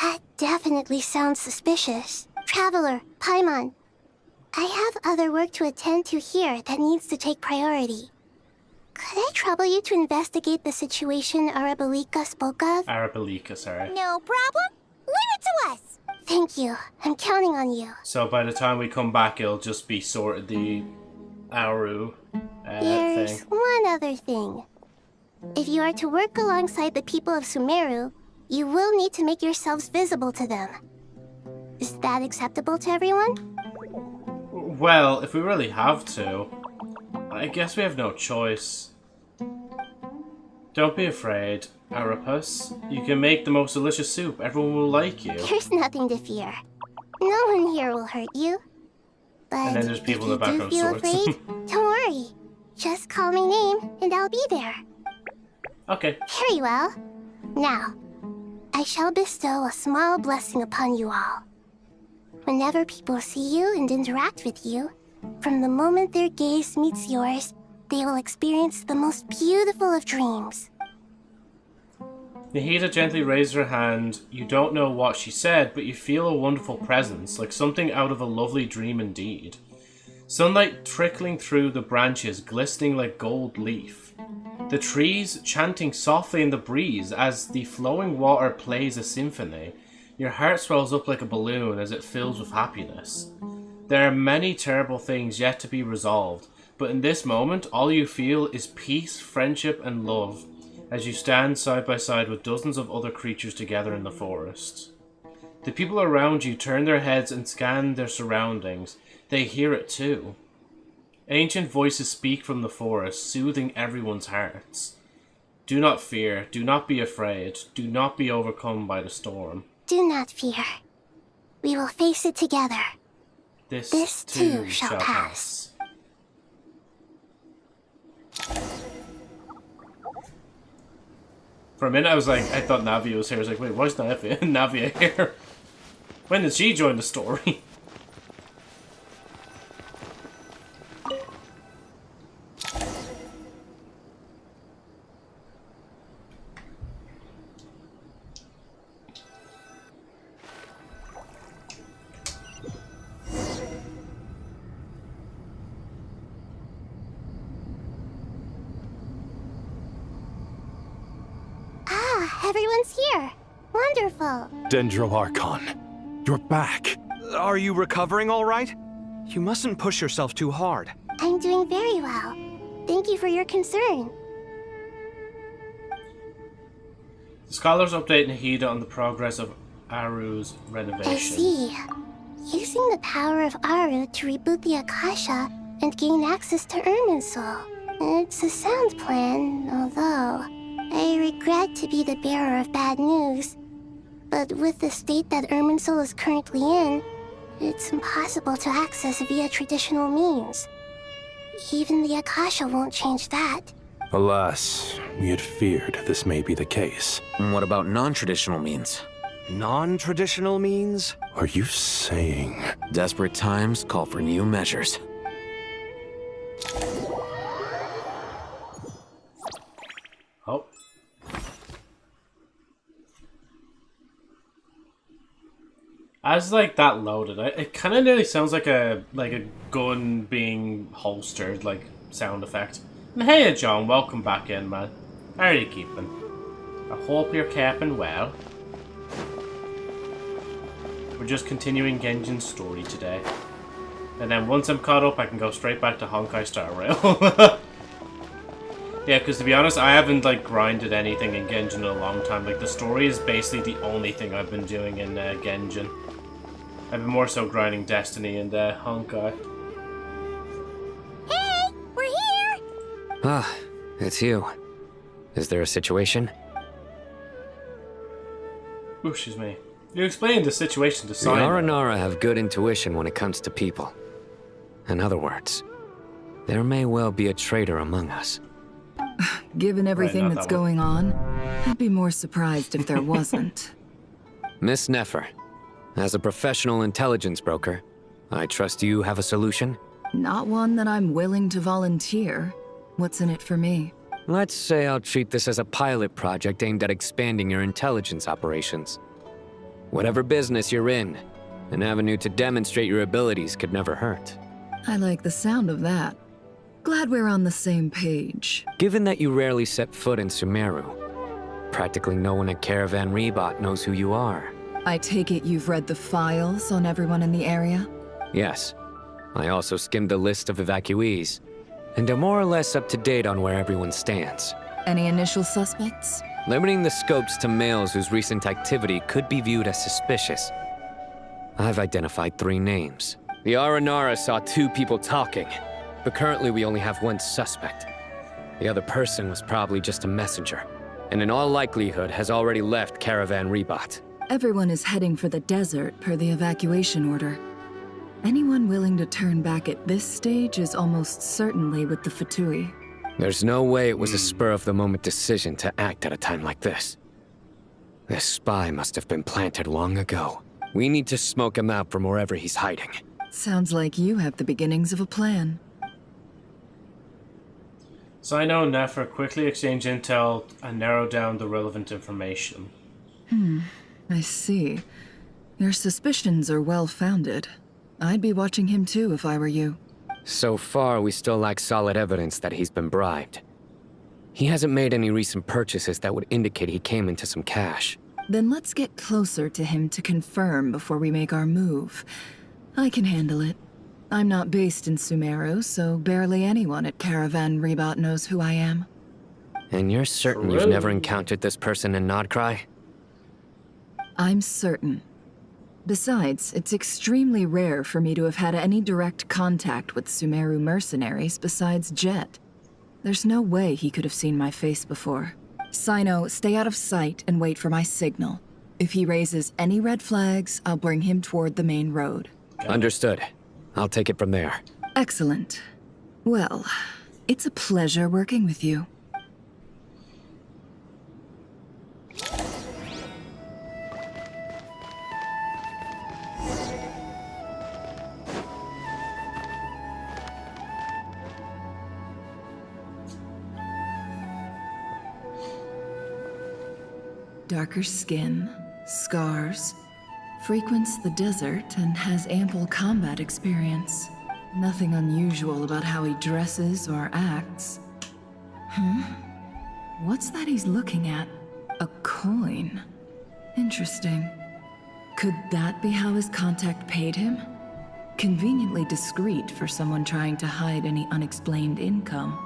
S4: That definitely sounds suspicious. Traveler, Paimon, I have other work to attend to here that needs to take priority. Could I trouble you to investigate the situation Arabalika spoke of?
S1: Arabalika, sorry.
S4: No problem. Leave it to us. Thank you. I'm counting on you.
S1: So by the time we come back, it'll just be sorted the Aru
S4: There's
S1: thing.
S4: one other thing. If you are to work alongside the people of Sumeru, you will need to make yourselves visible to them. Is that acceptable to everyone?
S1: Well, if we really have to, I guess we have no choice. Don't be afraid, Arapus. You can make the most delicious soup. Everyone will like you.
S4: There's nothing to fear. No one here will hurt you. But
S1: And then there's people in the
S4: if you
S1: background
S4: do feel
S1: swords.
S4: afraid, don't worry. Just call my name and I'll be there.
S1: Okay.
S4: Very well. Now, I shall bestow a small blessing upon you all. Whenever people see you and interact with you, from the moment their gaze meets yours, they will experience the most beautiful of dreams.
S1: Nahida gently raised her hand. You don't know what she said, but you feel a wonderful presence, like something out of a lovely dream indeed. Sunlight trickling through the branches, glistening like gold leaf. The trees chanting softly in the breeze as the flowing water plays a symphony. Your heart swells up like a balloon as it fills with happiness. There are many terrible things yet to be resolved, But in this moment, all you feel is peace, friendship, and love as you stand side by side with dozens of other creatures together in the forest. The people around you turn their heads and scan their surroundings. They hear it too. Ancient voices speak from the forest, soothing everyone's hearts. Do not fear, do not be afraid, do not be overcome by the storm.
S4: Do not fear. We will face it together.
S1: This too shall pass. For a minute I thought Navia was here. I was like, wait, why is Navia here? When did she join the story?
S4: Everyone's here. Wonderful.
S9: Dendro Archon, you're back.
S5: Are you recovering all right? You mustn't push yourself too hard.
S4: I'm doing very well. Thank you for your concern.
S1: The scholars update Nahida on the progress of Aru's renovation.
S4: I see. Using the power of Aru to reboot the Akasha and gain access to Irminsul. It's a sound plan, although I regret to be the bearer of bad news. But with the state that Irminsul is currently in, it's impossible to access via traditional means. Even the Akasha won't change that.
S9: Alas, we had feared this may be the case.
S8: And what about non-traditional means?
S5: Non-traditional means?
S9: Are you saying...
S8: Desperate times call for new measures.
S1: Oh. As that loaded, it kind of nearly sounds like a gun being holstered, sound effect. And hey, John, welcome back in, man. How are you keeping? I hope you're keeping well. We're just continuing Genjin's story today. And then once I'm caught up, I can go straight back to Honkai Star Rail. Yeah, because to be honest, I haven't grinded anything in Genjin in a long time. The story is basically the only thing I've been doing in Genjin. I've been more so grinding Destiny and Honkai.
S4: Hey, we're here!
S8: Ah, it's you. Is there a situation?
S1: Ooh, excuse me. You explained the situation to
S8: The
S1: Simon.
S8: Aranara have good intuition when it comes to people. In other words, there may well be a traitor among us.
S11: Given everything that's going on, I'd be more surprised if there wasn't.
S8: Miss Nefer, as a professional intelligence broker, I trust you have a solution?
S11: Not one that I'm willing to volunteer. What's in it for me?
S8: Let's say I'll treat this as a pilot project aimed at expanding your intelligence operations. Whatever business you're in, an avenue to demonstrate your abilities could never hurt.
S11: I like the sound of that. Glad we're on the same page.
S8: Given that you rarely set foot in Sumeru, practically no one at Caravan Rebot knows who you are.
S11: I take it you've read the files on everyone in the area?
S8: Yes. I also skimmed the list of evacuees, and am more or less up to date on where everyone stands.
S11: Any initial suspects?
S8: Limiting the scopes to males whose recent activity could be viewed as suspicious. I've identified 3 names. The Aranara saw 2 people talking, but currently we only have 1 suspect. The other person was probably just a messenger, and in all likelihood has already left Caravan Rebot.
S11: Everyone is heading for the desert per the evacuation order. Anyone willing to turn back at this stage is almost certainly with the Fatui.
S8: There's no way it was a spur-of-the-moment decision to act at a time like this. This spy must have been planted long ago. We need to smoke him out from wherever he's hiding.
S11: Sounds like you have the beginnings of a plan.
S1: Sino and Nefer quickly exchange intel and narrow down the relevant information.
S11: I see. Your suspicions are well-founded. I'd be watching him too if I were you.
S8: So far, we still lack solid evidence that he's been bribed. He hasn't made any recent purchases that would indicate he came into some cash.
S11: Then let's get closer to him to confirm before we make our move. I can handle it. I'm not based in Sumeru, so barely anyone at Caravan Rebot knows who I am.
S8: And you're certain you've never encountered this person in Nodcry?
S11: I'm certain. Besides, it's extremely rare for me to have had any direct contact with Sumeru mercenaries besides Jet. There's no way he could have seen my face before. Sino, stay out of sight and wait for my signal. If he raises any red flags, I'll bring him toward the main road.
S8: Understood. I'll take it from there.
S11: Excellent. Well, it's a pleasure working with you. Darker skin, scars, frequents the desert and has ample combat experience. Nothing unusual about how he dresses or acts. What's that he's looking at? A coin. Interesting. Could that be how his contact paid him? Conveniently discreet for someone trying to hide any unexplained income.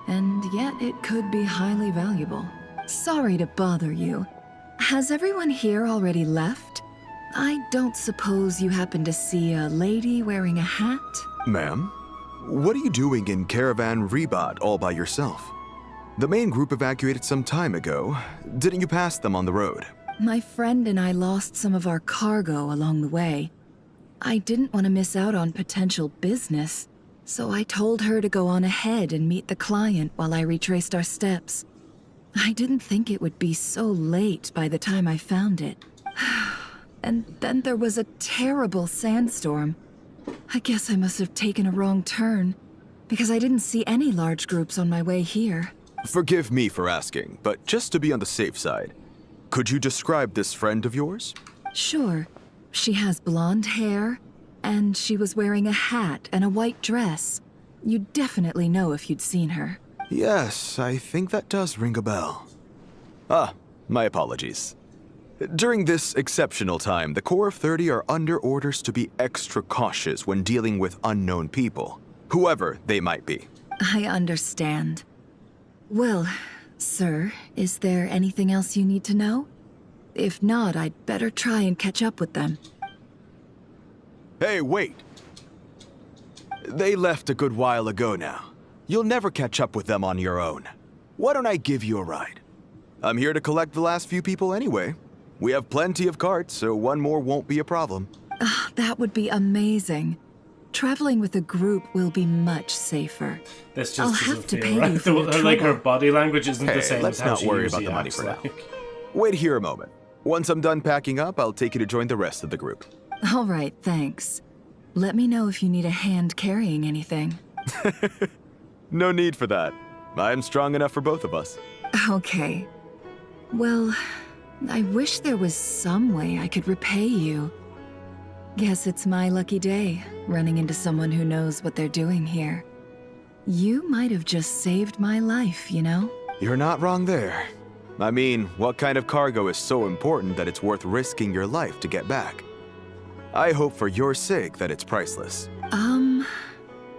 S11: And yet it could be highly valuable. Sorry to bother you. Has everyone here already left? I don't suppose you happen to see a lady wearing a hat?
S3: Ma'am, what are you doing in Caravan Rebot all by yourself? The main group evacuated some time ago. Didn't you pass them on the road?
S11: My friend and I lost some of our cargo along the way. I didn't want to miss out on potential business, so I told her to go on ahead and meet the client while I retraced our steps. I didn't think it would be so late by the time I found it. And then there was a terrible sandstorm. I guess I must have taken a wrong turn, because I didn't see any large groups on my way here.
S3: Forgive me for asking, but just to be on the safe side, could you describe this friend of yours?
S11: Sure. She has blonde hair, and she was wearing a hat and a white dress. You'd definitely know if you'd seen her.
S3: Yes, I think that does ring a bell. Ah, my apologies. During this exceptional time, the Corps of 30 are under orders to be extra cautious when dealing with unknown people, whoever they might be.
S11: I understand. Well, sir, is there anything else you need to know? If not, I'd better try and catch up with them.
S3: Hey, wait! They left a good while ago now. You'll never catch up with them on your own. Why don't I give you a ride? I'm here to collect the last few people anyway. We have plenty of carts, so one more won't be a problem.
S11: That would be amazing. Traveling with a group will be much safer.
S1: This just
S11: I'll
S1: doesn't
S11: have to
S1: feel
S11: pay
S1: right.
S11: you for your trouble.
S1: Like her body language isn't the same
S3: let's
S1: as how
S3: not
S1: she
S3: worry
S1: usually
S3: about the money
S1: acts
S3: for now.
S1: like.
S3: Wait here a moment. Once I'm done packing up, I'll take you to join the rest of the group.
S11: All right, thanks. Let me know if you need a hand carrying anything.
S3: No need for that. I'm strong enough for both of us.
S11: Okay. Well, I wish there was some way I could repay you. Guess it's my lucky day, running into someone who knows what they're doing here. You might have just saved my life, you know?
S3: You're not wrong there. I mean, what kind of cargo is so important that it's worth risking your life to get back? I hope for your sake that it's priceless.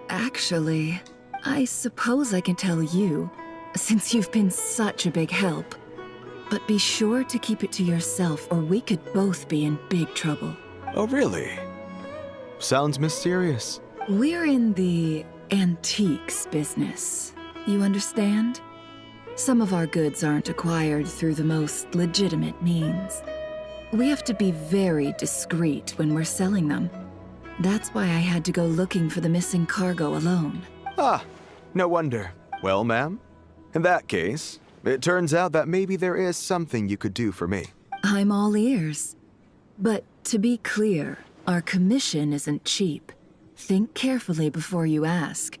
S11: Actually, I suppose I can tell you, since you've been such a big help. But be sure to keep it to yourself, or we could both be in big trouble.
S3: Oh, really? Sounds mysterious.
S11: We're in the antiques business. You understand? Some of our goods aren't acquired through the most legitimate means. We have to be very discreet when we're selling them. That's why I had to go looking for the missing cargo alone.
S3: Ah, no wonder. Well, ma'am, in that case, it turns out that maybe there is something you could do for me.
S11: I'm all ears. But to be clear, our commission isn't cheap. Think carefully before you ask.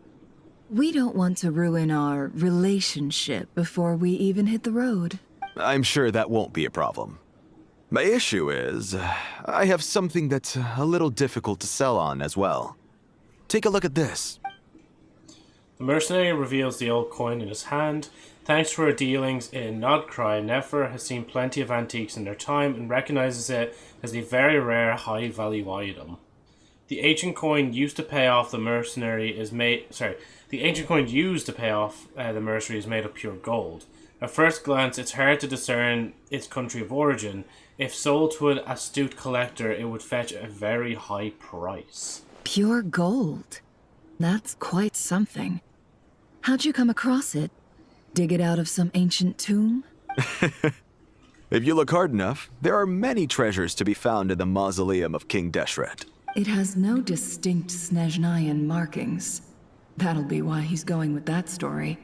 S11: We don't want to ruin our relationship before we even hit the road.
S3: I'm sure that won't be a problem. My issue is, I have something that's a little difficult to sell on as well. Take a look at this.
S1: The mercenary reveals the old coin in his hand. Thanks to her dealings in Nodcry, Nefer has seen plenty of antiques in their time and recognizes it as a very rare, high-value item. The ancient coin used to pay off the mercenary is made... Sorry. The ancient coin used to pay off the mercenary is made of pure gold. At first glance, it's hard to discern its country of origin. If sold to an astute collector, it would fetch a very high price.
S11: Pure gold? That's quite something. How'd you come across it? Dig it out of some ancient tomb?
S3: If you look hard enough, there are many treasures to be found in the mausoleum of King Deshret.
S11: It has no distinct Snezhnayan markings. That'll be why he's going with that story.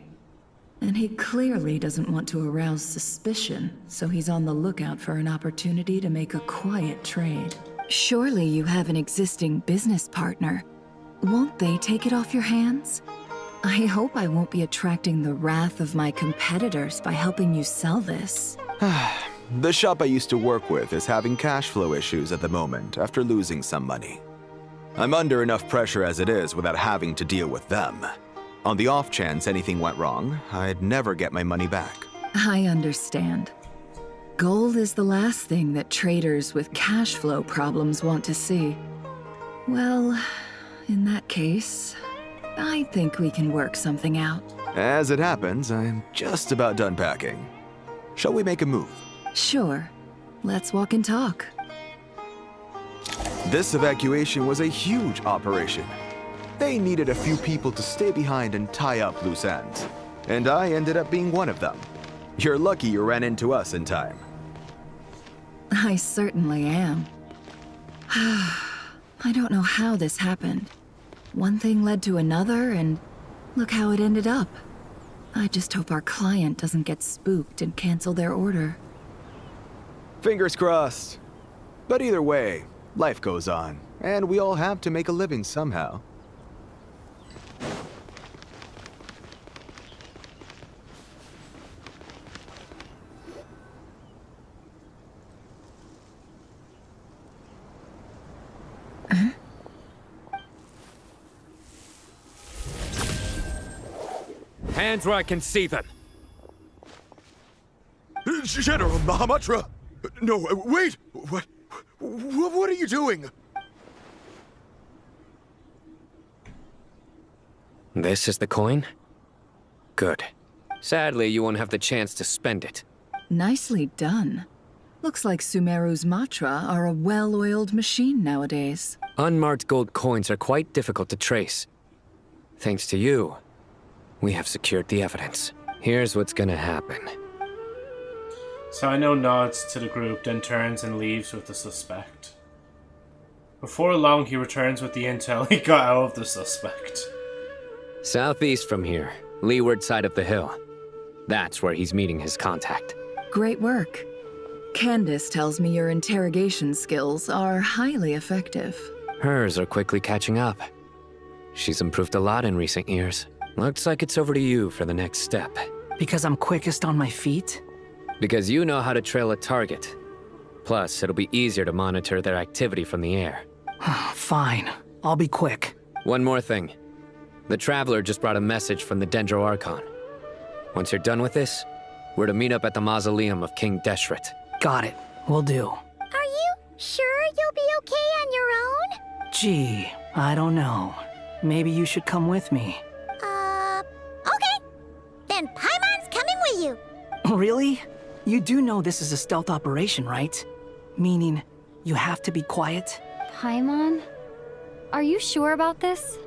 S11: And he clearly doesn't want to arouse suspicion, so he's on the lookout for an opportunity to make a quiet trade. Surely you have an existing business partner. Won't they take it off your hands? I hope I won't be attracting the wrath of my competitors by helping you sell this.
S3: The shop I used to work with is having cash flow issues at the moment after losing some money. I'm under enough pressure as it is without having to deal with them. On the off chance anything went wrong, I'd never get my money back.
S11: I understand. Gold is the last thing that traders with cash flow problems want to see. Well, in that case, I think we can work something out.
S3: As it happens, I'm just about done packing. Shall we make a move?
S11: Sure. Let's walk and talk.
S3: This evacuation was a huge operation. They needed a few people to stay behind and tie up loose ends. And I ended up being one of them. You're lucky you ran into us in time.
S11: I certainly am. I don't know how this happened. One thing led to another, and look how it ended up. I just hope our client doesn't get spooked and cancel their order.
S3: Fingers crossed. But either way, life goes on, and we all have to make a living somehow.
S5: Hands where I can see them.
S3: General Mahamatra! No, wait! What are you doing?
S5: This is the coin? Good. Sadly, you won't have the chance to spend it.
S11: Nicely done. Looks like Sumeru's Matra are a well-oiled machine nowadays.
S5: Unmarked gold coins are quite difficult to trace. Thanks to you, we have secured the evidence. Here's what's gonna happen.
S1: Sino nods to the group, then turns and leaves with the suspect. Before long, he returns with the intel he got out of the suspect.
S5: Southeast from here, leeward side of the hill. That's where he's meeting his contact.
S11: Great work. Candace tells me your interrogation skills are highly effective.
S5: Hers are quickly catching up. She's improved a lot in recent years. Looks like it's over to you for the next step.
S15: Because I'm quickest on my feet?
S5: Because you know how to trail a target. Plus, it'll be easier to monitor their activity from the air.
S15: Fine. I'll be quick.
S5: One more thing. The Traveler just brought a message from the Dendro Archon. Once you're done with this, we're to meet up at the mausoleum of King Deshret.
S15: Got it. Will do.
S4: Are you sure you'll be okay on your own?
S15: Gee, I don't know. Maybe you should come with me.
S4: Okay. Then Paimon's coming with you.
S15: Really? You do know this is a stealth operation, right? Meaning, you have to be quiet?
S19: Paimon? Are you sure about this?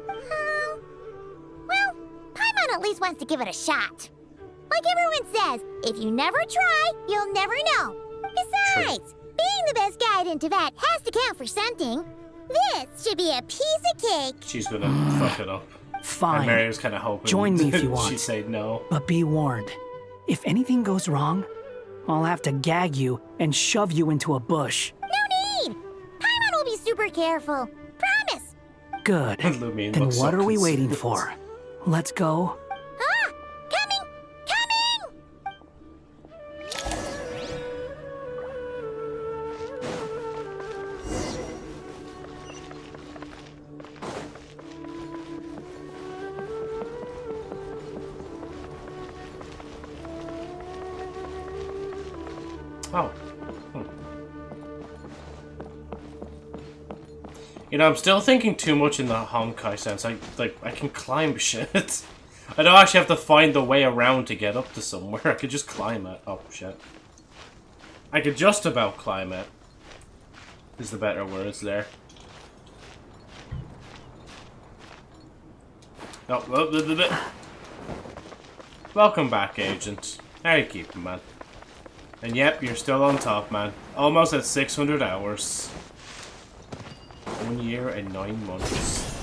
S4: Well, Paimon at least wants to give it a shot. Like everyone says, if you never try, you'll never know. Besides, being the best guide in Teyvat has to count for something. This should be a piece of cake.
S1: She's gonna fuck it up.
S15: Fine.
S1: And Mary was kind of hoping
S15: Join me if you want.
S1: she'd say no.
S15: But be warned. If anything goes wrong, I'll have to gag you and shove you into a bush.
S4: No need! Paimon will be super careful. Promise!
S15: Good.
S1: Lumine
S15: Then
S1: looks
S15: what
S1: so
S15: are we waiting
S1: concerned.
S15: for? Let's go.
S4: Coming!
S1: Oh. You know, I'm still thinking too much in the Honkai sense. I can climb shit. I don't actually have to find the way around to get up to somewhere. I could just climb it. Oh, shit. I could just about climb it. Is the better words there. Oh, welcome back, Agent. How you keeping, man? And yep, you're still on top, man. Almost at 600 hours. 1 year and 9 months.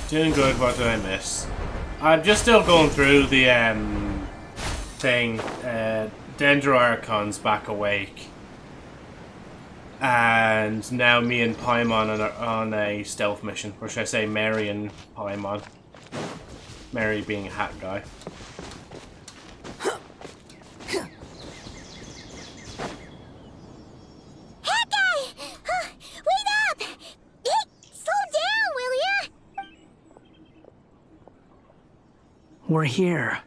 S1: Doing good, what did I miss? I'm just still going through the thing. Dendro Archon's back awake. And now me and Paimon are on a stealth mission. Or should I say Mary and Paimon. Mary being a hat guy.
S4: Hat guy! Wait up! Hey, slow down, will ya?
S15: We're here.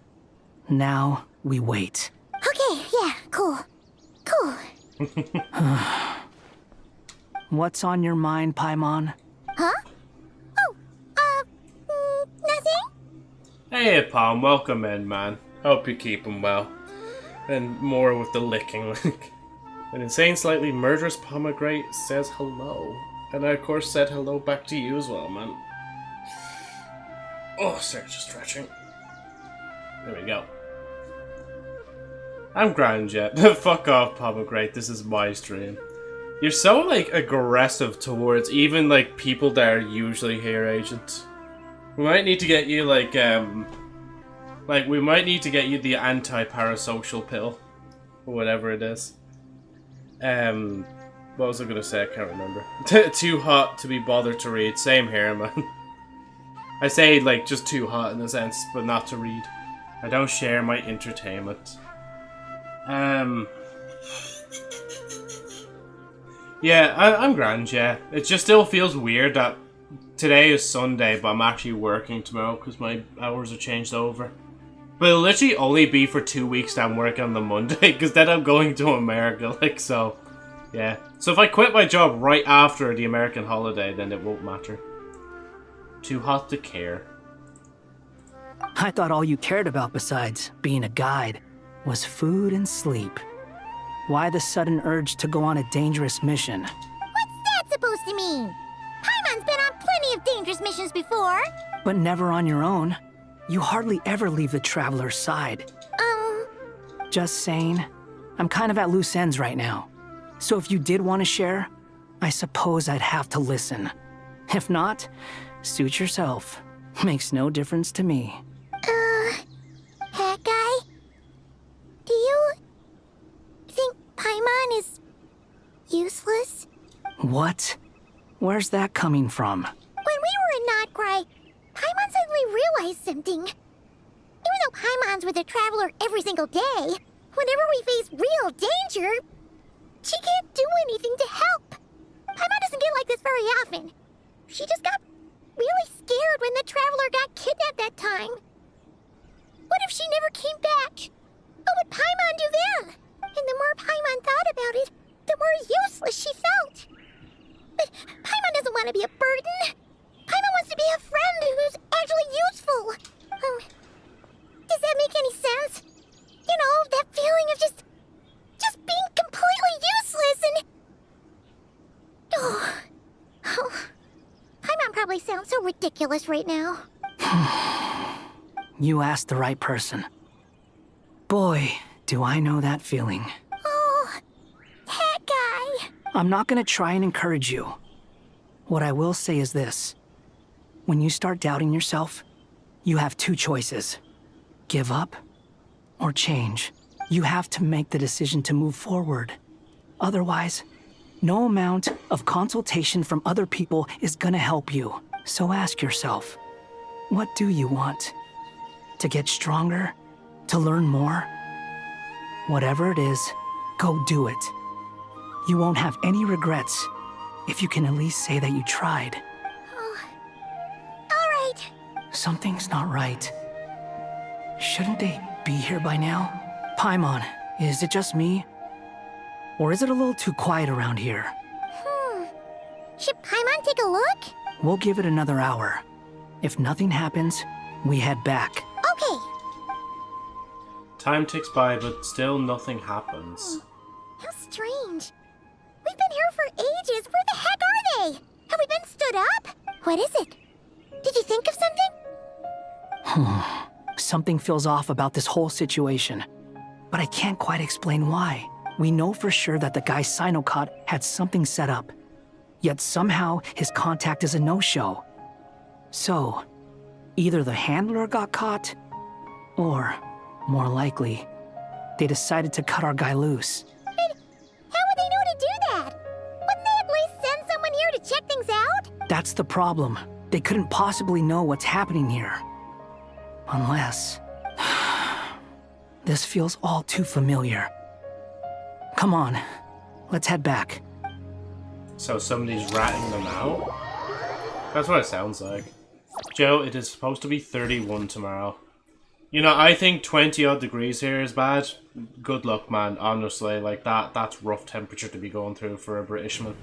S15: Now we wait.
S4: Okay, yeah, cool. Cool.
S15: What's on your mind, Paimon?
S4: Huh? Oh, nothing?
S1: Hey, Palm, welcome in, man. Hope you're keeping well. And more with the licking. An insane, slightly murderous pomegranate says hello. And I, of course, said hello back to you as well, man. Oh, sorry, just stretching. There we go. I'm grand yet. Fuck off, pomegranate. This is my stream. You're so, like, aggressive towards even, like, people that are usually here, Agent. We might need to get you, like, we might need to get you the anti-parasocial pill. Or whatever it is. What was I gonna say? I can't remember. Too hot to be bothered to read. Same here, man. I say, like, just too hot in a sense, but not to read. I don't share my entertainment. Yeah, I'm grand, yeah. It just still feels weird that today is Sunday, but I'm actually working tomorrow because my hours are changed over. But it'll literally only be for 2 weeks that I'm working on the Monday, because then I'm going to America, like, so, yeah. So if I quit my job right after the American holiday, then it won't matter. Too hot to care.
S15: I thought all you cared about besides being a guide was food and sleep. Why the sudden urge to go on a dangerous mission?
S4: What's that supposed to mean? Paimon's been on plenty of dangerous missions before.
S15: But never on your own. You hardly ever leave the traveler's side. Just saying. I'm kind of at loose ends right now. So if you did want to share, I suppose I'd have to listen. If not, suit yourself. Makes no difference to me.
S4: Hat guy? Do you think Paimon is useless?
S15: What? Where's that coming from?
S4: When we were in Notcry, Paimon suddenly realized something. Even though Paimon's with a traveler every single day, whenever we face real danger, she can't do anything to help. Paimon doesn't get like this very often. She just got really scared when the traveler got kidnapped that time. What if she never came back? What would Paimon do then? And the more Paimon thought about it, the more useless she felt. But Paimon doesn't want to be a burden. Paimon wants to be a friend who's actually useful. Does that make any sense? You know, that feeling of just being completely useless and... Paimon probably sounds so ridiculous right now.
S15: You asked the right person. Boy, do I know that feeling.
S4: Oh, hat guy.
S15: I'm not gonna try and encourage you. What I will say is this. When you start doubting yourself, you have two choices. Give up or change. You have to make the decision to move forward. Otherwise, no amount of consultation from other people is gonna help you. So ask yourself, what do you want? To get stronger? To learn more? Whatever it is, go do it. You won't have any regrets if you can at least say that you tried.
S4: All right.
S15: Something's not right. Shouldn't they be here by now? Paimon, is it just me? Or is it a little too quiet around here?
S4: Should Paimon take a look?
S15: We'll give it another hour. If nothing happens, we head back.
S4: Okay.
S1: Time ticks by, but still nothing happens.
S4: How strange. We've been here for ages. Where the heck are they? Have we been stood up? What is it? Did you think of something?
S15: Something feels off about this whole situation, but I can't quite explain why. We know for sure that the guy Sinocot had something set up, yet somehow his contact is a no-show. So, either the handler got caught, or, more likely, they decided to cut our guy loose.
S4: How would they know to do that? Wouldn't they at least send someone here to check things out?
S15: That's the problem. They couldn't possibly know what's happening here. Unless... This feels all too familiar. Come on, let's head back.
S1: So somebody's ratting them out? That's what it sounds like. Joe, it is supposed to be 31 tomorrow. You know, I think 20-odd degrees here is bad. Good luck, man, honestly. Like, that's rough temperature to be going through for a Britishman.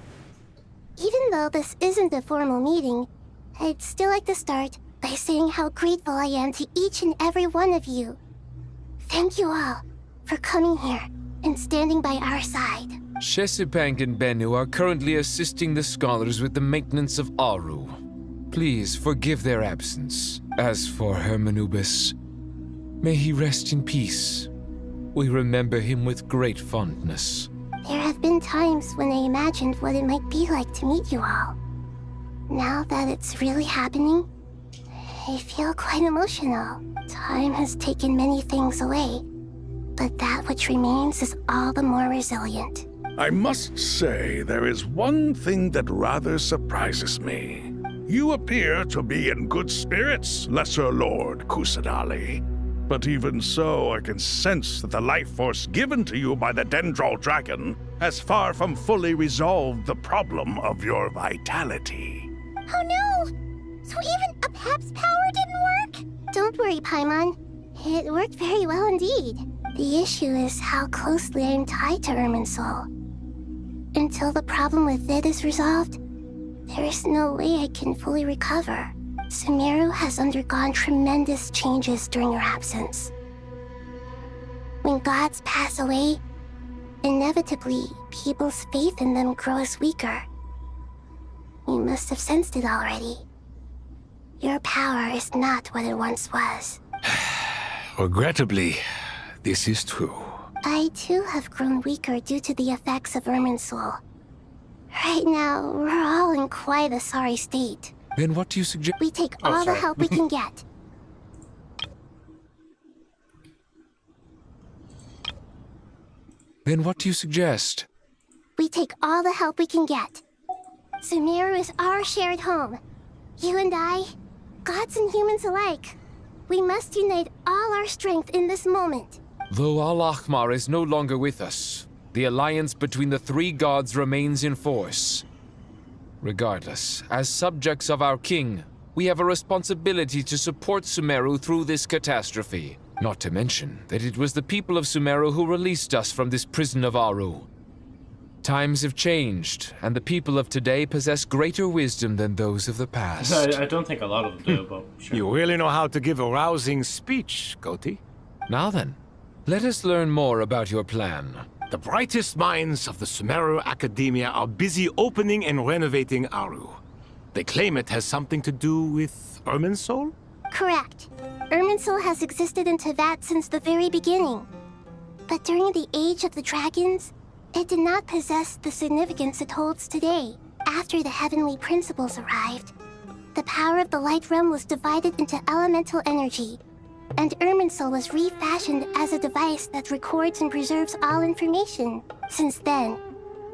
S4: Even though this isn't a formal meeting, I'd still like to start by saying how grateful I am to each and every one of you. Thank you all for coming here and standing by our side.
S14: Shesipank and Bennu are currently assisting the scholars with the maintenance of Aru. Please forgive their absence. As for Hermanubis, may he rest in peace. We remember him with great fondness.
S4: There have been times when I imagined what it might be like to meet you all. Now that it's really happening, I feel quite emotional. Time has taken many things away, but that which remains is all the more resilient.
S12: I must say, there is one thing that rather surprises me. You appear to be in good spirits, Lesser Lord Kusadali. But even so, I can sense that the life force given to you by the Dendral Dragon has far from fully resolved the problem of your vitality.
S4: Oh no! So even a Pep's power didn't work? Don't worry, Paimon. It worked very well indeed. The issue is how closely I am tied to Irminsul. Until the problem with it is resolved, there is no way I can fully recover. Sumeru has undergone tremendous changes during your absence. When gods pass away, inevitably, people's faith in them grows weaker. You must have sensed it already. Your power is not what it once was.
S10: Regrettably, this is true.
S4: I too have grown weaker due to the effects of Irminsul. Right now, we're all in quite a sorry state.
S14: Then what do you suggest?
S4: We take all the help we can get.
S14: Then what do you suggest?
S4: We take all the help we can get. Sumeru is our shared home. You and I, gods and humans alike. We must unite all our strength in this moment.
S14: Though Al-Ahmar is no longer with us, the alliance between the three gods remains in force. Regardless, as subjects of our king, we have a responsibility to support Sumeru through this catastrophe. Not to mention that it was the people of Sumeru who released us from this prison of Aru. Times have changed, and the people of today possess greater wisdom than those of the past.
S1: I don't think a lot of them do, but sure.
S10: You really know how to give a rousing speech, Goti.
S14: Now then, let us learn more about your plan.
S10: The brightest minds of the Sumeru Academia are busy opening and renovating Aru. They claim it has something to do with Irminsul?
S4: Correct. Irminsul has existed in Teyvat since the very beginning. But during the Age of the Dragons, it did not possess the significance it holds today. After the heavenly principles arrived, the power of the Light Realm was divided into elemental energy, and Irminsul was refashioned as a device that records and preserves all information. Since then,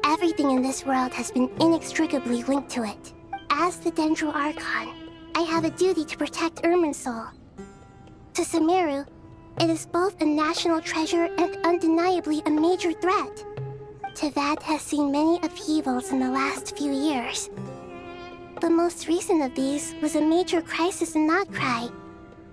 S4: everything in this world has been inextricably linked to it. As the Dendral Archon, I have a duty to protect Irminsul. To Sumeru, it is both a national treasure and undeniably a major threat. Teyvat has seen many upheavals in the last few years. The most recent of these was a major crisis in Notcry,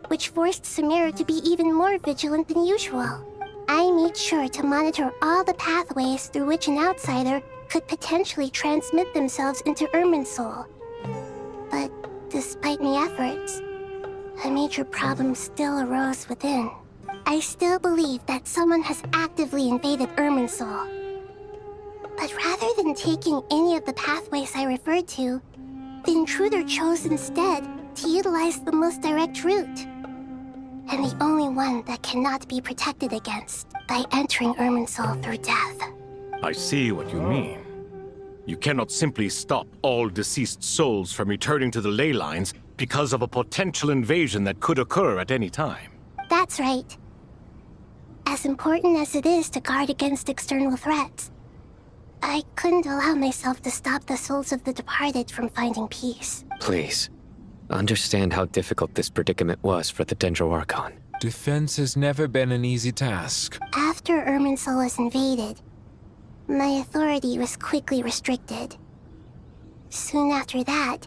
S4: which forced Sumeru to be even more vigilant than usual. I made sure to monitor all the pathways through which an outsider could potentially transmit themselves into Irminsul. But despite my efforts, a major problem still arose within. I still believe that someone has actively invaded Irminsul. But rather than taking any of the pathways I referred to, the intruder chose instead to utilize the most direct route. And the only one that cannot be protected against by entering Irminsul through death.
S10: I see what you mean. You cannot simply stop all deceased souls from returning to the ley lines because of a potential invasion that could occur at any time.
S4: That's right. As important as it is to guard against external threats, I couldn't allow myself to stop the souls of the departed from finding peace.
S8: Please, understand how difficult this predicament was for the Dendro Archon.
S14: Defense has never been an easy task.
S4: After Irminsul was invaded, my authority was quickly restricted. Soon after that,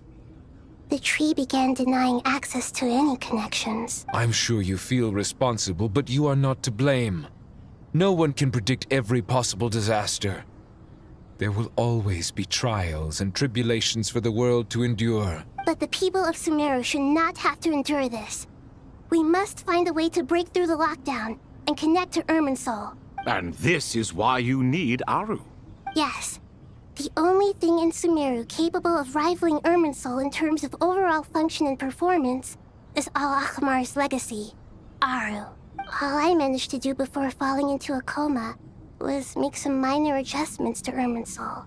S4: the tree began denying access to any connections.
S14: I'm sure you feel responsible, but you are not to blame. No one can predict every possible disaster. There will always be trials and tribulations for the world to endure.
S4: But the people of Sumeru should not have to endure this. We must find a way to break through the lockdown and connect to Irminsul.
S10: And this is why you need Aru.
S4: Yes. The only thing in Sumeru capable of rivaling Irminsul in terms of overall function and performance is Al-Akhmar's legacy, Aru. All I managed to do before falling into a coma was make some minor adjustments to Irminsul.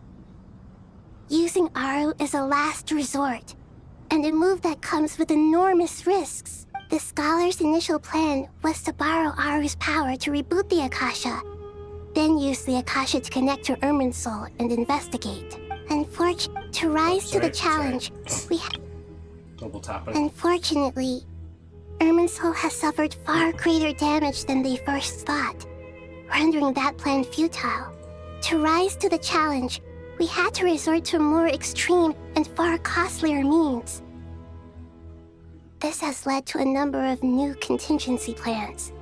S4: Using Aru is a last resort, and a move that comes with enormous risks. The Scholar's initial plan was to borrow Aru's power to reboot the Akasha, then use the Akasha to connect to Irminsul and investigate. To rise to the challenge, we had...
S1: Double tapping.
S4: Unfortunately, Irminsul has suffered far greater damage than they first thought, rendering that plan futile. To rise to the challenge, we had to resort to more extreme and far costlier means. This has led to a number of new contingency plans.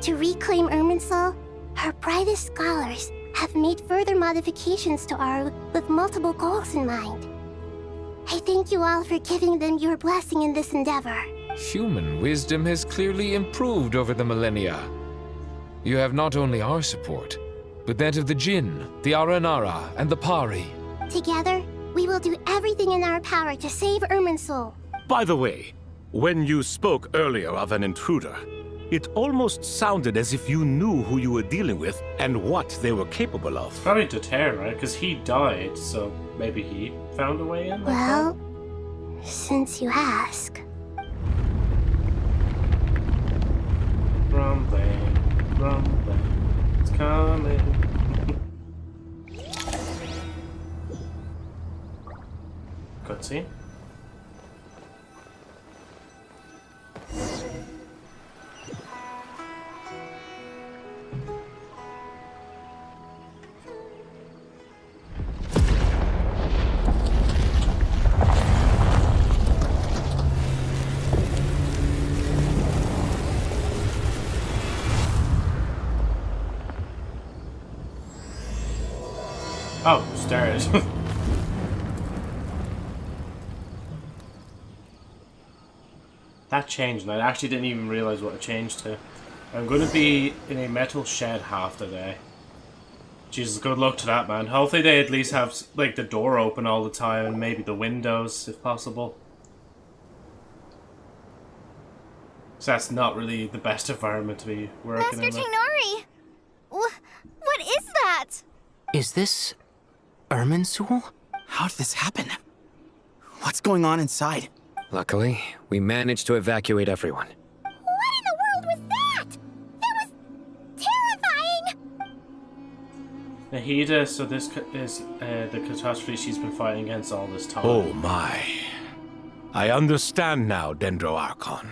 S4: To reclaim Irminsul, our brightest scholars have made further modifications to Aru with multiple goals in mind. I thank you all for giving them your blessing in this endeavor.
S14: Human wisdom has clearly improved over the millennia. You have not only our support, but that of the Jinn, the Aranara, and the Pari.
S4: Together, we will do everything in our power to save Irminsul.
S10: By the way, when you spoke earlier of an intruder, it almost sounded as if you knew who you were dealing with and what they were capable of.
S1: Probably Deter, right? Because he died, so maybe he found a way in?
S4: Well, since you ask.
S1: Rumbling, rumbling, it's coming. Cutscene? Oh, stairs. That changed, and I actually didn't even realize what it changed to. I'm going to be in a metal shed half the day. Jesus, good luck to that, man. Hopefully they at least have, like, the door open all the time, and maybe the windows, if possible. So that's not really the best environment to be working in.
S21: Master Tignori! What is that?
S15: Is this Irminsul?
S2: How did this happen? What's going on inside?
S8: Luckily, we managed to evacuate everyone.
S21: What in the world was that? That was terrifying!
S1: Nahida, so this is the catastrophe she's been fighting against all this time.
S10: Oh my. I understand now, Dendro Archon.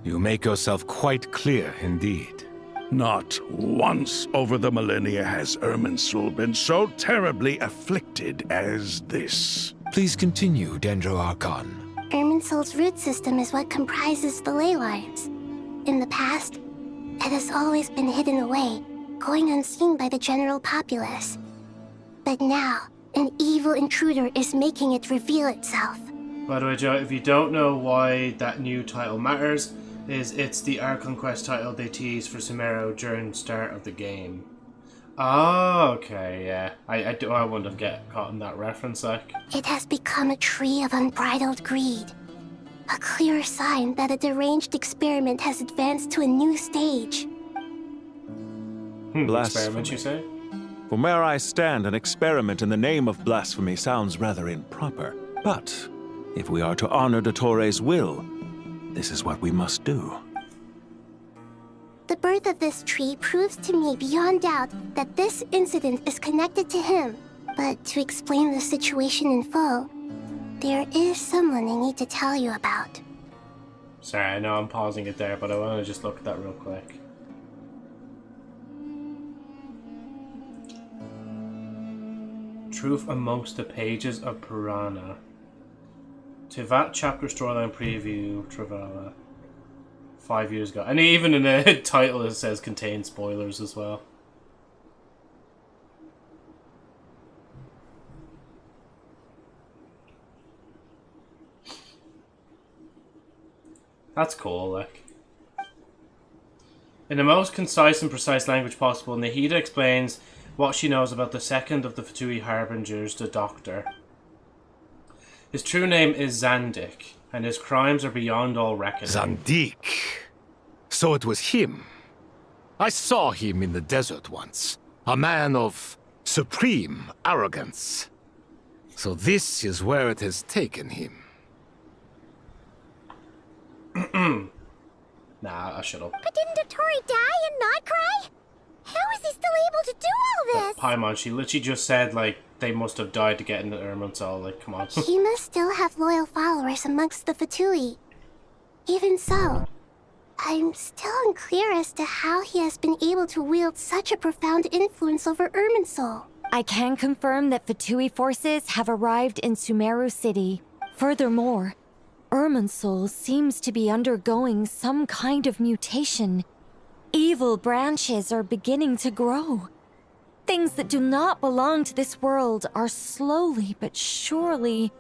S10: You make yourself quite clear indeed.
S12: Not once over the millennia has Irminsul been so terribly afflicted as this.
S14: Please continue, Dendro Archon.
S4: Irminsul's root system is what comprises the ley lines. In the past, it has always been hidden away, going unseen by the general populace. But now, an evil intruder is making it reveal itself.
S1: By the way, Joe, if you don't know why that new title matters, it's the Our Conquest title they teased for Sumeru during the start of the game. Oh, okay, yeah. I wouldn't have get caught in that reference, like.
S4: It has become a tree of unbridled greed. A clear sign that a deranged experiment has advanced to a new stage.
S1: Experiment, you say?
S13: From where I stand, an experiment in the name of blasphemy sounds rather improper. But if we are to honor Dottoro's will, this is what we must do.
S4: The birth of this tree proves to me beyond doubt that this incident is connected to him. But to explain the situation in full, there is someone I need to tell you about.
S1: Sorry, I know I'm pausing it there, but I want to just look at that real quick. Truth amongst the pages of Purana. To that chapter storyline preview, Travala. 5 years ago. And even in the title it says contains spoilers as well. That's cool, like. In the most concise and precise language possible, Nahida explains what she knows about the second of the Fatui Harbingers, the Doctor. His true name is Zandik, and his crimes are beyond all reckoning.
S10: Zandik. So it was him. I saw him in the desert once. A man of supreme arrogance. So this is where it has taken him.
S1: Nah, I shut up.
S21: But didn't Dottori die and not cry? How is he still able to do all this?
S1: Paimon, she literally just said, like, they must have died to get into Irminsul. Like, come on.
S4: He must still have loyal followers amongst the Fatui. Even so, I'm still unclear as to how he has been able to wield such a profound influence over Irminsul.
S16: I can confirm that Fatui forces have arrived in Sumeru City. Furthermore, Irminsul seems to be undergoing some kind of mutation. Evil branches are beginning to grow. Things that do not belong to this world are slowly but surely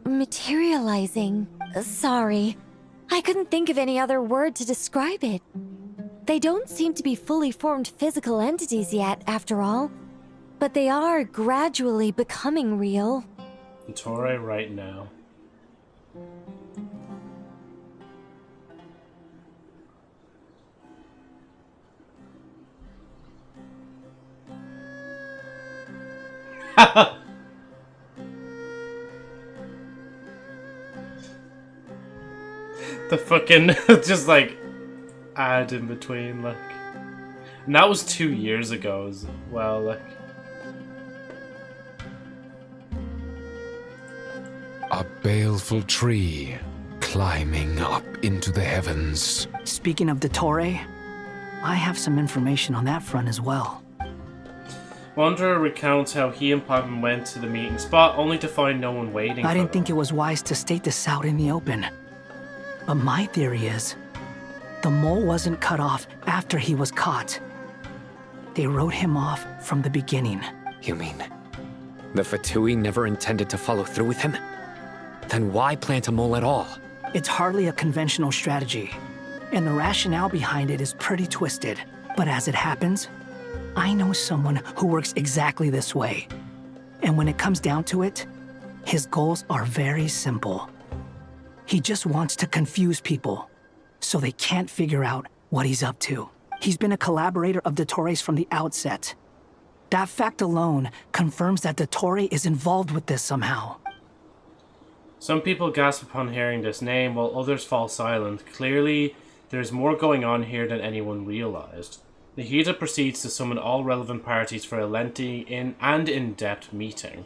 S16: materializing. Sorry, I couldn't think of any other word to describe it. They don't seem to be fully formed physical entities yet, after all, but they are gradually becoming real.
S1: Torre right now. The fucking just like ad in between, like, and that was 2 years ago as well, like.
S14: A baleful tree climbing up into the heavens.
S15: Speaking of Dottore, I have some information on that front as well.
S1: Wanderer recounts how he and Paimon went to the meeting spot only to find no one waiting for
S15: I didn't
S1: them.
S15: think it was wise to state this out in the open. But my theory is, the mole wasn't cut off after he was caught. They wrote him off from the beginning.
S5: You mean the Fatui never intended to follow through with him? Then why plant a mole at all?
S15: It's hardly a conventional strategy, and the rationale behind it is pretty twisted. But as it happens, I know someone who works exactly this way. And when it comes down to it, his goals are very simple. He just wants to confuse people, so they can't figure out what he's up to. He's been a collaborator of Dottore's from the outset. That fact alone confirms that Dottore is involved with this somehow.
S1: Some people gasp upon hearing this name, while others fall silent. Clearly, there's more going on here than anyone realized. Nahida proceeds to summon all relevant parties for a lengthy and in-depth meeting.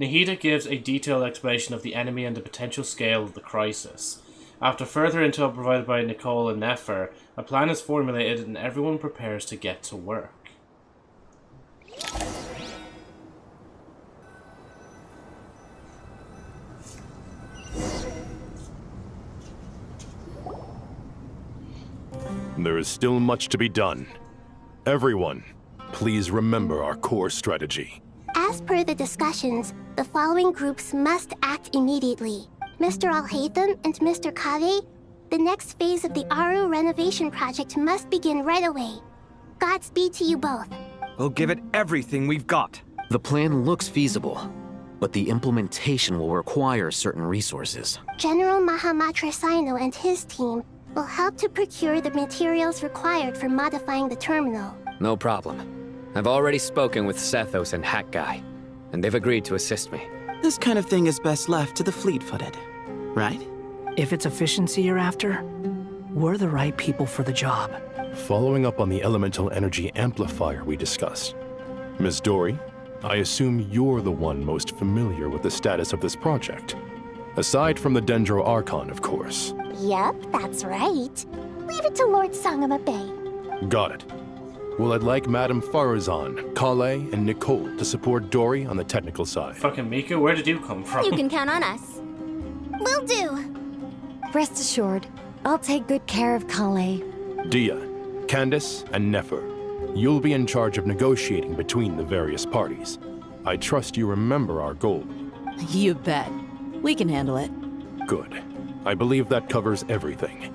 S1: Nahida gives a detailed explanation of the enemy and the potential scale of the crisis. After further intel provided by Nicole and Nefer, a plan is formulated and everyone prepares to get to work.
S9: There is still much to be done. Everyone, please remember our core strategy.
S4: As per the discussions, the following groups must act immediately. Mr. Alhaitham and Mr. Kave, the next phase of the Aru renovation project must begin right away. Godspeed to you both.
S5: We'll give it everything we've got.
S8: The plan looks feasible, but the implementation will require certain resources.
S4: General Mahamatra Sino and his team will help to procure the materials required for modifying the terminal.
S17: No problem. I've already spoken with Sethos and Hat Guy, and they've agreed to assist me.
S18: This kind of thing is best left to the fleet-footed, right?
S15: If it's efficiency you're after, we're the right people for the job.
S9: Following up on the elemental energy amplifier we discussed, Ms. Dory, I assume you're the one most familiar with the status of this project. Aside from the Dendro Archon, of course.
S21: Yep, that's right. Leave it to Lord Sangama Bay.
S9: Got it. Well, I'd like Madame Farazan, Kale, and Nicole to support Dory on the technical side.
S1: Fucking Mika, where did you come from?
S21: You can count on us. Will do.
S16: Rest assured, I'll take good care of Kale.
S9: Dia, Candace, and Nefer, you'll be in charge of negotiating between the various parties. I trust you remember our goal.
S20: You bet. We can handle it.
S9: Good. I believe that covers everything.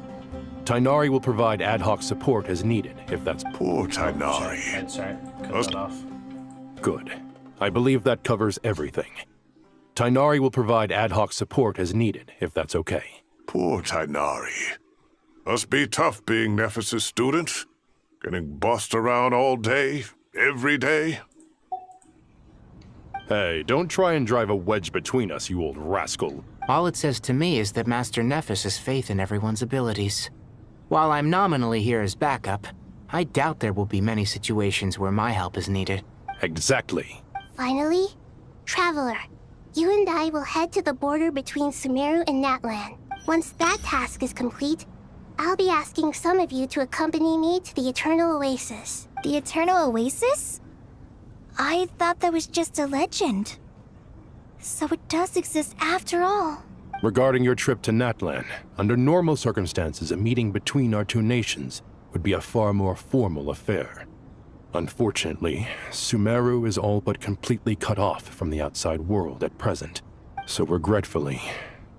S9: Tainari will provide ad hoc support as needed, if that's...
S12: Poor Tainari.
S1: Sorry, cut that off.
S9: Good. I believe that covers everything. Tainari will provide ad hoc support as needed, if that's okay.
S12: Poor Tainari. Must be tough being Nephis' student. Getting bossed around all day, every day.
S9: Hey, don't try and drive a wedge between us, you old rascal.
S22: All it says to me is that Master Nephis has faith in everyone's abilities. While I'm nominally here as backup, I doubt there will be many situations where my help is needed.
S9: Exactly.
S4: Finally, Traveler, you and I will head to the border between Sumeru and Natlan. Once that task is complete, I'll be asking some of you to accompany me to the Eternal Oasis.
S21: The Eternal Oasis? I thought that was just a legend. So it does exist after all.
S9: Regarding your trip to Natlan, under normal circumstances, a meeting between our two nations would be a far more formal affair. Unfortunately, Sumeru is all but completely cut off from the outside world at present. So regretfully,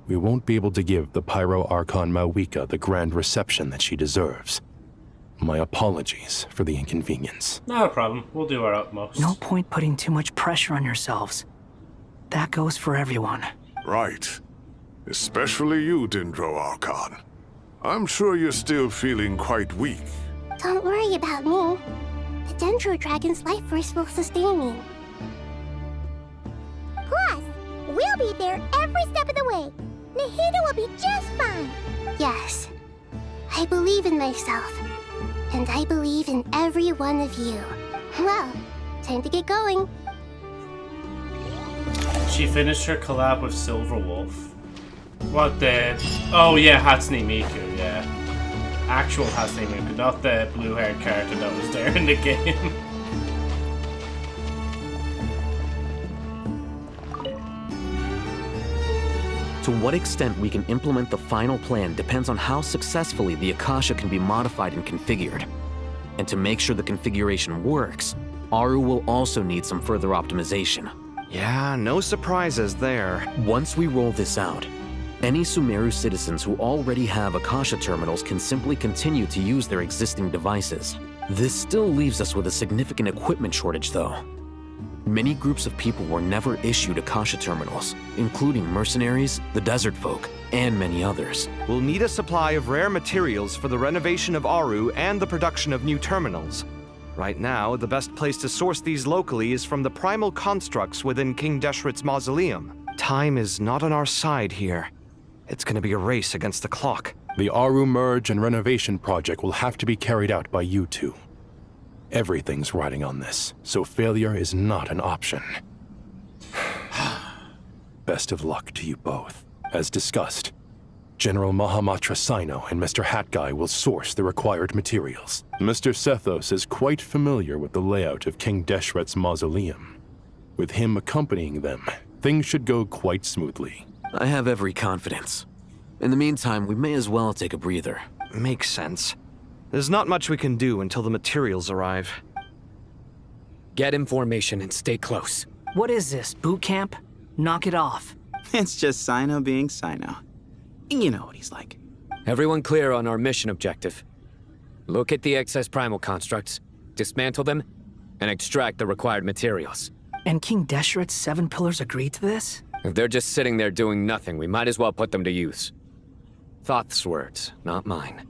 S9: we won't be able to give the Pyro Archon Mawika the grand reception that she deserves. My apologies for the inconvenience.
S1: No problem. We'll do our utmost.
S15: No point putting too much pressure on yourselves. That goes for everyone.
S12: Right. Especially you, Dendro Archon. I'm sure you're still feeling quite weak.
S4: Don't worry about me. The Dendro Dragon's life force will sustain me.
S21: Plus, we'll be there every step of the way. Nahida will be just fine.
S4: Yes. I believe in myself. And I believe in every one of you. Well, time to get going.
S1: She finished her collab with Silver Wolf. What the... Oh yeah, Hatsune Miku, yeah. Actual Hatsune Miku, not the blue-haired character that was there in the game.
S8: To what extent we can implement the final plan depends on how successfully the Akasha can be modified and configured. And to make sure the configuration works, Aru will also need some further optimization.
S5: Yeah, no surprises there.
S8: Once we roll this out, any Sumeru citizens who already have Akasha terminals can simply continue to use their existing devices. This still leaves us with a significant equipment shortage, though. Many groups of people were never issued Akasha terminals, including mercenaries, the desert folk, and many others.
S5: We'll need a supply of rare materials for the renovation of Aru and the production of new terminals. Right now, the best place to source these locally is from the primal constructs within King Deshret's mausoleum. Time is not on our side here. It's gonna be a race against the clock.
S9: The Aru merge and renovation project will have to be carried out by you two. Everything's riding on this, so failure is not an option. Best of luck to you both. As discussed, General Mahamatra Sino and Mr. Hat Guy will source the required materials. Mr. Sethos is quite familiar with the layout of King Deshret's mausoleum. With him accompanying them, things should go quite smoothly.
S8: I have every confidence. In the meantime, we may as well take a breather.
S5: Makes sense. There's not much we can do until the materials arrive.
S17: Get in formation and stay close.
S15: What is this, boot camp? Knock it off.
S18: It's just Sino being Sino. You know what he's like.
S17: Everyone clear on our mission objective. Locate the excess primal constructs, dismantle them, and extract the required materials.
S15: And King Deshret's 7 pillars agreed to this?
S17: If they're just sitting there doing nothing, we might as well put them to use. Thoth's words, not mine.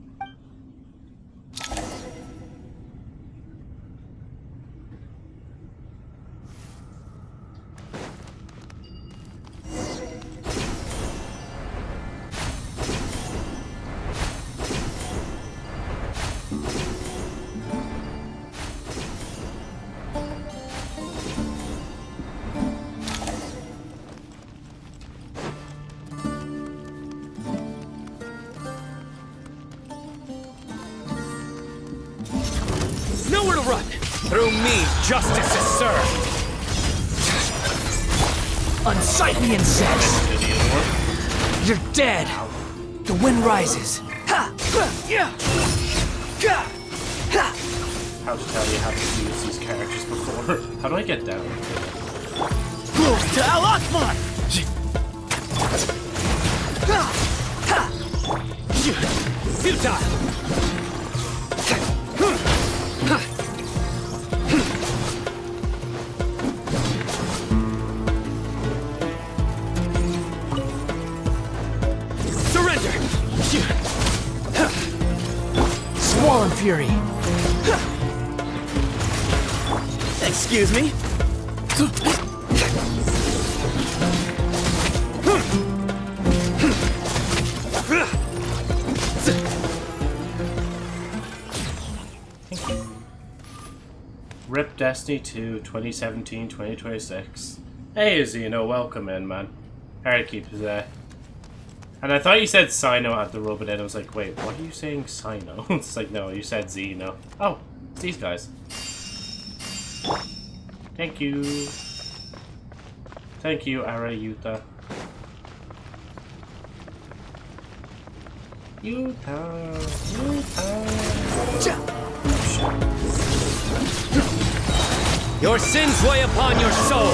S2: Nowhere to run! Through me, justice is served! Unsightly insects! You're dead! The wind rises.
S1: How to tell you how to use these characters before? How do I get down?
S2: Move to Al-Akbar! Futile! Surrender! Swan Fury! Excuse me?
S1: Rip Destiny 2 2017-2026. Hey Xeno, welcome in, man. Hard to keep his And I thought you said Sino at the rub, and then I was like, wait, what are you saying, Sino? It's like, no, you said Xeno. Oh, it's these guys. Thank you. Thank you, Arayuta.
S2: Your sins weigh upon your soul!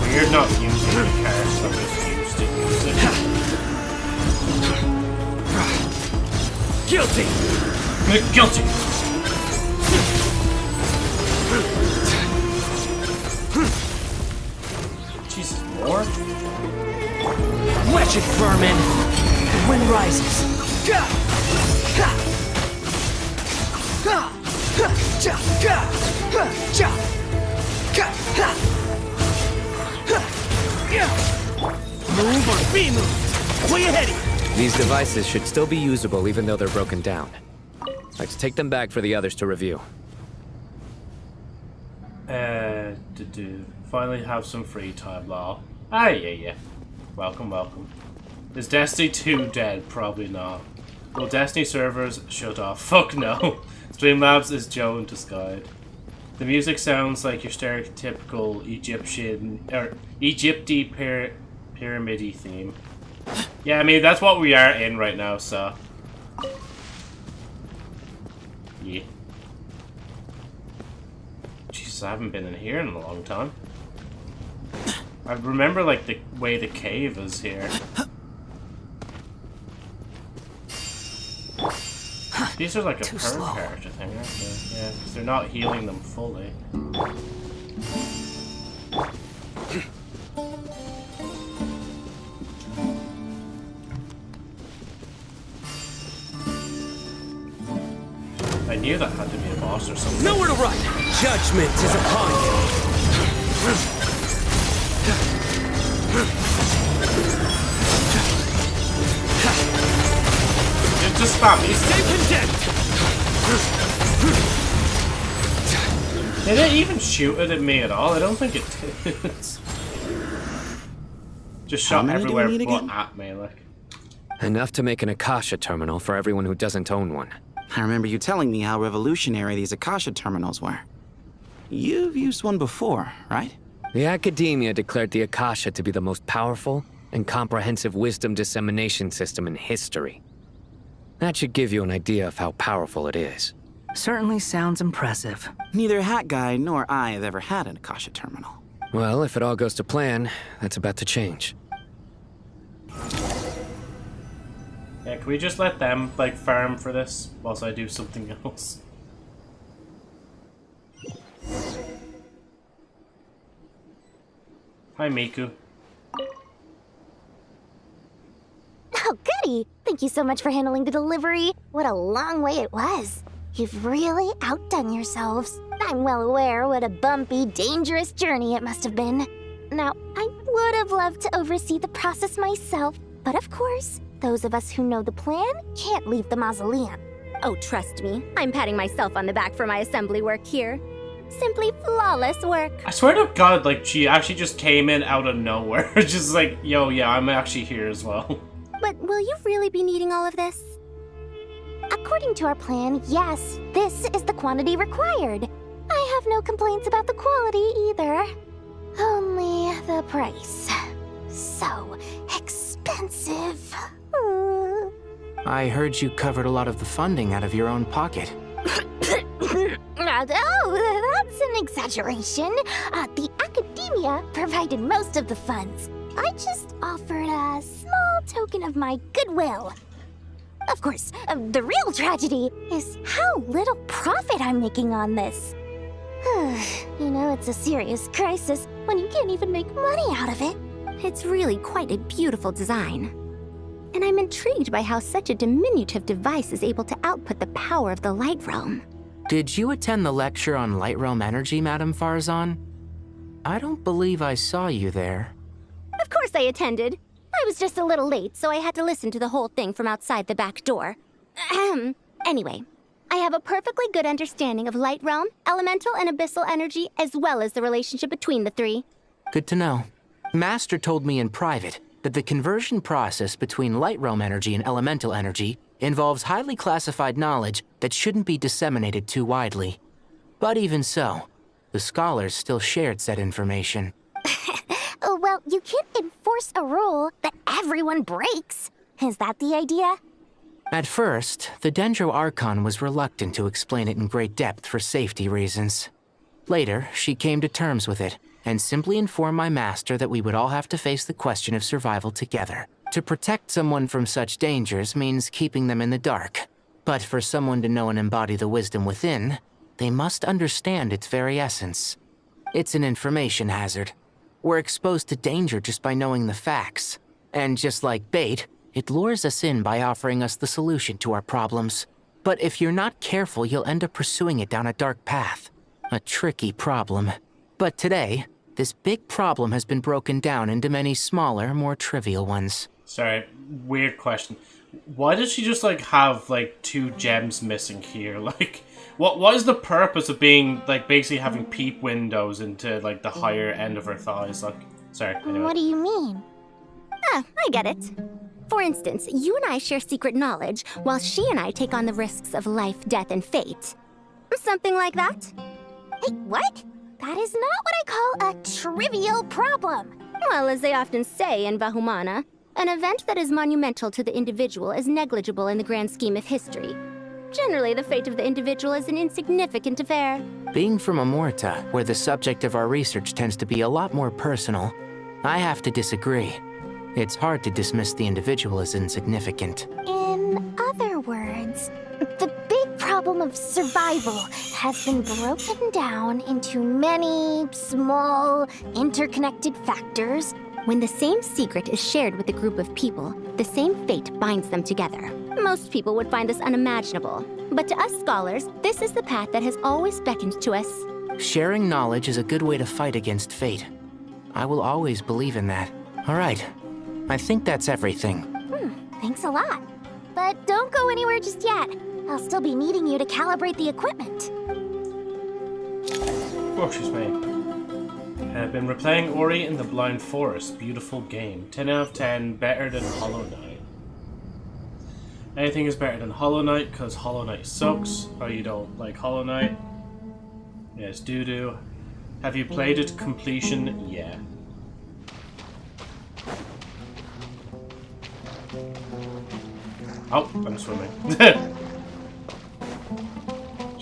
S1: We're not using the cards, I'm just used to using it.
S2: Guilty!
S1: Guilty! Jesus, more?
S2: Wretched vermin! The wind rises! Move or be moved! Way ahead!
S17: These devices should still be usable even though they're broken down. Let's take them back for the others to review.
S1: Finally have some free time, lol. Ah, yeah. Welcome, welcome. Is Destiny 2 dead? Probably not. Will Destiny servers shut off? Fuck no. Streamlabs is Joe in disguise. The music sounds like your stereotypical Egyptian or Egypty pyramid-y theme. Yeah, I mean that's what we are in right now, so yeah. Jesus, I haven't been in here in a long time. I remember like the way the cave is here. These are like a perm character thing, aren't they? Yeah, because they're not healing them fully. I knew that had to be a boss or something.
S2: Nowhere to run! Judgment is upon you!
S1: Just stop me.
S2: Stay condemned!
S1: Did it even shoot it at me at all? I don't think it did. Just shot everywhere but at me, like.
S17: Enough to make an Akasha terminal for everyone who doesn't own one.
S18: I remember you telling me how revolutionary these Akasha terminals were. You've used one before, right?
S17: The Academia declared the Akasha to be the most powerful and comprehensive wisdom dissemination system in history. That should give you an idea of how powerful it is.
S15: Certainly sounds impressive.
S18: Neither Hat Guy nor I have ever had an Akasha terminal.
S17: Well, if it all goes to plan, that's about to change.
S1: Yeah, can we just let them, like, farm for this whilst I do something else? Hi, Miku.
S4: Oh, goody! Thank you so much for handling the delivery. What a long way it was. You've really outdone yourselves. I'm well aware what a bumpy, dangerous journey it must have been. Now, I would have loved to oversee the process myself, but of course, those of us who know the plan can't leave the mausoleum.
S6: Oh, trust me, I'm patting myself on the back for my assembly work here. Simply flawless work.
S1: I swear to God, like, she actually just came in out of nowhere. Just like, yo, yeah, I'm actually here as well.
S4: But will you really be needing all of this? According to our plan, yes, this is the quantity required. I have no complaints about the quality either. Only the price. So expensive.
S22: I heard you covered a lot of the funding out of your own pocket.
S4: Oh, that's an exaggeration. The academia provided most of the funds. I just offered a small token of my goodwill. Of course, the real tragedy is how little profit I'm making on this. You know, it's a serious crisis when you can't even make money out of it.
S6: It's really quite a beautiful design. And I'm intrigued by how such a diminutive device is able to output the power of the Light Realm.
S22: Did you attend the lecture on Light Realm energy, Madame Farzan? I don't believe I saw you there.
S6: Of course I attended. I was just a little late, so I had to listen to the whole thing from outside the back door. Anyway, I have a perfectly good understanding of Light Realm, elemental and abyssal energy, as well as the relationship between the three.
S22: Good to know. Master told me in private that the conversion process between Light Realm energy and elemental energy involves highly classified knowledge that shouldn't be disseminated too widely. But even so, the scholars still shared said information.
S4: Well, you can't enforce a rule that everyone breaks. Is that the idea?
S22: At first, the Dendro Archon was reluctant to explain it in great depth for safety reasons. Later, she came to terms with it, and simply informed my master that we would all have to face the question of survival together. To protect someone from such dangers means keeping them in the dark. But for someone to know and embody the wisdom within, they must understand its very essence. It's an information hazard. We're exposed to danger just by knowing the facts. And just like bait, it lures us in by offering us the solution to our problems. But if you're not careful, you'll end up pursuing it down a dark path. A tricky problem. But today, this big problem has been broken down into many smaller, more trivial ones.
S1: Sorry, weird question. Why does she just, like, have, like, 2 gems missing here? Like, what is the purpose of being, like, basically having peep windows into, like, the higher end of her thighs? Like, sorry, anyway.
S4: What do you mean?
S6: Ah, I get it. For instance, you and I share secret knowledge, while she and I take on the risks of life, death, and fate. Something like that?
S4: Hey, what? That is not what I call a trivial problem.
S6: Well, as they often say in Vahumana, an event that is monumental to the individual is negligible in the grand scheme of history. Generally, the fate of the individual is an insignificant affair.
S22: Being from Amorta, where the subject of our research tends to be a lot more personal, I have to disagree. It's hard to dismiss the individual as insignificant.
S4: In other words, the big problem of survival has been broken down into many small, interconnected factors.
S6: When the same secret is shared with a group of people, the same fate binds them together. Most people would find this unimaginable, but to us scholars, this is the path that has always beckoned to us.
S22: Sharing knowledge is a good way to fight against fate. I will always believe in that. All right, I think that's everything.
S4: Thanks a lot. But don't go anywhere just yet. I'll still be needing you to calibrate the equipment.
S1: Oh, excuse me. I've been replaying Ori in the Blind Forest. Beautiful game. 10 out of 10. Better than Hollow Knight. Anything is better than Hollow Knight because Hollow Knight sucks. Oh, you don't like Hollow Knight? Yes, doo-doo. Have you played it to completion? Yeah. Oh, I'm swimming.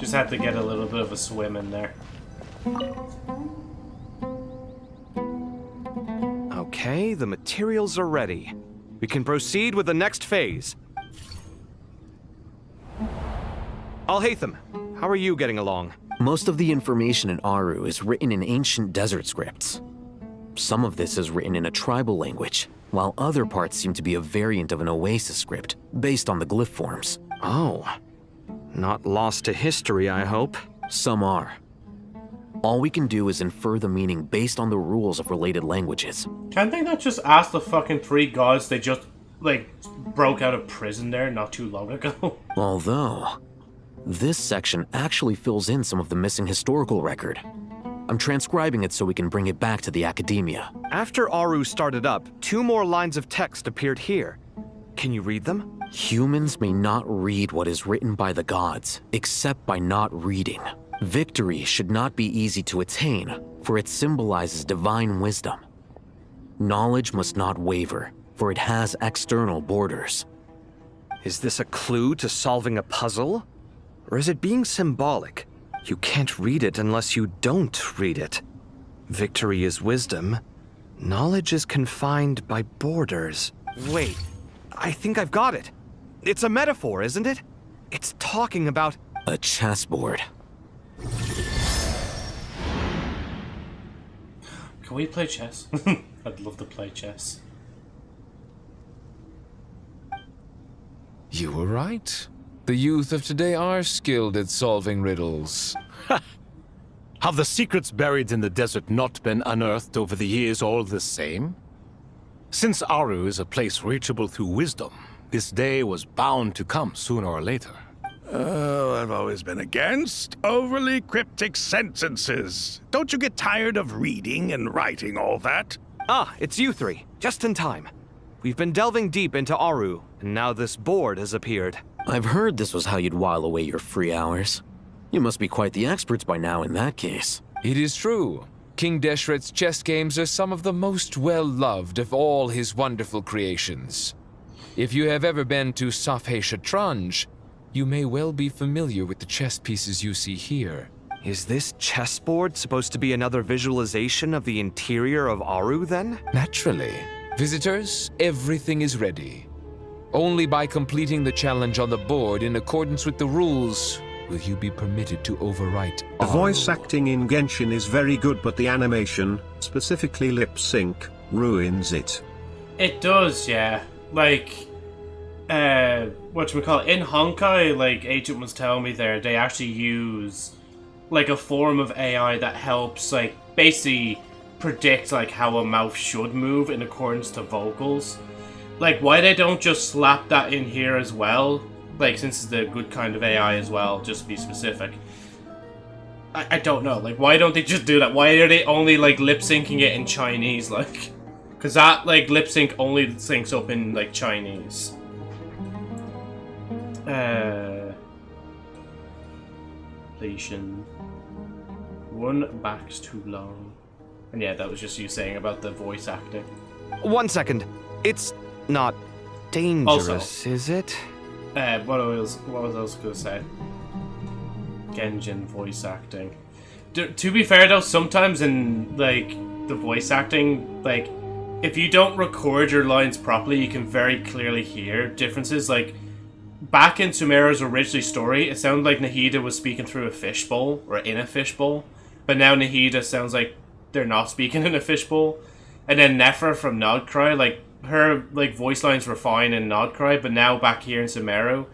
S1: just had to get a little bit of a swim in there.
S5: Okay, the materials are ready. We can proceed with the next phase. Alhaitham, how are you getting along?
S8: Most of the information in Aru is written in ancient desert scripts. Some of this is written in a tribal language, while other parts seem to be a variant of an oasis script, based on the glyph forms.
S5: Oh. Not lost to history, I hope.
S8: Some are. All we can do is infer the meaning based on the rules of related languages.
S1: Can't they not just ask the fucking three gods they just, like, broke out of prison there not too long ago?
S8: Although, this section actually fills in some of the missing historical record. I'm transcribing it so we can bring it back to the academia.
S5: After Aru started up, 2 more lines of text appeared here. Can you read them?
S8: Humans may not read what is written by the gods, except by not reading. Victory should not be easy to attain, for it symbolizes divine wisdom. Knowledge must not waver, for it has external borders.
S5: Is this a clue to solving a puzzle? Or is it being symbolic? You can't read it unless you don't read it. Victory is wisdom. Knowledge is confined by borders. Wait, I think I've got it. It's a metaphor, isn't it? It's talking about...
S8: a chessboard.
S1: Can we play chess? I'd love to play chess.
S14: You were right. The youth of today are skilled at solving riddles.
S10: Have the secrets buried in the desert not been unearthed over the years all the same? Since Aru is a place reachable through wisdom, this day was bound to come sooner or later.
S12: Oh, I've always been against overly cryptic sentences. Don't you get tired of reading and writing all that?
S5: Ah, it's you three. Just in time. We've been delving deep into Aru, and now this board has appeared.
S8: I've heard this was how you'd while away your free hours. You must be quite the experts by now in that case.
S14: It is true. King Deshret's chess games are some of the most well-loved of all his wonderful creations. If you have ever been to Safhe Shatranj, you may well be familiar with the chess pieces you see here.
S5: Is this chessboard supposed to be another visualization of the interior of Aru, then?
S14: Naturally. Visitors, everything is ready. Only by completing the challenge on the board in accordance with the rules will you be permitted to overwrite
S3: The voice acting in Genshin is very good, but the animation, specifically lip sync, ruins it.
S1: It does, yeah. Like, whatchamacallit, in Honkai, like Agent was telling me there, they actually use, like, a form of AI that helps, like, basically predict, like, how a mouth should move in accordance to vocals. Like, why they don't just slap that in here as well? Like, since it's the good kind of AI as well, just to be specific. I don't know. Like, why don't they just do that? Why are they only, like, lip-syncing it in Chinese, like? Because that, like, lip-sync only syncs up in, like, Chinese. Completion. One back's too long. And yeah, that was just you saying about the voice acting.
S5: 1 second. It's not dangerous,
S1: Also,
S5: is it?
S1: What was I gonna say? Genjin voice acting. To be fair though, sometimes in like the voice acting, like if you don't record your lines properly, you can very clearly hear differences. Like back in Sumeru's original story, it sounded like Nahida was speaking through a fishbowl or in a fishbowl, but now Nahida sounds like they're not speaking in a fishbowl. And then Nefer from Nodcry, like her like voice lines were fine in Nodcry, but now back here in Sumeru,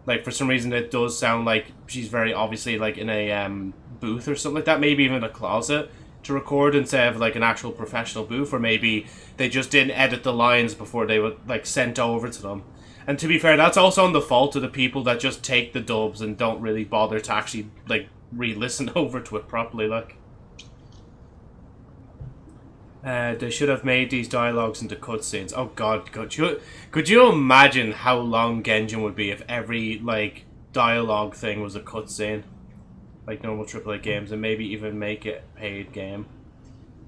S1: like for some reason it does sound like she's very obviously like in a booth or something like that, maybe even a closet to record instead of like an actual professional booth, or maybe they just didn't edit the lines before they were like sent over to them. And to be fair, that's also on the fault of the people that just take the dubs and don't really bother to actually like re-listen over to it properly, like. They should have made these dialogues into cutscenes. Oh god, could you imagine how long Genjin would be if every, like, dialogue thing was a cutscene? Like normal AAA games, and maybe even make it a paid game.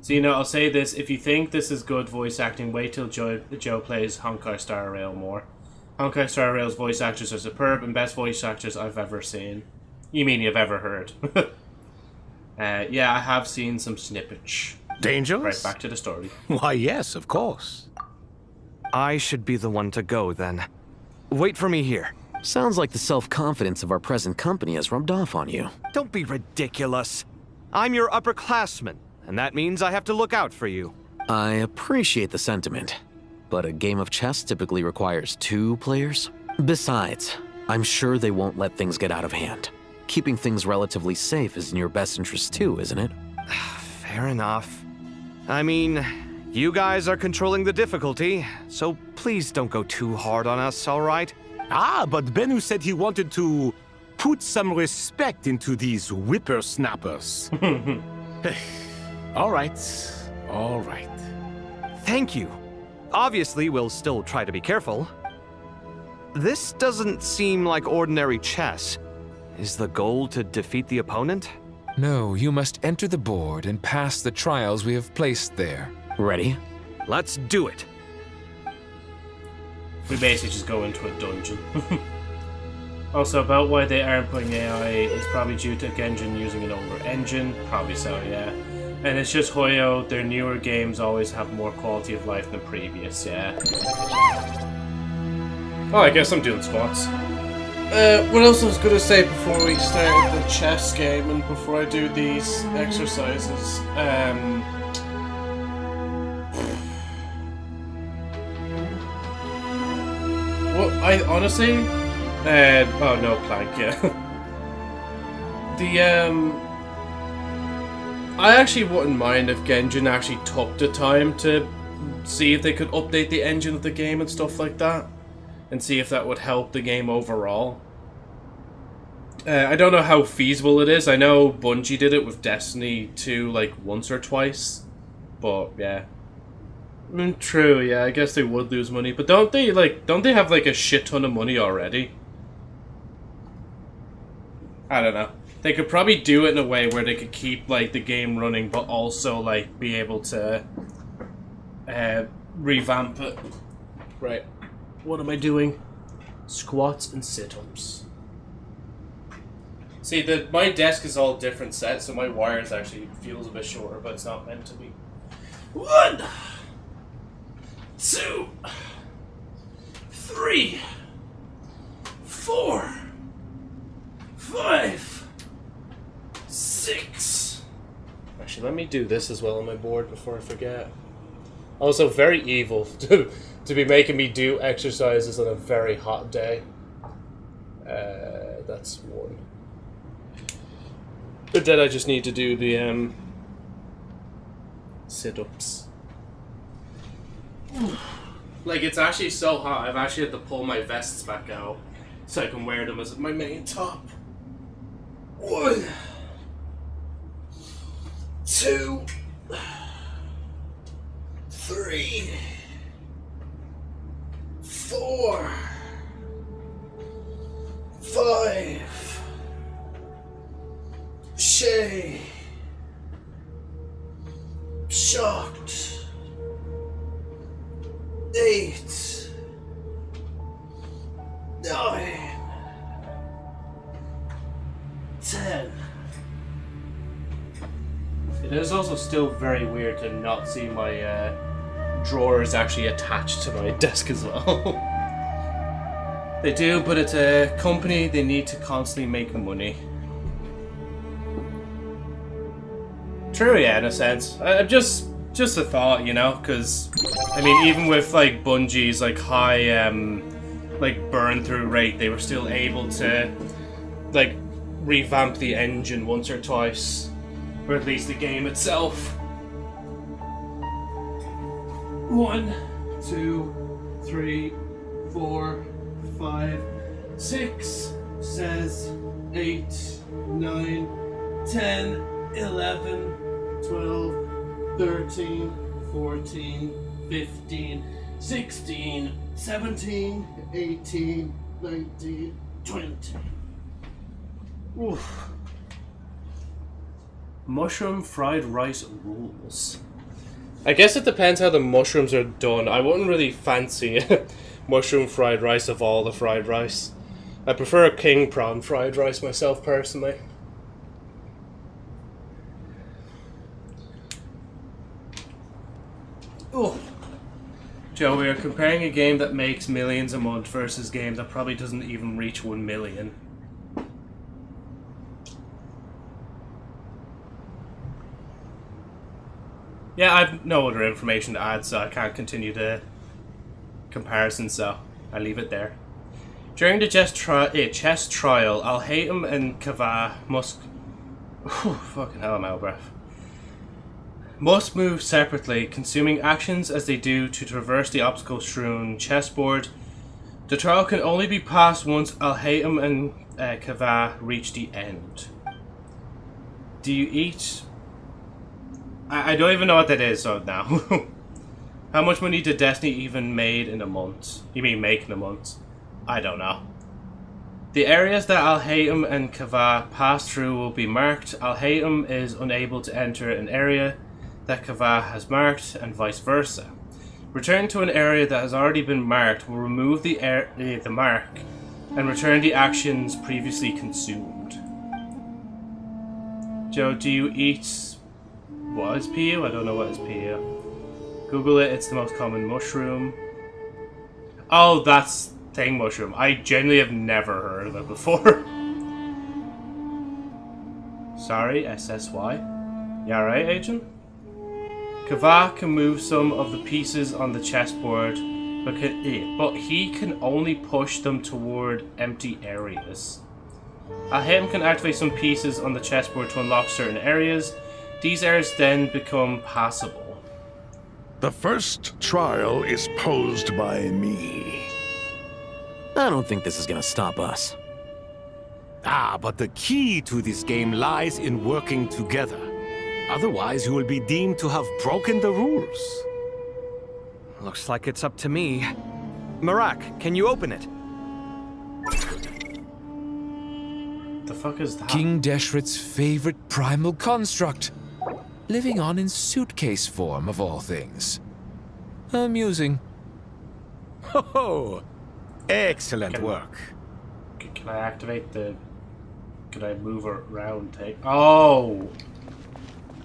S1: So, you know, I'll say this, if you think this is good voice acting, wait till Joe plays Honkai Star Rail more. Honkai Star Rail's voice actors are superb and best voice actors I've ever seen. You mean you've ever heard? Yeah, I have seen some snippets.
S10: Dangerous?
S1: Right, back to the story.
S10: Why, yes, of course.
S5: I should be the one to go, then. Wait for me here.
S8: Sounds like the self-confidence of our present company has rubbed off on you.
S5: Don't be ridiculous. I'm your upperclassman, and that means I have to look out for you.
S8: I appreciate the sentiment, but a game of chess typically requires 2 players. Besides, I'm sure they won't let things get out of hand. Keeping things relatively safe is in your best interest too, isn't it?
S5: Fair enough. I mean, you guys are controlling the difficulty, so please don't go too hard on us, all right?
S10: Ah, but Bennu said he wanted to put some respect into these whippersnappers. All right, all right.
S5: Thank you. Obviously, we'll still try to be careful. This doesn't seem like ordinary chess. Is the goal to defeat the opponent?
S14: No, you must enter the board and pass the trials we have placed there.
S8: Ready?
S5: Let's do it.
S1: We basically just go into a dungeon. Also, about why they aren't putting AI is probably due to Genjin using an older engine. Probably so, yeah. And it's just Hoyo, their newer games always have more quality of life than previous, yeah. Oh, I guess I'm doing squats. What else I was going to say before we started the chess game and before I do these exercises? Well, I honestly... oh, no, plank, yeah. I actually wouldn't mind if Genjin actually took the time to see if they could update the engine of the game and stuff like that. And see if that would help the game overall. I don't know how feasible it is. I know Bungie did it with Destiny 2 like once or twice. But yeah. I mean, true, yeah, I guess they would lose money. But don't they have like a shit ton of money already? I don't know. They could probably do it in a way where they could keep like the game running but also like be able to revamp it. Right. What am I doing? Squats and sit-ups. See, my desk is all different sets, so my wires actually feels a bit shorter, but it's not meant to be. 1, 2, 3, 4, 5, 6. Actually, let me do this as well on my board before I forget. Also, very evil to be making me do exercises on a very hot day. That's 1. But then I just need to do the sit-ups. Like, it's actually so hot, I've actually had to pull my vests back out so I can wear them as my main top. 1, 2, 3, 4, 5, 6, shocked, 8, 9, 10. It is also still very weird to not see my drawers actually attached to my desk as well. They do, but it's a company, they need to constantly make money. True, yeah, in a sense. Just a thought, you know, because, I mean, even with, like, Bungie's, like, high, like, burn-through rate, they were still able to, like, revamp the engine once or twice. Or at least the game itself. 1, 2, 3, 4, 5, 6, says 8, 9, 10, 11, 12, 13, 14, 15, 16, 17, 18, 19, 20. Oof. Mushroom fried rice rules. I guess it depends how the mushrooms are done. I wouldn't really fancy mushroom fried rice of all the fried rice. I prefer a king prawn fried rice myself, personally. Oh, Joe, we are comparing a game that makes millions a month versus a game that probably doesn't even reach 1 million. Yeah, I have no other information to add, so I can't continue the comparison, so I leave it there. During the chess trial, Al-Haytham and Kava must... fucking hell, I'm out of breath. Must move separately, consuming actions as they do to traverse the obstacle-strewn chessboard. The trial can only be passed once Al-Haytham and Kava reach the end. Do you eat... I don't even know what that is, so now. How much money did Destiny even made in a month? You mean make in a month? I don't know. The areas that Al-Haytham and Kava pass through will be marked. Al-Haytham is unable to enter an area that Kava has marked, and vice versa. Return to an area that has already been marked will remove the mark and return the actions previously consumed. Joe, do you eat... what is PU? I don't know what is PU. Google it, it's the most common mushroom. Oh, that's thing mushroom. I genuinely have never heard of it before. Sorry, SSY. You alright, Agent? Kava can move some of the pieces on the chessboard, but he can only push them toward empty areas. Al-Haytham can activate some pieces on the chessboard to unlock certain areas. These areas then become passable.
S12: The first trial is posed by me.
S8: I don't think this is gonna stop us.
S10: Ah, but the key to this game lies in working together. Otherwise, you will be deemed to have broken the rules.
S5: Looks like it's up to me. Marak, can you open it?
S1: The fuck is that?
S14: King Deshret's favorite primal construct. Living on in suitcase form, of all things. Amusing.
S10: Ho-ho! Excellent work.
S1: Can I activate the... Can I move around? Oh!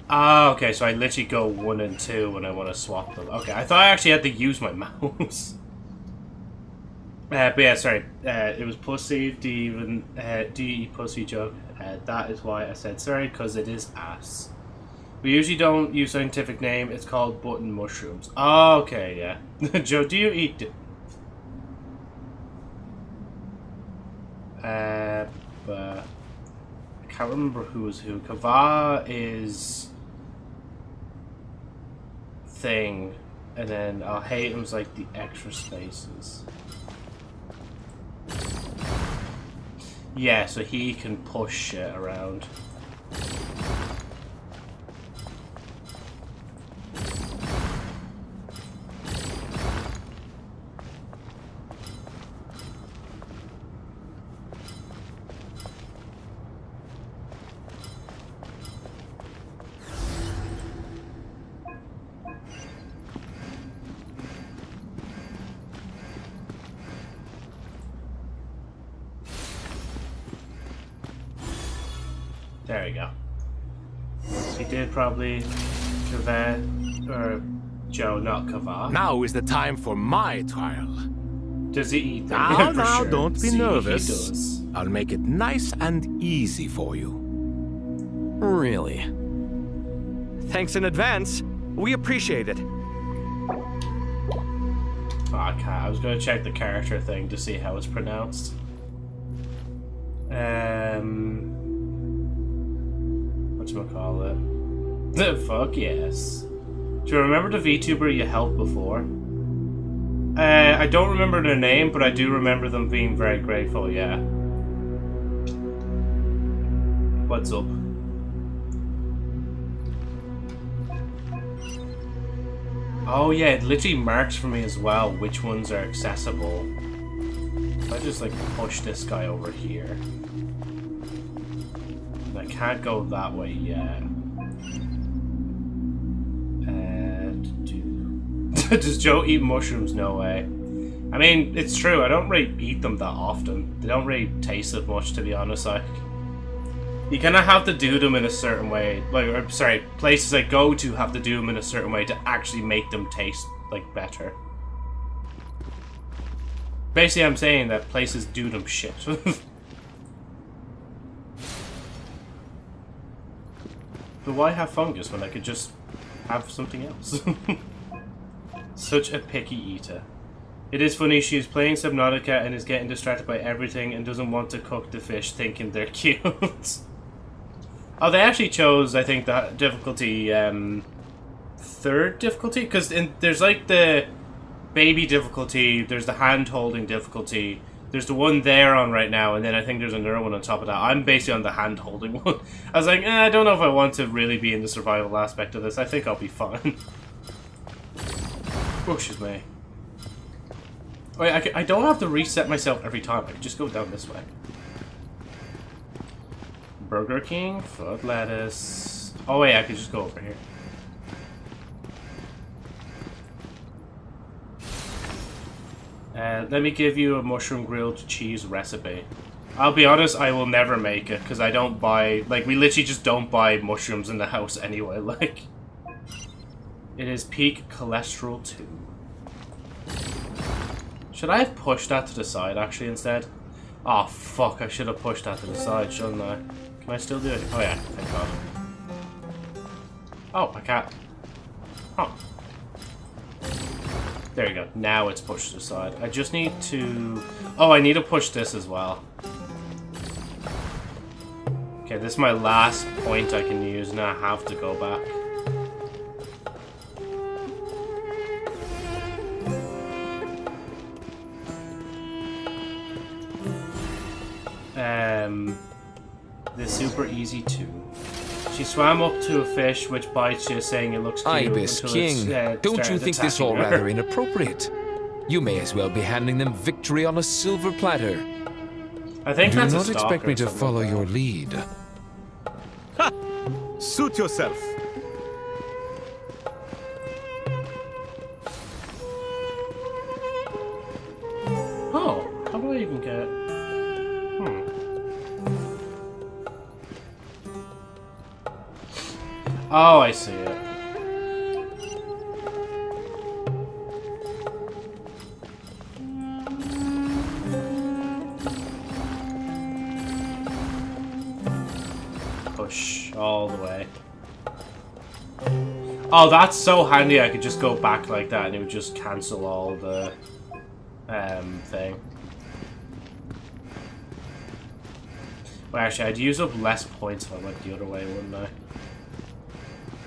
S1: Ah, okay, so I literally go 1 and 2 when I want to swap them. Okay, I thought I actually had to use my mouse. But yeah, sorry. It was pussy. Do you eat pussy joke? That is why I said sorry, because it is ass. We usually don't use scientific name. It's called button mushrooms. Oh, okay, yeah. Joe, do you eat it? But I can't remember who is who. Kava is thing, and then Al-Haytham's like the extra spaces. Yeah, so he can push shit around. There we go. He did probably Kava, or Joe, not Kava.
S10: Now is the time for my trial.
S1: Does he eat them?
S10: Now,
S1: For
S10: now,
S1: sure.
S10: don't be
S1: See,
S10: nervous.
S1: He does.
S10: I'll make it nice and easy for you.
S8: Really?
S5: Thanks in advance. We appreciate it.
S1: Oh, I can't. I was going to check the character thing to see how it's pronounced. Whatchamacallit? The fuck yes. Do you remember the VTuber you helped before? I don't remember their name, but I do remember them being very grateful, yeah. What's up? Oh yeah, it literally marks for me as well which ones are accessible. If I just like push this guy over here. And I can't go that way yet. And does Joe eat mushrooms? No way. I mean, it's true, I don't really eat them that often. They don't really taste as much, to be honest. Like, you kind of have to do them in a certain way. Like, or, sorry, places I go to have to do them in a certain way to actually make them taste, like, better. Basically, I'm saying that places do them shit. But why have fungus when I could just have something else? Such a picky eater. It is funny, she is playing Subnautica and is getting distracted by everything and doesn't want to cook the fish thinking they're cute. Oh, they actually chose, I think, the difficulty, 3rd difficulty? Because there's like the baby difficulty, there's the hand-holding difficulty, there's the one they're on right now, and then I think there's another one on top of that. I'm basically on the hand-holding one. I was like, I don't know if I want to really be in the survival aspect of this. I think I'll be fine. Oh, excuse me. Wait, I don't have to reset myself every time. I can just go down this way. Burger King, foot lettuce. Oh wait, I could just go over here. Let me give you a mushroom grilled cheese recipe. I'll be honest, I will never make it because I don't buy, like, we literally just don't buy mushrooms in the house anyway. Like, it is peak cholesterol 2. Should I have pushed that to the side actually instead? Oh fuck, I should have pushed that to the side, shouldn't I? Can I still do it? Oh yeah, thank god. Oh, I can't. Oh. There you go. Now it's pushed to the side. I just need to... Oh, I need to push this as well. Okay, this is my last point I can use. Now I have to go back. The super easy too. She swam up to a fish which bites you, saying it looks cute.
S14: Ibis King, don't you think this all rather inappropriate? You may as well be handing them victory on a silver platter.
S1: I think
S14: Do
S1: that's
S14: not
S1: a
S14: expect me to
S1: something
S14: follow
S1: like
S14: your lead.
S13: Ha! Suit yourself.
S1: Oh, how do I even get... Oh, I see it. Push all the way. Oh, that's so handy. I could just go back like that and it would just cancel all the thing. Well, actually, I'd use up less points if I went the other way, wouldn't I?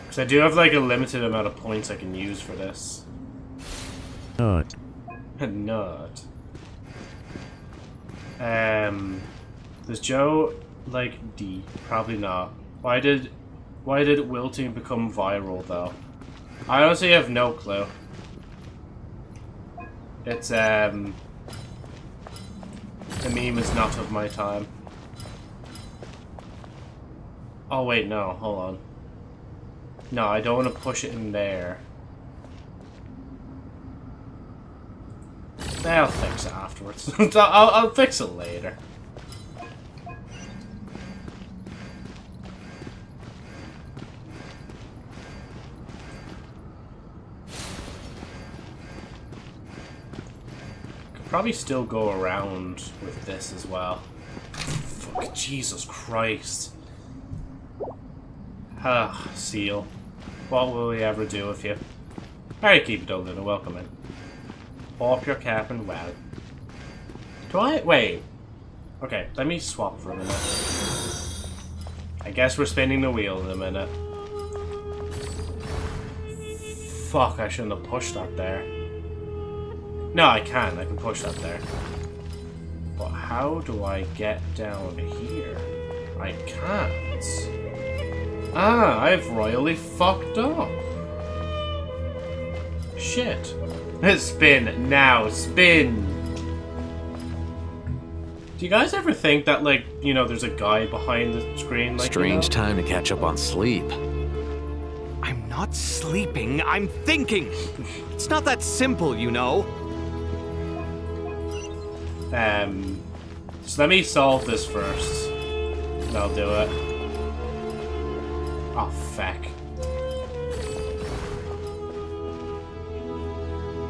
S1: Because I do have like a limited amount of points I can use for this.
S3: Not.
S1: Not. Does Joe like D? Probably not. Why did wilting become viral though? I honestly have no clue. It's the meme is not of my time. Oh wait, no, hold on. No, I don't want to push it in there. I'll fix it afterwards. I'll fix it later. Could probably still go around with this as well. Fuck, Jesus Christ. Ah, seal. What will we ever do with you? Alright, keep it open and welcome in. Pop your cap and wow. Do I? Wait. Okay, let me swap for a minute. I guess we're spinning the wheel in a minute. Fuck, I shouldn't have pushed that there. No, I can push that there. But how do I get down here? I can't. Ah, I've royally fucked up. Shit. Spin. Now, spin. Do you guys ever think that, like, you know, there's a guy behind the screen? Like,
S5: Strange time to catch up on sleep. I'm not sleeping, I'm thinking. It's not that simple, you know.
S1: So let me solve this first. And I'll do it. Oh, feck.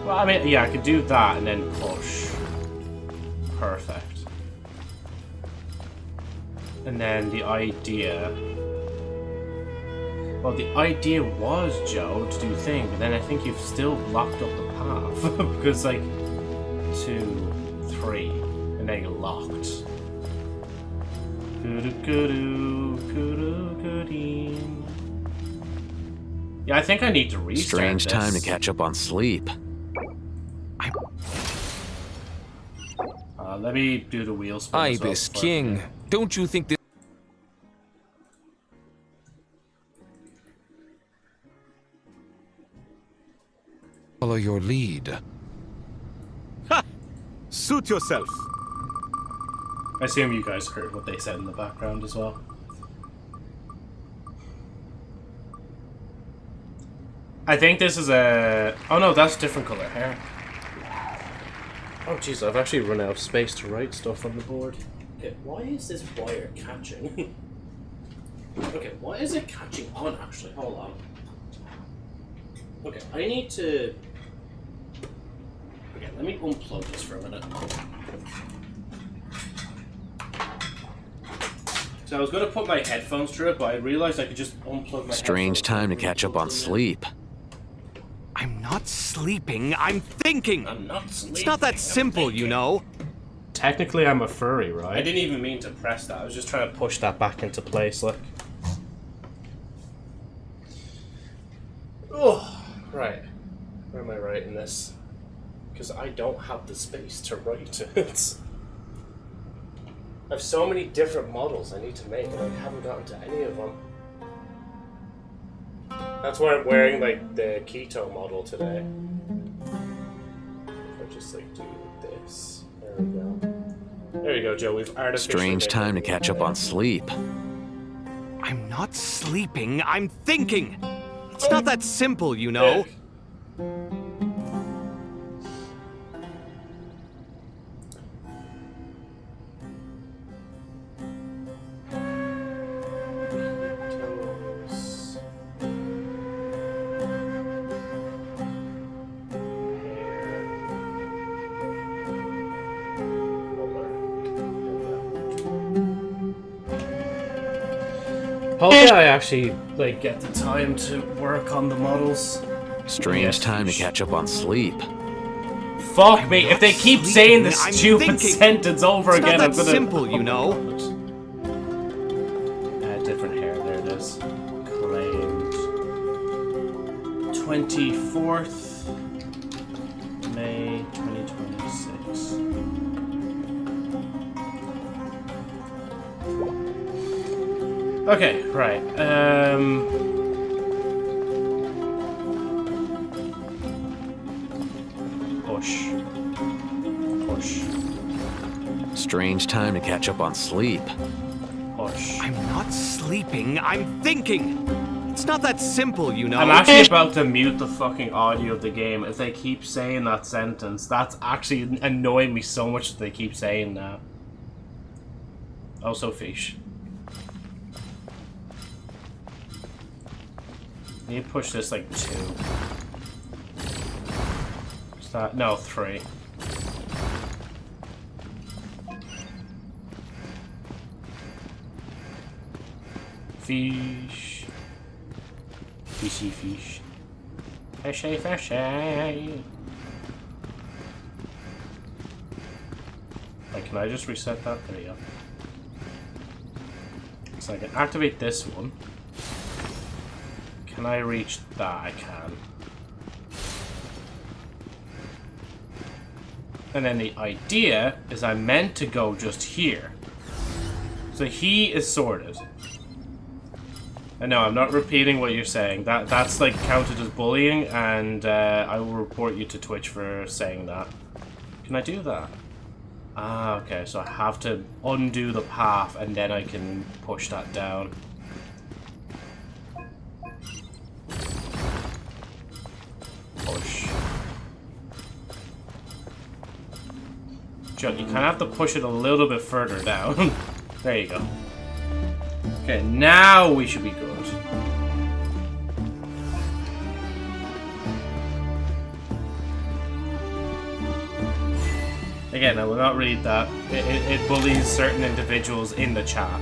S1: Well, I mean, yeah, I could do that and then push. Perfect. And then the idea... Well, the idea was, Joe, to do thing, but then I think you've still blocked up the path. Because, like, 2, 3, and then you're locked. Yeah, I think I need to restart
S8: Strange
S1: this.
S8: time to catch up on sleep.
S1: Let me do the wheel spin.
S14: Ibis King, don't you think this... Follow your lead.
S13: Ha! Suit yourself.
S1: I assume you guys heard what they said in the background as well. I think this is a... Oh no, that's different color hair. Oh jeez, I've actually run out of space to write stuff on the board. Okay, why is this wire catching? Okay, why is it catching on actually? Hold on. Okay, I need to... Okay, let me unplug this for a minute. So I was going to put my headphones through it, but I realized I could just unplug my
S8: Strange time to catch up on sleep.
S5: I'm not sleeping, I'm thinking!
S1: I'm not sleeping.
S5: It's not that simple, you know.
S1: Technically, I'm a furry, right? I didn't even mean to press that. I was just trying to push that back into place, like. Oh, right. Where am I writing this? Because I don't have the space to write it. I have so many different models I need to make, and I haven't gotten to any of them. That's why I'm wearing, like, the keto model today. If I just, like, do this. There we go. There you go, Joe. We've artificially...
S8: Strange time to catch up on sleep.
S5: I'm not sleeping, I'm thinking! It's not that simple, you know.
S1: Hopefully I actually, like, get the time to work on the models.
S8: Strange time to catch up on sleep.
S1: Fuck me, if they keep saying this stupid sentence over again, I'm gonna...
S5: It's not that simple, you know.
S1: Different hair, there it is. Claimed 24th May 2026. Okay, right. Push. Push.
S8: Strange time to catch up on sleep.
S1: Push.
S5: I'm not sleeping, I'm thinking! It's not that simple, you know.
S1: I'm actually about to mute the fucking audio of the game. If they keep saying that sentence, that's actually annoying me so much that they keep saying that. Also, fish. I need to push this like 2. Is that? No, 3. Fish. Fishy fish. Fishy fishy. Like, can I just reset that? There you go. So I can activate this one. Can I reach that? I can. And then the idea is I'm meant to go just here. So he is sorted. And no, I'm not repeating what you're saying. That's like counted as bullying, and I will report you to Twitch for saying that. Can I do that? Ah, okay, so I have to undo the path and then I can push that down. Push. You kind of have to push it a little bit further down. There you go. Okay, now we should be good. Again, I will not read that. It bullies certain individuals in the chat.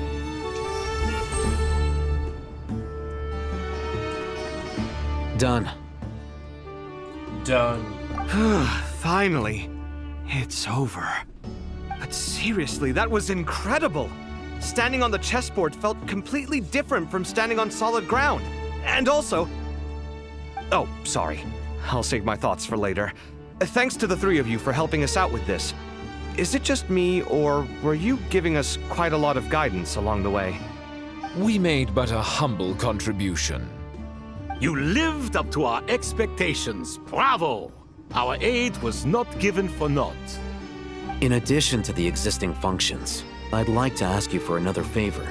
S5: Done.
S1: Done.
S5: Finally. It's over. But seriously, that was incredible. Standing on the chessboard felt completely different from standing on solid ground. And also... Oh, sorry. I'll save my thoughts for later. Thanks to the three of you for helping us out with this. Is it just me, or were you giving us quite a lot of guidance along the way?
S14: We made but a humble contribution.
S10: You lived up to our expectations. Bravo! Our aid was not given for naught.
S8: In addition to the existing functions, I'd like to ask you for another favor.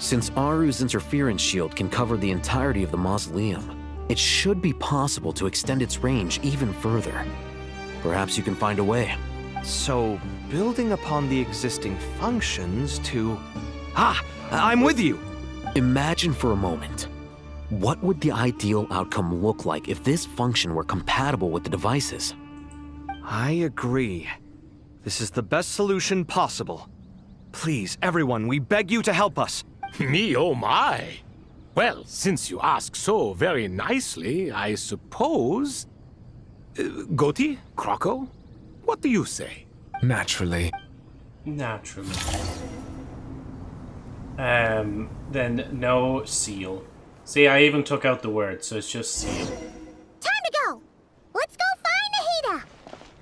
S8: Since Aru's interference shield can cover the entirety of the mausoleum, it should be possible to extend its range even further. Perhaps you can find a way.
S5: So, building upon the existing functions to... I'm with you!
S8: Imagine for a moment. What would the ideal outcome look like if this function were compatible with the devices?
S5: I agree. This is the best solution possible. Please, everyone, we beg you to help us.
S10: Me, oh my! Well, since you ask so very nicely, I suppose... Goti? Croco? What do you say?
S14: Naturally.
S1: Naturally. Then no seal. See, I even took out the word, so it's just seal.
S21: Time to go! Let's go find Nahida!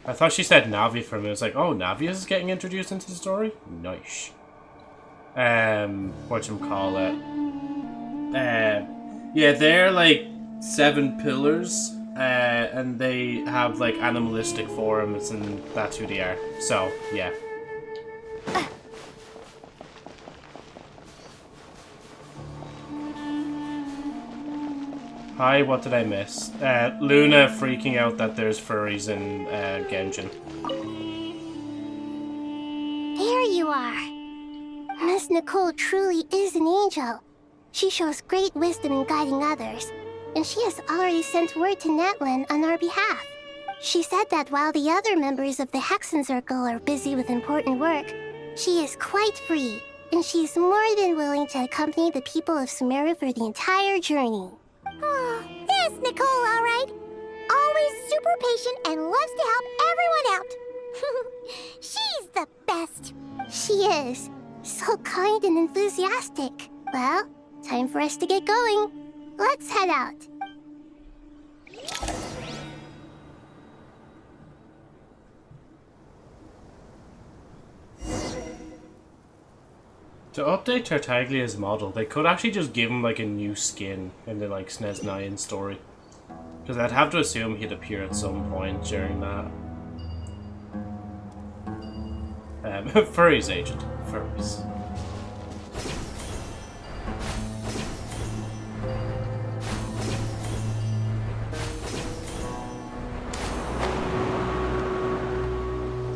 S1: I thought she said Navi for a minute. It's like, oh, Navi is getting introduced into the story? Nice. Whatchamacallit? Yeah, they're like 7 pillars, and they have like animalistic forms, and that's who they are. So, yeah. Hi, what did I miss? Luna freaking out that there's furries in Genshin.
S4: There you are. Miss Nicole truly is an angel. She shows great wisdom in guiding others, and she has already sent word to Natlan on our behalf. She said that while the other members of the Hexen Circle are busy with important work, she is quite free, and she is more than willing to accompany the people of Sumeru for the entire journey.
S21: Oh, there's Nicole, all right. Always super patient and loves to help everyone out. She's the best.
S4: She is. So kind and enthusiastic. Well, time for us to get going. Let's head out.
S1: To update Tartaglia's model, they could actually just give him like a new skin in the like SNES 9 story. Because I'd have to assume he'd appear at some point during that. Furries agent. Furries.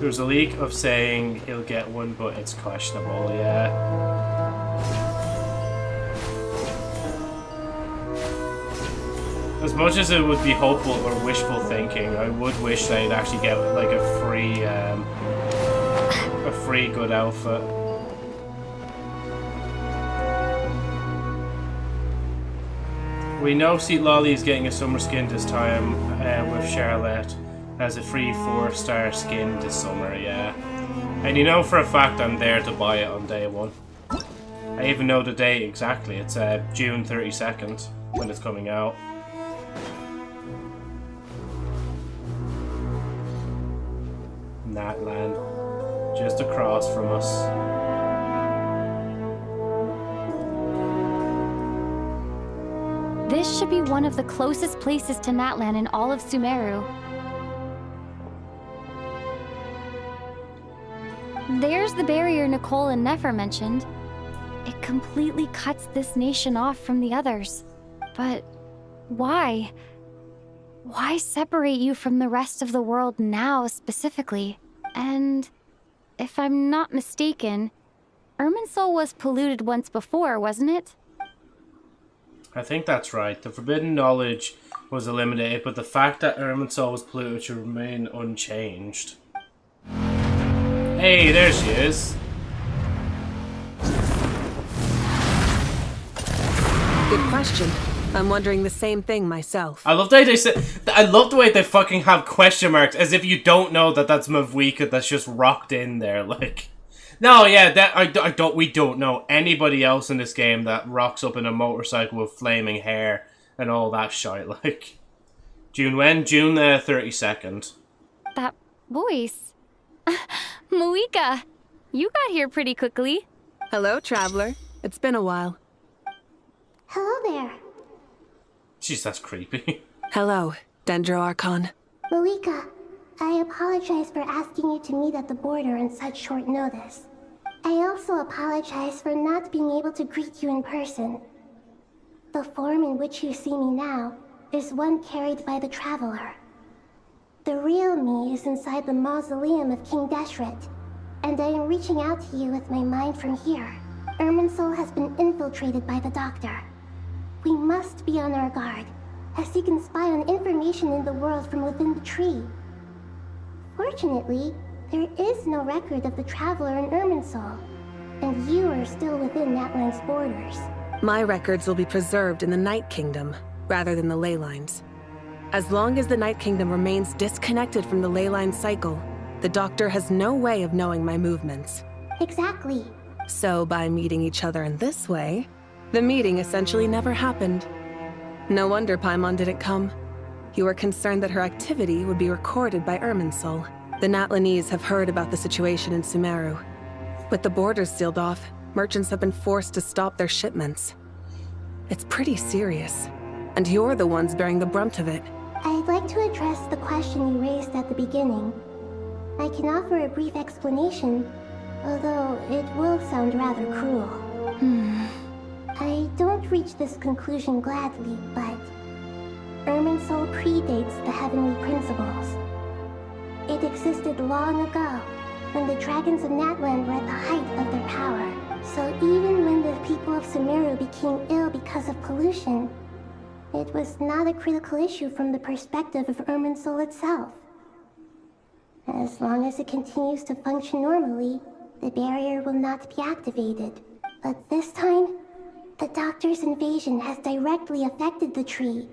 S1: There's a leak of saying he'll get one, but it's questionable, yeah. As much as it would be hopeful or wishful thinking, I would wish they'd actually get like a free good outfit. We know Seat Lolly is getting a summer skin this time with Charlotte. Has a free 4-star skin this summer, yeah. And you know for a fact I'm there to buy it on day 1. I even know the date exactly. It's June 32nd when it's coming out. Natlan. Just across from us.
S19: This should be one of the closest places to Natlan in all of Sumeru. There's the barrier Nicole and Nefer mentioned. It completely cuts this nation off from the others. But why? Why separate you from the rest of the world now, specifically? And if I'm not mistaken, Irminsul was polluted once before, wasn't it?
S1: I think that's right. The forbidden knowledge was eliminated, but the fact that Irminsul was polluted should remain unchanged. Hey, there she is.
S7: Good question. I'm wondering the same thing myself.
S1: I love the way they say. I love the way they fucking have question marks, as if you don't know that that's Mavwika that's just rocked in there. Like, no, yeah, that I don't. We don't know anybody else in this game that rocks up in a motorcycle with flaming hair and all that shit. Like, June when? June 32nd.
S19: That voice. Mawika, you got here pretty quickly.
S7: Hello, traveler. It's been a while.
S4: Hello there.
S1: Jeez, that's creepy.
S7: Hello, Dendro Archon.
S4: Mawika, I apologize for asking you to meet at the border on such short notice. I also apologize for not being able to greet you in person. The form in which you see me now is one carried by the Traveler. The real me is inside the mausoleum of King Deshret, and I am reaching out to you with my mind from here. Irminsul has been infiltrated by the Doctor. We must be on our guard, as he can spy on information in the world from within the tree. Fortunately, there is no record of the Traveler in Irminsul, and you are still within Natlan's borders.
S7: My records will be preserved in the Night Kingdom, rather than the ley lines. As long as the Night Kingdom remains disconnected from the ley line cycle, the Doctor has no way of knowing my movements.
S4: Exactly.
S7: So by meeting each other in this way, the meeting essentially never happened. No wonder Paimon didn't come. You were concerned that her activity would be recorded by Irminsul. The Natlanese have heard about the situation in Sumeru. With the borders sealed off, merchants have been forced to stop their shipments. It's pretty serious, and you're the ones bearing the brunt of it.
S4: I'd like to address the question you raised at the beginning. I can offer a brief explanation, although it will sound rather cruel. I don't reach this conclusion gladly, but Irminsul predates the Heavenly Principles. It existed long ago, when the dragons of Natlan were at the height of their power. So even when the people of Sumeru became ill because of pollution, it was not a critical issue from the perspective of Irminsul itself. As long as it continues to function normally, the barrier will not be activated. But this time, the Doctor's invasion has directly affected the tree.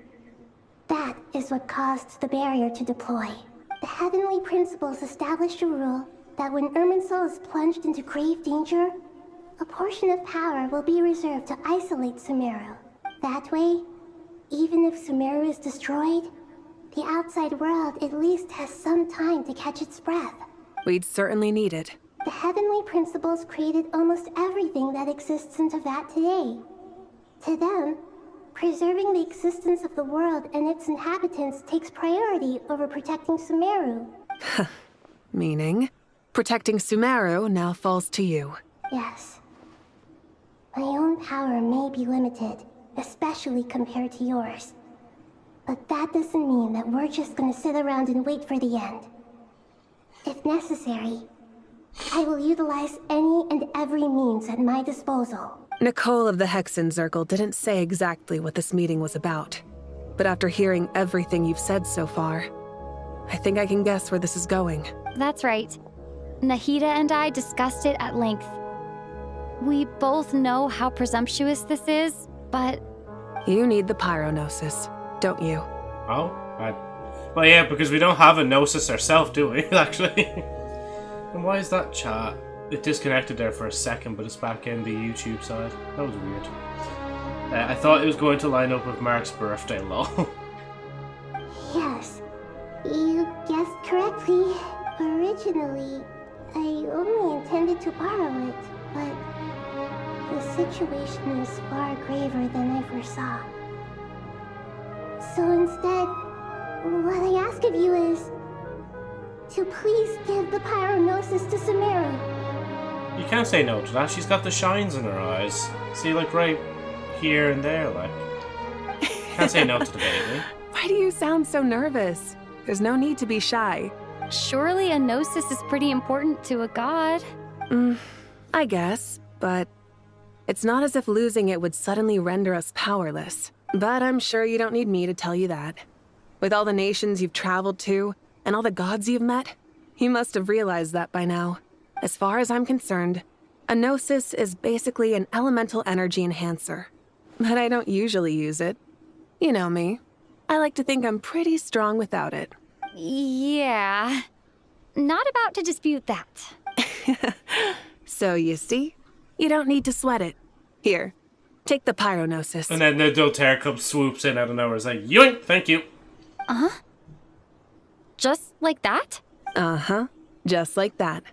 S4: That is what caused the barrier to deploy. The Heavenly Principles established a rule that when Irminsul is plunged into grave danger, a portion of power will be reserved to isolate Sumeru. That way, even if Sumeru is destroyed, the outside world at least has some time to catch its breath.
S7: We'd certainly need it.
S4: The Heavenly Principles created almost everything that exists in Teyvat today. To them, preserving the existence of the world and its inhabitants takes priority over protecting Sumeru.
S7: Meaning, protecting Sumeru now falls to you.
S4: Yes. My own power may be limited, especially compared to yours. But that doesn't mean that we're just gonna sit around and wait for the end. If necessary, I will utilize any and every means at my disposal.
S7: Nicole of the Hexen Circle didn't say exactly what this meeting was about. But after hearing everything you've said so far, I think I can guess where this is going.
S19: That's right. Nahida and I discussed it at length. We both know how presumptuous this is, but...
S7: You need the pyronosis, don't you?
S1: Oh? Well, yeah, because we don't have a gnosis ourselves, do we, actually? And why is that chat? It disconnected there for a second, but it's back in the YouTube side. That was weird. I thought it was going to line up with Mark's birthday, lol.
S4: Yes, you guessed correctly. Originally, I only intended to borrow it, but the situation is far graver than I foresaw. So instead, what I ask of you is to please give the pyronosis to Sumeru.
S1: You can't say no to that. She's got the shines in her eyes. See, like right here and there, like. Can't say no to the baby.
S7: Why do you sound so nervous? There's no need to be shy.
S19: Surely a gnosis is pretty important to a god.
S7: I guess, but it's not as if losing it would suddenly render us powerless. But I'm sure you don't need me to tell you that. With all the nations you've traveled to, and all the gods you've met, you must have realized that by now. As far as I'm concerned, a gnosis is basically an elemental energy enhancer. But I don't usually use it. You know me. I like to think I'm pretty strong without it.
S19: Yeah. Not about to dispute that.
S7: So you see, you don't need to sweat it. Here, take the pyronosis.
S1: And then the Doterra swoops in out of nowhere. It's like, yoink, thank you.
S19: Just like that?
S7: Just like that.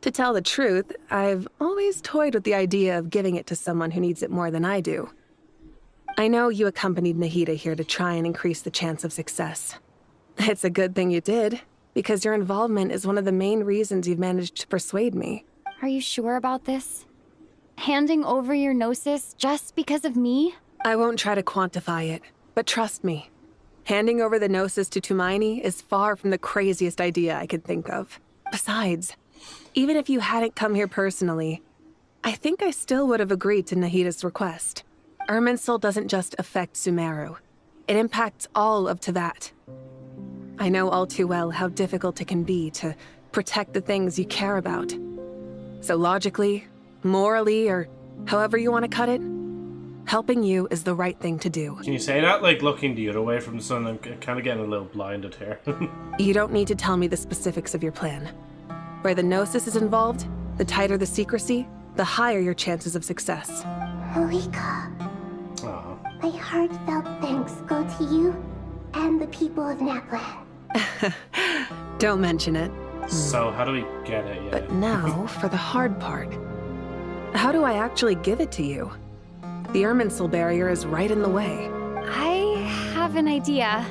S7: To tell the truth, I've always toyed with the idea of giving it to someone who needs it more than I do. I know you accompanied Nahida here to try and increase the chance of success. It's a good thing you did, because your involvement is one of the main reasons you've managed to persuade me.
S19: Are you sure about this? Handing over your gnosis just because of me?
S7: I won't try to quantify it, but trust me. Handing over the gnosis to Tumaini is far from the craziest idea I could think of. Besides, even if you hadn't come here personally, I think I still would have agreed to Nahida's request. Irminsul doesn't just affect Sumeru. It impacts all of Teyvat. I know all too well how difficult it can be to protect the things you care about. So logically, morally, or however you want to cut it, helping you is the right thing to do.
S1: Can you say that, like, looking the other way from the sun? I'm kind of getting a little blinded here.
S7: You don't need to tell me the specifics of your plan. Where the gnosis is involved, the tighter the secrecy, the higher your chances of success.
S4: Malika, my heartfelt thanks go to you and the people of Napland.
S7: Don't mention it.
S1: So, how do we get it? Yeah.
S7: But now, for the hard part. How do I actually give it to you? The Irminsul barrier is right in the way.
S19: I have an idea.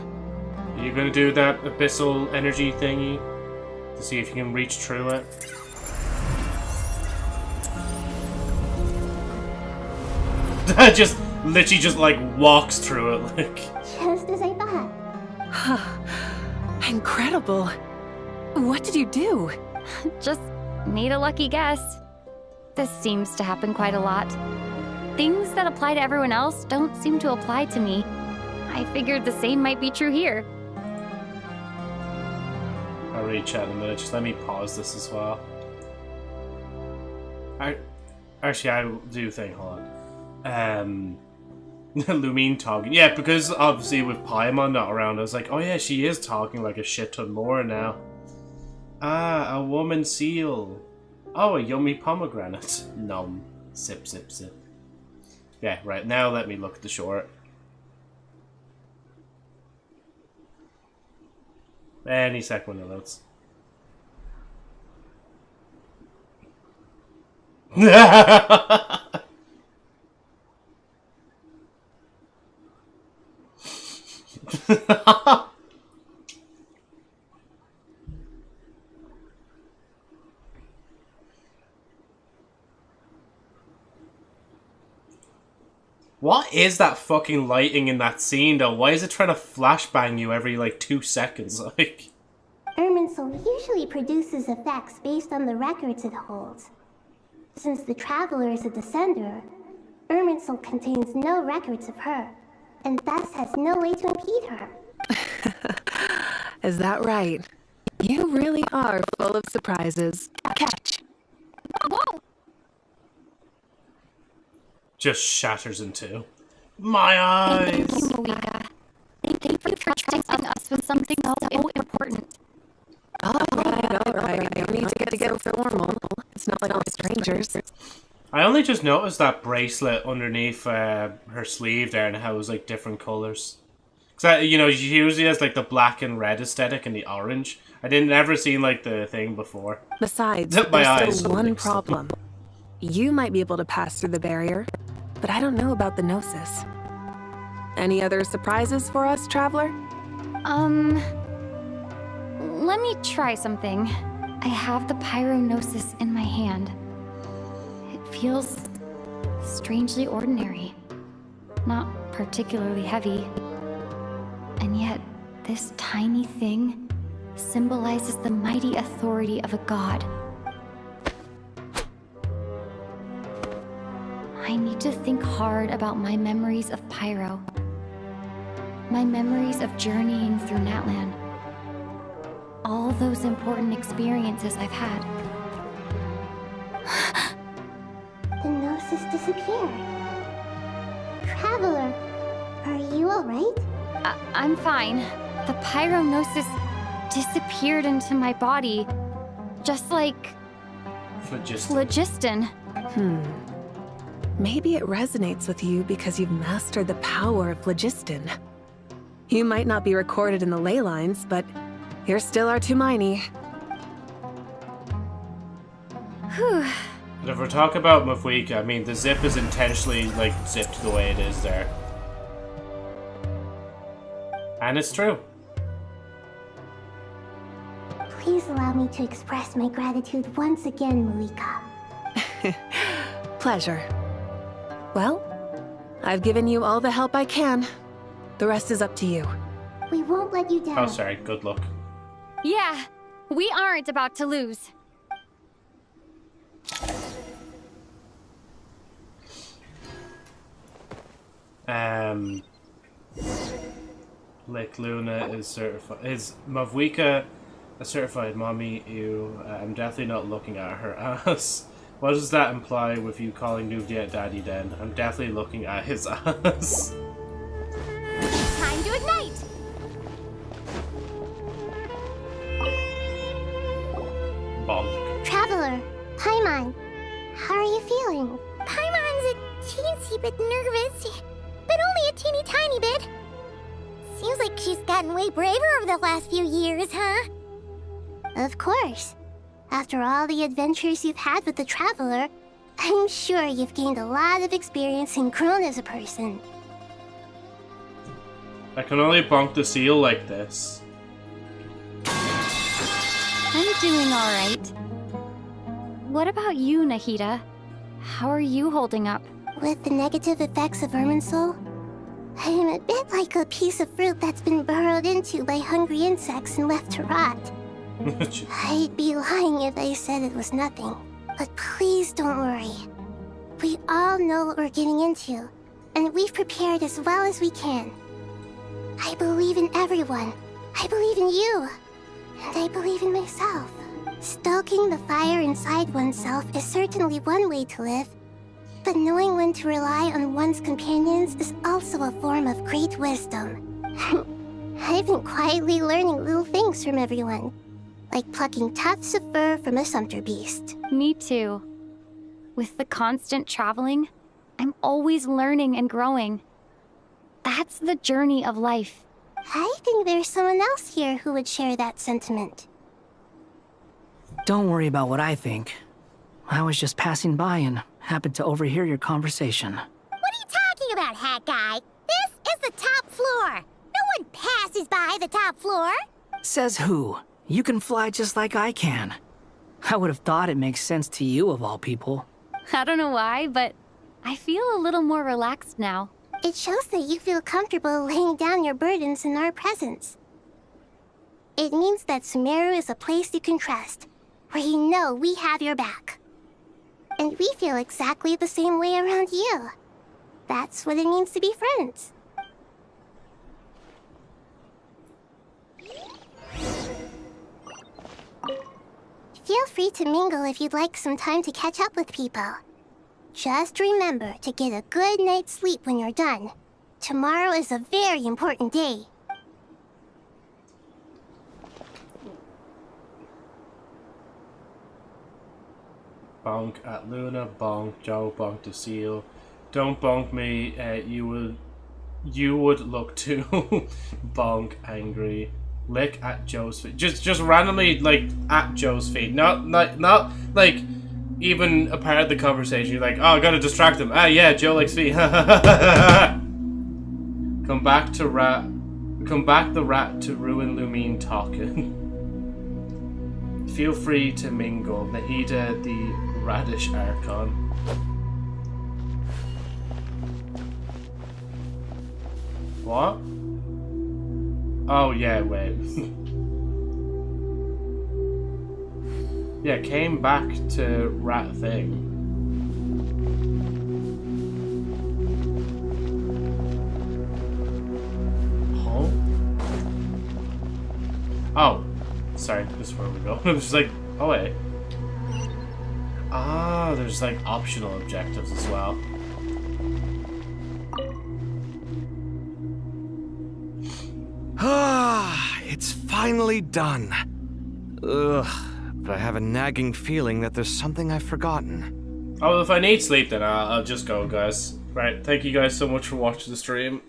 S1: Are you gonna do that abyssal energy thingy? To see if you can reach through it? Just literally just like walks through it like.
S4: Just as I thought.
S7: Incredible. What did you do?
S19: Just made a lucky guess. This seems to happen quite a lot. Things that apply to everyone else don't seem to apply to me. I figured the same might be true here.
S1: I'll reach out in a minute. Just let me pause this as well. Actually, I do think, hold on. Lumine talking. Yeah, because obviously with Paimon not around, I was like, oh yeah, she is talking like a shit ton more now. Ah, a woman seal. Oh, a yummy pomegranate. Nom. Sip, sip, sip. Yeah, right. Now let me look at the short. Any second when it loads. What is that fucking lighting in that scene though? Why is it trying to flashbang you every like 2 seconds? Like,
S4: Irminsul usually produces effects based on the records it holds. Since the Traveler is a descender, Irminsul contains no records of her, and thus has no way to impede her.
S7: Is that right? You really are full of surprises. Catch.
S19: Whoa!
S1: just shatters in two. My eyes!
S19: Thank you, Malika. Thank you for trusting us with something so important.
S7: Alright. No need to get so formal. It's not like all strangers.
S1: I only just noticed that bracelet underneath her sleeve there and how it was like different colours. Because, you know, she usually has like the black and red aesthetic and the orange. I didn't ever seen like the thing before.
S7: Besides,
S1: My eyes
S7: there's still one problem. You might be able to pass through the barrier, but I don't know about the Gnosis. Any other surprises for us, Traveler?
S19: Let me try something. I have the Pyronosis in my hand. It feels strangely ordinary. Not particularly heavy. And yet, this tiny thing symbolizes the mighty authority of a god. I need to think hard about my memories of Pyro. My memories of journeying through Natlan. All those important experiences I've had.
S4: The gnosis disappeared. Traveler, are you alright?
S19: I'm fine. The pyronosis disappeared into my body. Just like... phlogiston.
S7: Maybe it resonates with you because you've mastered the power of phlogiston. You might not be recorded in the ley lines, but you're still our Tumaini.
S19: Whew.
S1: If we're talking about Mavwika, I mean, the zip is intentionally, like, zipped the way it is there. And it's true.
S4: Please allow me to express my gratitude once again, Malika.
S7: Pleasure. Well, I've given you all the help I can. The rest is up to you.
S4: We won't let you down.
S1: Oh, sorry. Good luck.
S19: Yeah, we aren't about to lose.
S1: Like Luna is certified. Is Mavwika a certified mommy? I'm definitely not looking at her ass. What does that imply with you calling Nuvia Daddy then? I'm definitely looking at his ass.
S6: Time to ignite!
S1: Bonk.
S4: Traveler, Paimon, how are you feeling?
S21: Paimon's a teensy bit nervous, but only a teeny tiny bit. Seems like she's gotten way braver over the last few years, huh?
S4: Of course. After all the adventures you've had with the Traveler, I'm sure you've gained a lot of experience and grown as a person.
S1: I can only bonk the seal like this.
S19: I'm doing alright. What about you, Nahida? How are you holding up?
S4: With the negative effects of Irminsul, I am a bit like a piece of fruit that's been burrowed into by hungry insects and left to rot. I'd be lying if I said it was nothing. But please don't worry. We all know what we're getting into, and we've prepared as well as we can. I believe in everyone. I believe in you. And I believe in myself. Stoking the fire inside oneself is certainly one way to live. But knowing when to rely on one's companions is also a form of great wisdom. I've been quietly learning little things from everyone. Like plucking tufts of fur from a sumpter beast.
S19: Me too. With the constant traveling, I'm always learning and growing. That's the journey of life.
S4: I think there's someone else here who would share that sentiment.
S15: Don't worry about what I think. I was just passing by and happened to overhear your conversation.
S21: What are you talking about, hat guy? This is the top floor. No one passes by the top floor.
S15: Says who? You can fly just like I can. I would have thought it makes sense to you of all people.
S19: I don't know why, but I feel a little more relaxed now.
S4: It shows that you feel comfortable laying down your burdens in our presence. It means that Sumeru is a place you can trust, where you know we have your back. And we feel exactly the same way around you. That's what it means to be friends. Feel free to mingle if you'd like some time to catch up with people. Just remember to get a good night's sleep when you're done. Tomorrow is a very important day.
S1: Bonk at Luna, bonk Joe, bonk the seal. Don't bonk me, you would look too bonk angry. Lick at Joe's feet. Just randomly, like, at Joe's feet. Not like even a part of the conversation. You're like, oh, I gotta distract him. Ah, yeah, Joe likes feet. Come back the rat to ruin Lumine talking. Feel free to mingle. Nahida the Radish Archon. What? Oh yeah, wait. Yeah, came back to Rat Thing. Oh, sorry, this is where we go. It was like, oh wait. Ah, there's like optional objectives as well.
S5: Ah, it's finally done. Ugh, but I have a nagging feeling that there's something I've forgotten.
S1: Oh, well, if I need sleep, then I'll just go, guys. Right, thank you guys so much for watching the stream.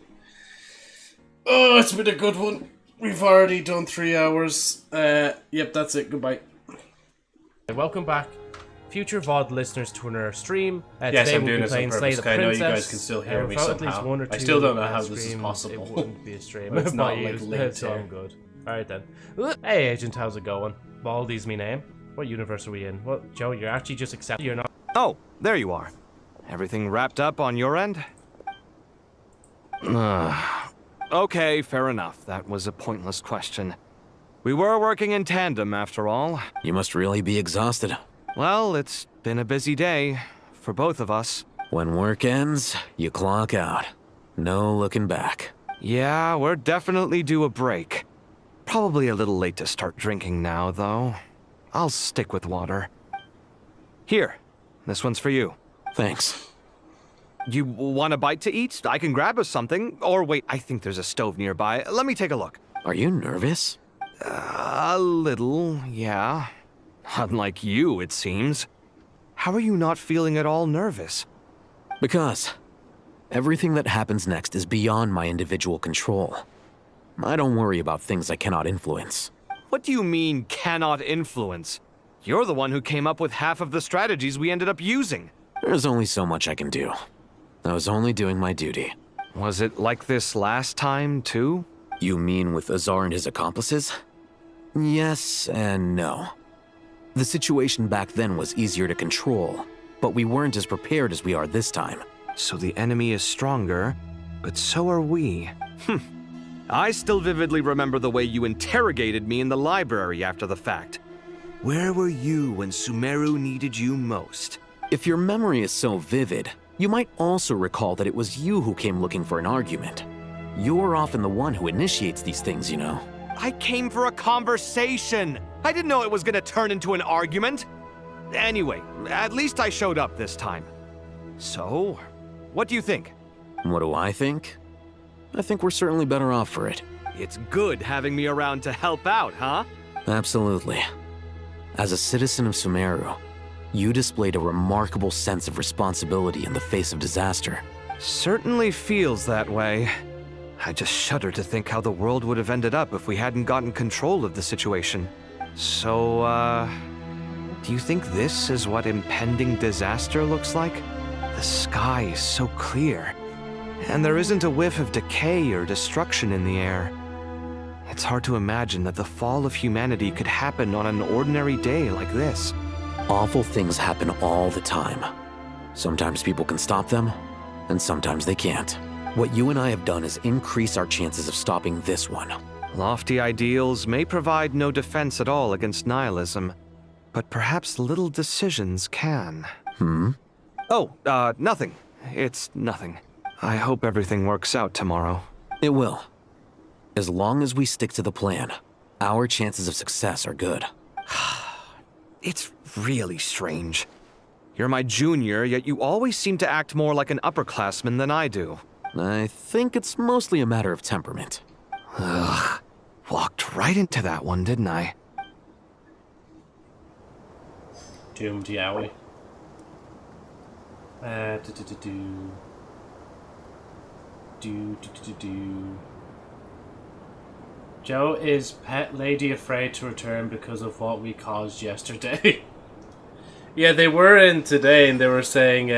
S1: Oh, it's been a good one. We've already done 3 hours. Yep, that's it. Goodbye. Welcome back, future VOD listeners, to another stream.
S2: Yes,
S1: today
S2: I'm
S1: we'll
S2: doing
S1: be
S2: this on
S1: playing
S2: purpose,
S1: Slay the
S2: I know
S1: Princess.
S2: you guys can still hear me
S1: without
S2: somehow.
S1: At least 1 or 2
S2: I still don't know how this is
S1: streams,
S2: possible.
S1: It wouldn't be a stream.
S2: It's not,
S1: by
S2: like,
S1: you.
S2: linked
S1: It's all
S2: here.
S1: good. Alright then. Hey, Agent, how's it going? Baldy's me name. What universe are we in? What, Joe, you're actually just accepting you're not...
S5: Oh, there you are. Everything wrapped up on your end? Okay, fair enough. That was a pointless question. We were working in tandem, after all.
S8: You must really be exhausted.
S5: Well, it's been a busy day for both of us.
S8: When work ends, you clock out. No looking back.
S5: Yeah, we're definitely due a break. Probably a little late to start drinking now, though. I'll stick with water. Here, this one's for you.
S8: Thanks.
S5: You want a bite to eat? I can grab us something. Or wait, I think there's a stove nearby. Let me take a look.
S8: Are you nervous?
S5: A little, yeah. Unlike you, it seems. How are you not feeling at all nervous?
S8: Because everything that happens next is beyond my individual control. I don't worry about things I cannot influence.
S5: What do you mean, cannot influence? You're the one who came up with half of the strategies we ended up using.
S8: There's only so much I can do. I was only doing my duty.
S5: Was it like this last time, too?
S8: You mean with Azar and his accomplices? Yes and no. The situation back then was easier to control, but we weren't as prepared as we are this time.
S5: So the enemy is stronger, but so are we. I still vividly remember the way you interrogated me in the library after the fact. Where were you when Sumeru needed you most?
S8: If your memory is so vivid, you might also recall that it was you who came looking for an argument. You're often the one who initiates these things, you know.
S5: I came for a conversation! I didn't know it was gonna turn into an argument! Anyway, at least I showed up this time. So, what do you think?
S8: What do I think? I think we're certainly better off for it.
S5: It's good having me around to help out, huh?
S8: Absolutely. As a citizen of Sumeru, you displayed a remarkable sense of responsibility in the face of disaster.
S5: Certainly feels that way. I just shudder to think how the world would have ended up if we hadn't gotten control of the situation. So, do you think this is what impending disaster looks like? The sky is so clear, and there isn't a whiff of decay or destruction in the air. It's hard to imagine that the fall of humanity could happen on an ordinary day like this.
S8: Awful things happen all the time. Sometimes people can stop them, and sometimes they can't. What you and I have done is increase our chances of stopping this one.
S5: Lofty ideals may provide no defense at all against nihilism, but perhaps little decisions can. Oh, nothing. It's nothing. I hope everything works out tomorrow.
S8: It will. As long as we stick to the plan, our chances of success are good.
S5: It's really strange. You're my junior, yet you always seem to act more like an upperclassman than I do.
S8: I think it's mostly a matter of temperament.
S5: Ugh. Walked right into that one, didn't I?
S1: Doomed, yeah, we. Joe, is Pet Lady afraid to return because of what we caused yesterday? Yeah, they were in today, and they were saying,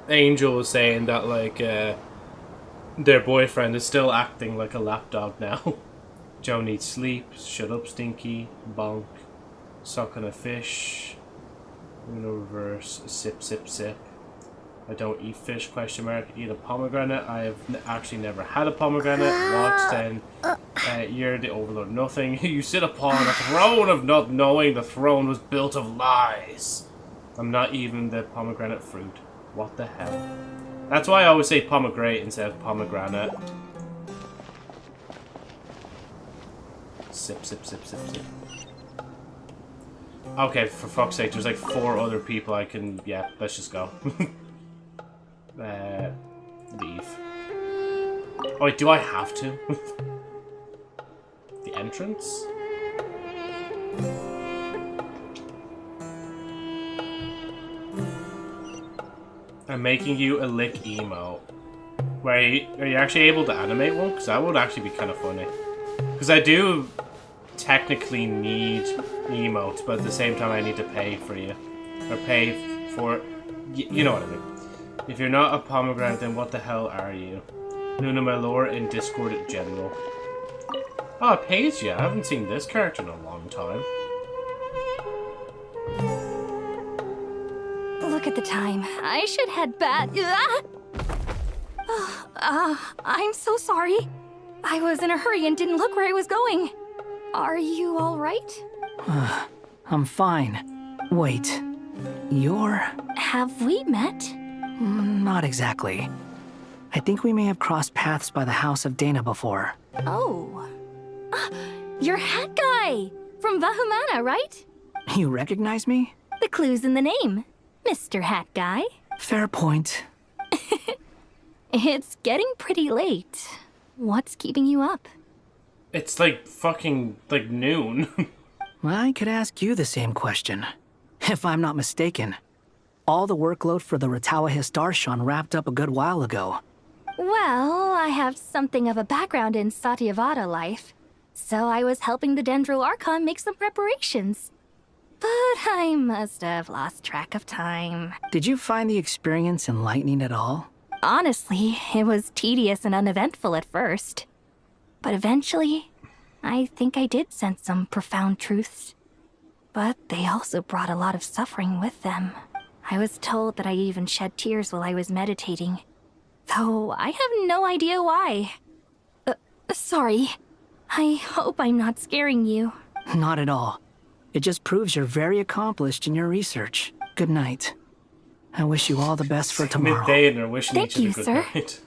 S1: Angel was saying that, like, their boyfriend is still acting like a lapdog now. Joe needs sleep, shut up Stinky, bonk, suck on a fish, Uno reverse, sip sip sip. I don't eat fish, question mark. Eat a pomegranate. I have actually never had a pomegranate. Watch then. You're the overlord. Nothing. You sit upon a throne of not knowing. The throne was built of lies. I'm not even the pomegranate fruit. What the hell? That's why I always say pomegranate instead of pomegranate. Sip, sip, sip, sip, sip. Okay, for fuck's sake, there's like 4 other people I can... Yeah, let's just go. Leave. Oh, wait, do I have to? The entrance? I'm making you a lick emote. Wait, are you actually able to animate one? Because that would actually be kind of funny. Because I do technically need emotes, but at the same time I need to pay for you. Or pay for... You know what I mean. If you're not a pomegranate, then what the hell are you? Nuna my lore in Discord in general. Oh, it pays you. I haven't seen this character in a long time.
S19: Look at the time. I should head back. I'm so sorry. I was in a hurry and didn't look where I was going. Are you all right?
S15: I'm fine. Wait, you're...
S19: Have we met?
S15: Not exactly. I think we may have crossed paths by the house of Dana before.
S19: Oh. You're Hat Guy! From Vahumana, right?
S15: You recognize me?
S19: The clue's in the name. Mr. Hat Guy.
S15: Fair point.
S19: It's getting pretty late. What's keeping you up?
S1: It's like fucking, like, noon.
S15: I could ask you the same question. If I'm not mistaken, all the workload for the Ratawa Histarshan wrapped up a good while ago.
S19: Well, I have something of a background in Satyavada life, so I was helping the Dendro Archon make some preparations. But I must have lost track of time.
S15: Did you find the experience enlightening at all?
S19: Honestly, it was tedious and uneventful at first. But eventually, I think I did sense some profound truths. But they also brought a lot of suffering with them. I was told that I even shed tears while I was meditating. Though I have no idea why. Sorry. I hope I'm not scaring you.
S15: Not at all. It just proves you're very accomplished in your research. Good night. I wish you all the best for tomorrow.
S1: Midday and they're wishing
S19: Thank
S1: each
S19: you,
S1: other
S19: sir.
S1: good night.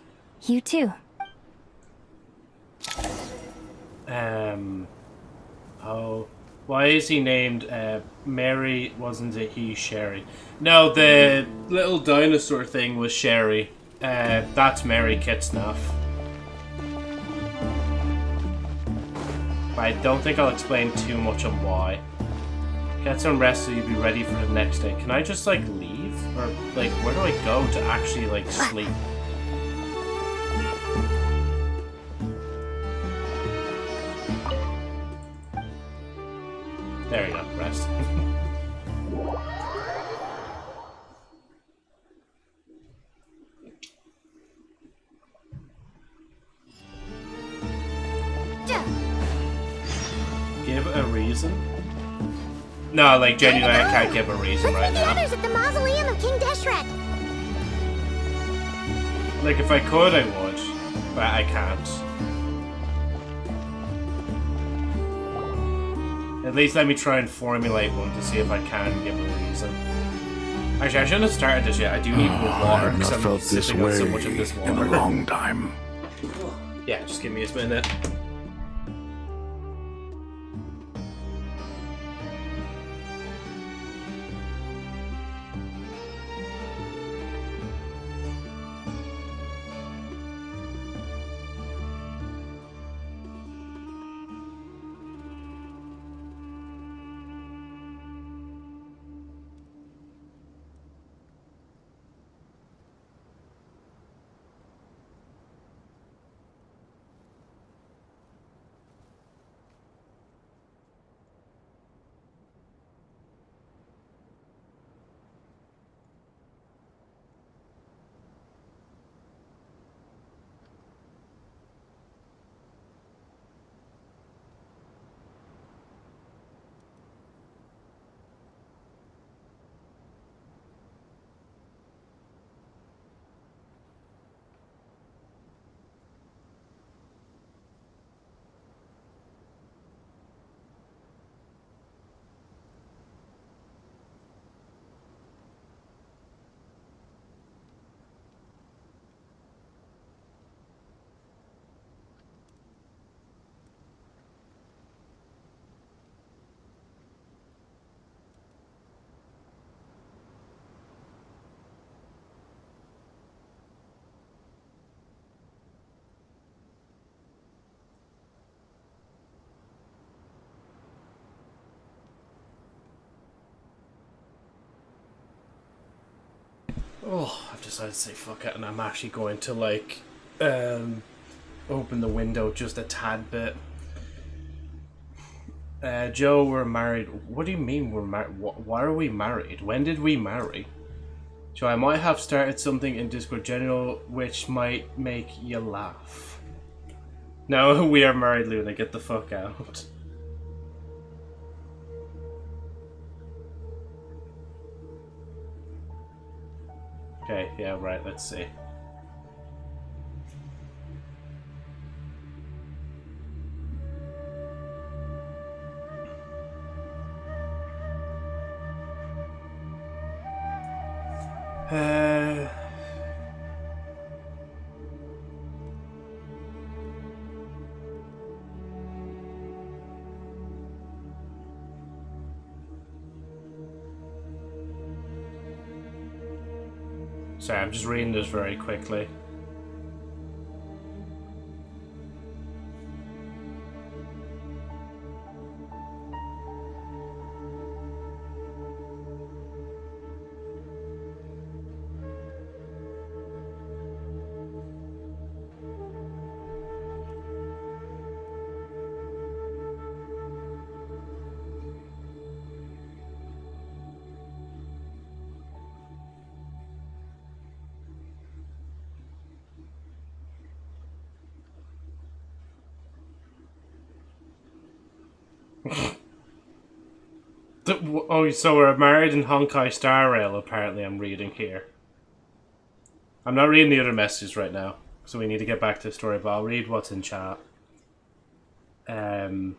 S19: You too.
S1: Oh. Why is he named, Mary? Wasn't it he, Sherry? No, the little dinosaur thing was Sherry. That's Mary Kitsnaff. I don't think I'll explain too much on why. Get some rest so you'll be ready for the next day. Can I just, like, leave? Or, like, where do I go to actually, like, sleep? There you go, rest. Give a reason? No, like, genuinely, I can't give a reason right now.
S21: Others at the mausoleum of King Deshret.
S1: Like, if I could, I would. But I can't. At least let me try and formulate one to see if I can give a reason. Actually, I shouldn't have started this yet. I do need more water because I'm sipping on so much of this water.
S12: In a long time.
S1: Yeah, just give me a minute. Oh, I've decided to say fuck it, and I'm actually going to, like, open the window just a tad bit. Joe, we're married. What do you mean we're married? Why are we married? When did we marry? Joe, I might have started something in Discord General which might make you laugh. No, we are married, Luna. Get the fuck out. Okay, yeah, right, let's see. Sorry, I'm just reading this very quickly. Oh, so we're married in Honkai Star Rail, apparently I'm reading here. I'm not reading the other messages right now, so we need to get back to the story, but I'll read what's in chat. Married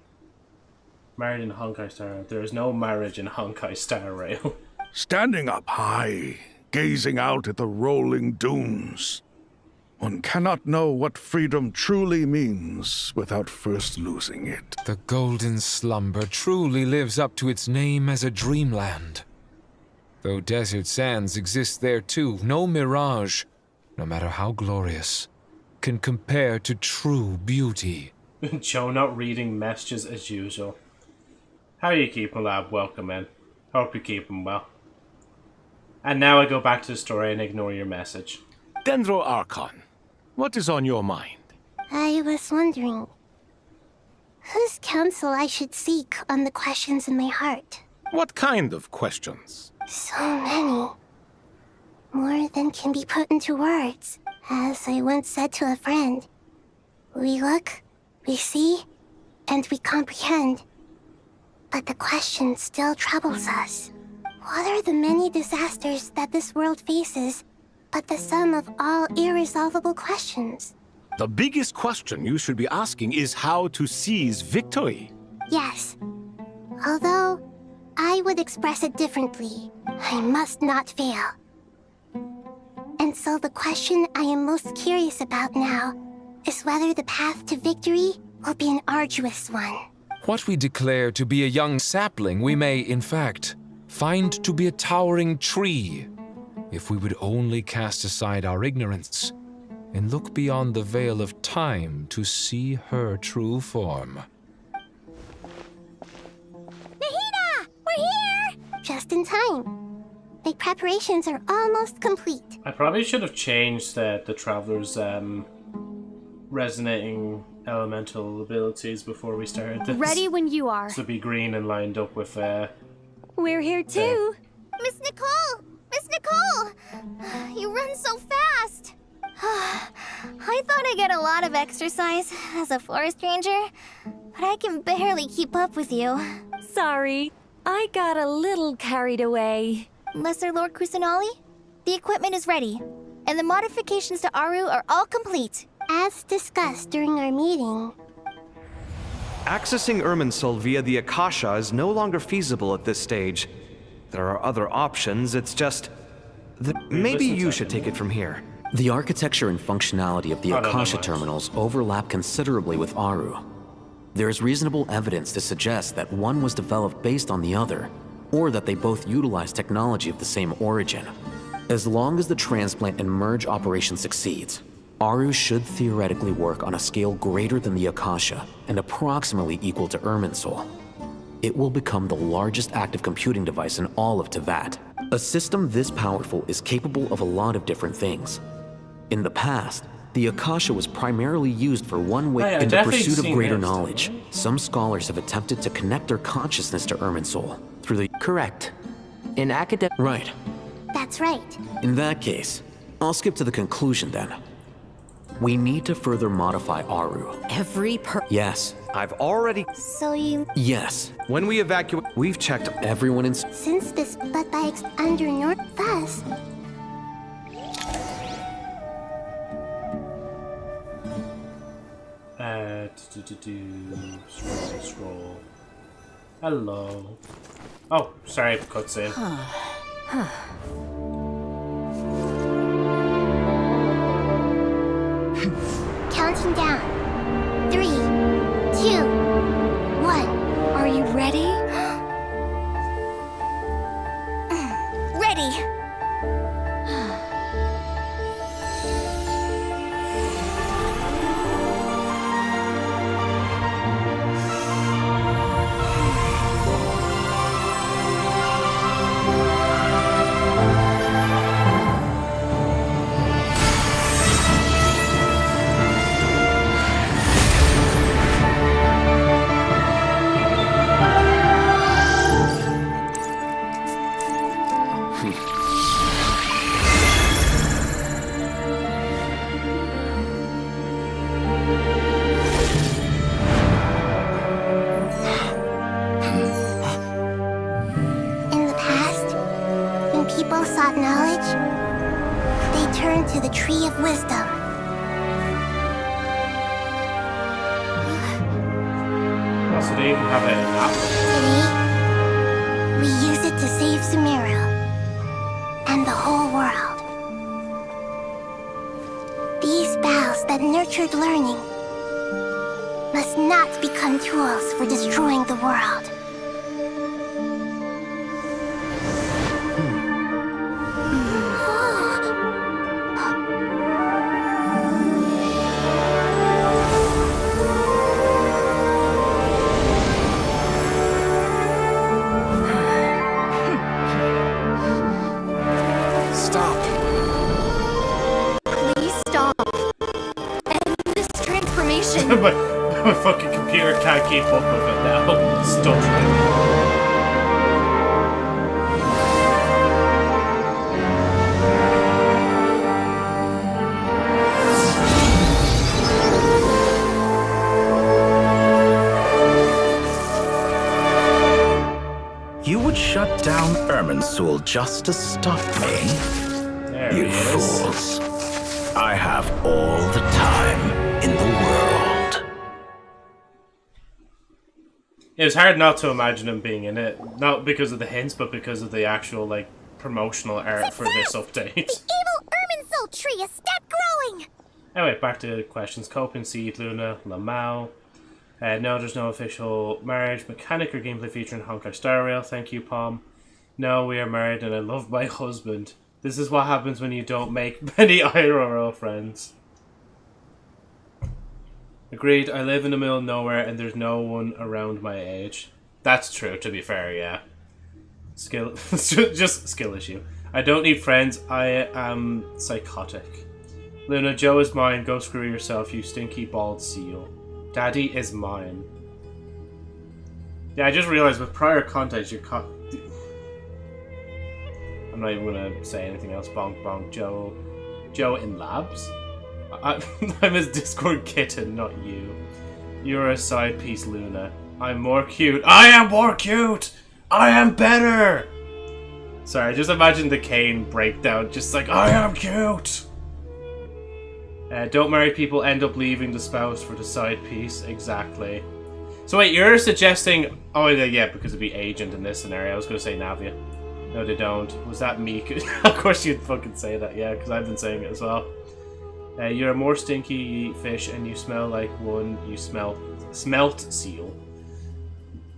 S1: in Honkai Star Rail. There is no marriage in Honkai Star Rail.
S12: Standing up high, gazing out at the rolling dunes. One cannot know what freedom truly means without first losing it.
S14: The golden slumber truly lives up to its name as a dreamland. Though desert sands exist there too, no mirage, no matter how glorious, can compare to true beauty.
S1: Joe not reading messages as usual. How are you keeping, lad? Welcome in. Hope you're keeping well. And now I go back to the story and ignore your message.
S10: Dendro Archon, what is on your mind?
S4: I was wondering whose counsel I should seek on the questions in my heart.
S10: What kind of questions?
S4: So many. More than can be put into words. As I once said to a friend, we look, we see, and we comprehend. But the question still troubles us. What are the many disasters that this world faces but the sum of all irresolvable questions?
S10: The biggest question you should be asking is how to seize victory.
S4: Yes. Although, I would express it differently. I must not fail. And so the question I am most curious about now is whether the path to victory will be an arduous one.
S14: What we declare to be a young sapling, we may, in fact, find to be a towering tree, if we would only cast aside our ignorance and look beyond the veil of time to see her true form.
S4: Nahida! We're here! Just in time. My preparations are almost complete.
S1: I probably should have changed the Traveler's resonating elemental abilities before we started this.
S19: Ready when you are.
S1: To be green and lined up with
S19: We're here too.
S21: Miss Nicole! Miss Nicole! You run so fast! I thought I'd get a lot of exercise as a forest ranger, but I can barely keep up with you.
S19: Sorry, I got a little carried away.
S21: Lesser Lord Kusanali, the equipment is ready, and the modifications to Aru are all complete.
S4: As discussed during our meeting,
S5: Accessing Irminsul via the Akasha is no longer feasible at this stage. There are other options, it's just... Maybe you should take it from here.
S8: The architecture and functionality of the Akasha terminals overlap considerably with Aru. There is reasonable evidence to suggest that one was developed based on the other, or that they both utilize technology of the same origin. As long as the transplant and merge operation succeeds, Aru should theoretically work on a scale greater than the Akasha and approximately equal to Irminsul. It will become the largest active computing device in all of Teyvat. A system this powerful is capable of a lot of different things. In the past, the Akasha was primarily used for one way in the pursuit of greater knowledge. Some scholars have attempted to connect their consciousness to Irminsul through the...
S22: Correct. In academic...
S8: Right.
S4: That's right.
S8: In that case, I'll skip to the conclusion then. We need to further modify Aru. Yes,
S5: I've already...
S4: So you...
S8: Yes.
S5: When we evacuate...
S8: We've checked everyone in...
S4: Since this blood bike's under North Fast...
S1: Scroll. Hello. Oh, sorry, cutscene.
S4: Counting down. 3, 2, 1.
S19: Are you ready?
S21: Ready!
S4: sought knowledge, they turned to the Tree of Wisdom.
S1: So they even have it in that
S4: Today, we use it to save Sumeru and the whole world. These vows that nurtured learning must not become tools for destroying the world.
S1: my fucking computer can't keep up with it now. Stuttering.
S11: You would shut down Irminsul just to stop me? You fools. I have all the time in the world.
S1: It was hard not to imagine him being in it. Not because of the hints, but because of the actual, like, promotional art for this update.
S21: The evil Irminsul tree is still growing!
S1: Anyway, back to questions. Coping, Seed, Luna, Lamau. No, there's no official marriage mechanic or gameplay feature in Honkai Star Rail. Thank you, Pom. No, we are married and I love my husband. This is what happens when you don't make many IRL friends. Agreed, I live in the middle of nowhere and there's no one around my age. That's true, to be fair, yeah. Skill, just skill issue. I don't need friends, I am psychotic. Luna, Joe is mine, go screw yourself, you stinky bald seal. Daddy is mine. Yeah, I just realized with prior content, I'm not even gonna say anything else. Bonk bonk, Joe. Joe in labs? I'm his Discord kitten, not you. You're a side piece, Luna. I'm more cute. I am more cute! I am better! Sorry, just imagine the Kane breakdown, just like, I am cute! Don't marry people, end up leaving the spouse for the side piece. Exactly. So wait, you're suggesting... Oh yeah, because it'd be agent in this scenario. I was going to say Navia. No, they don't. Was that me? Of course you'd fucking say that, yeah, because I've been saying it as well. You're a more stinky fish and you smell like one you smelt seal.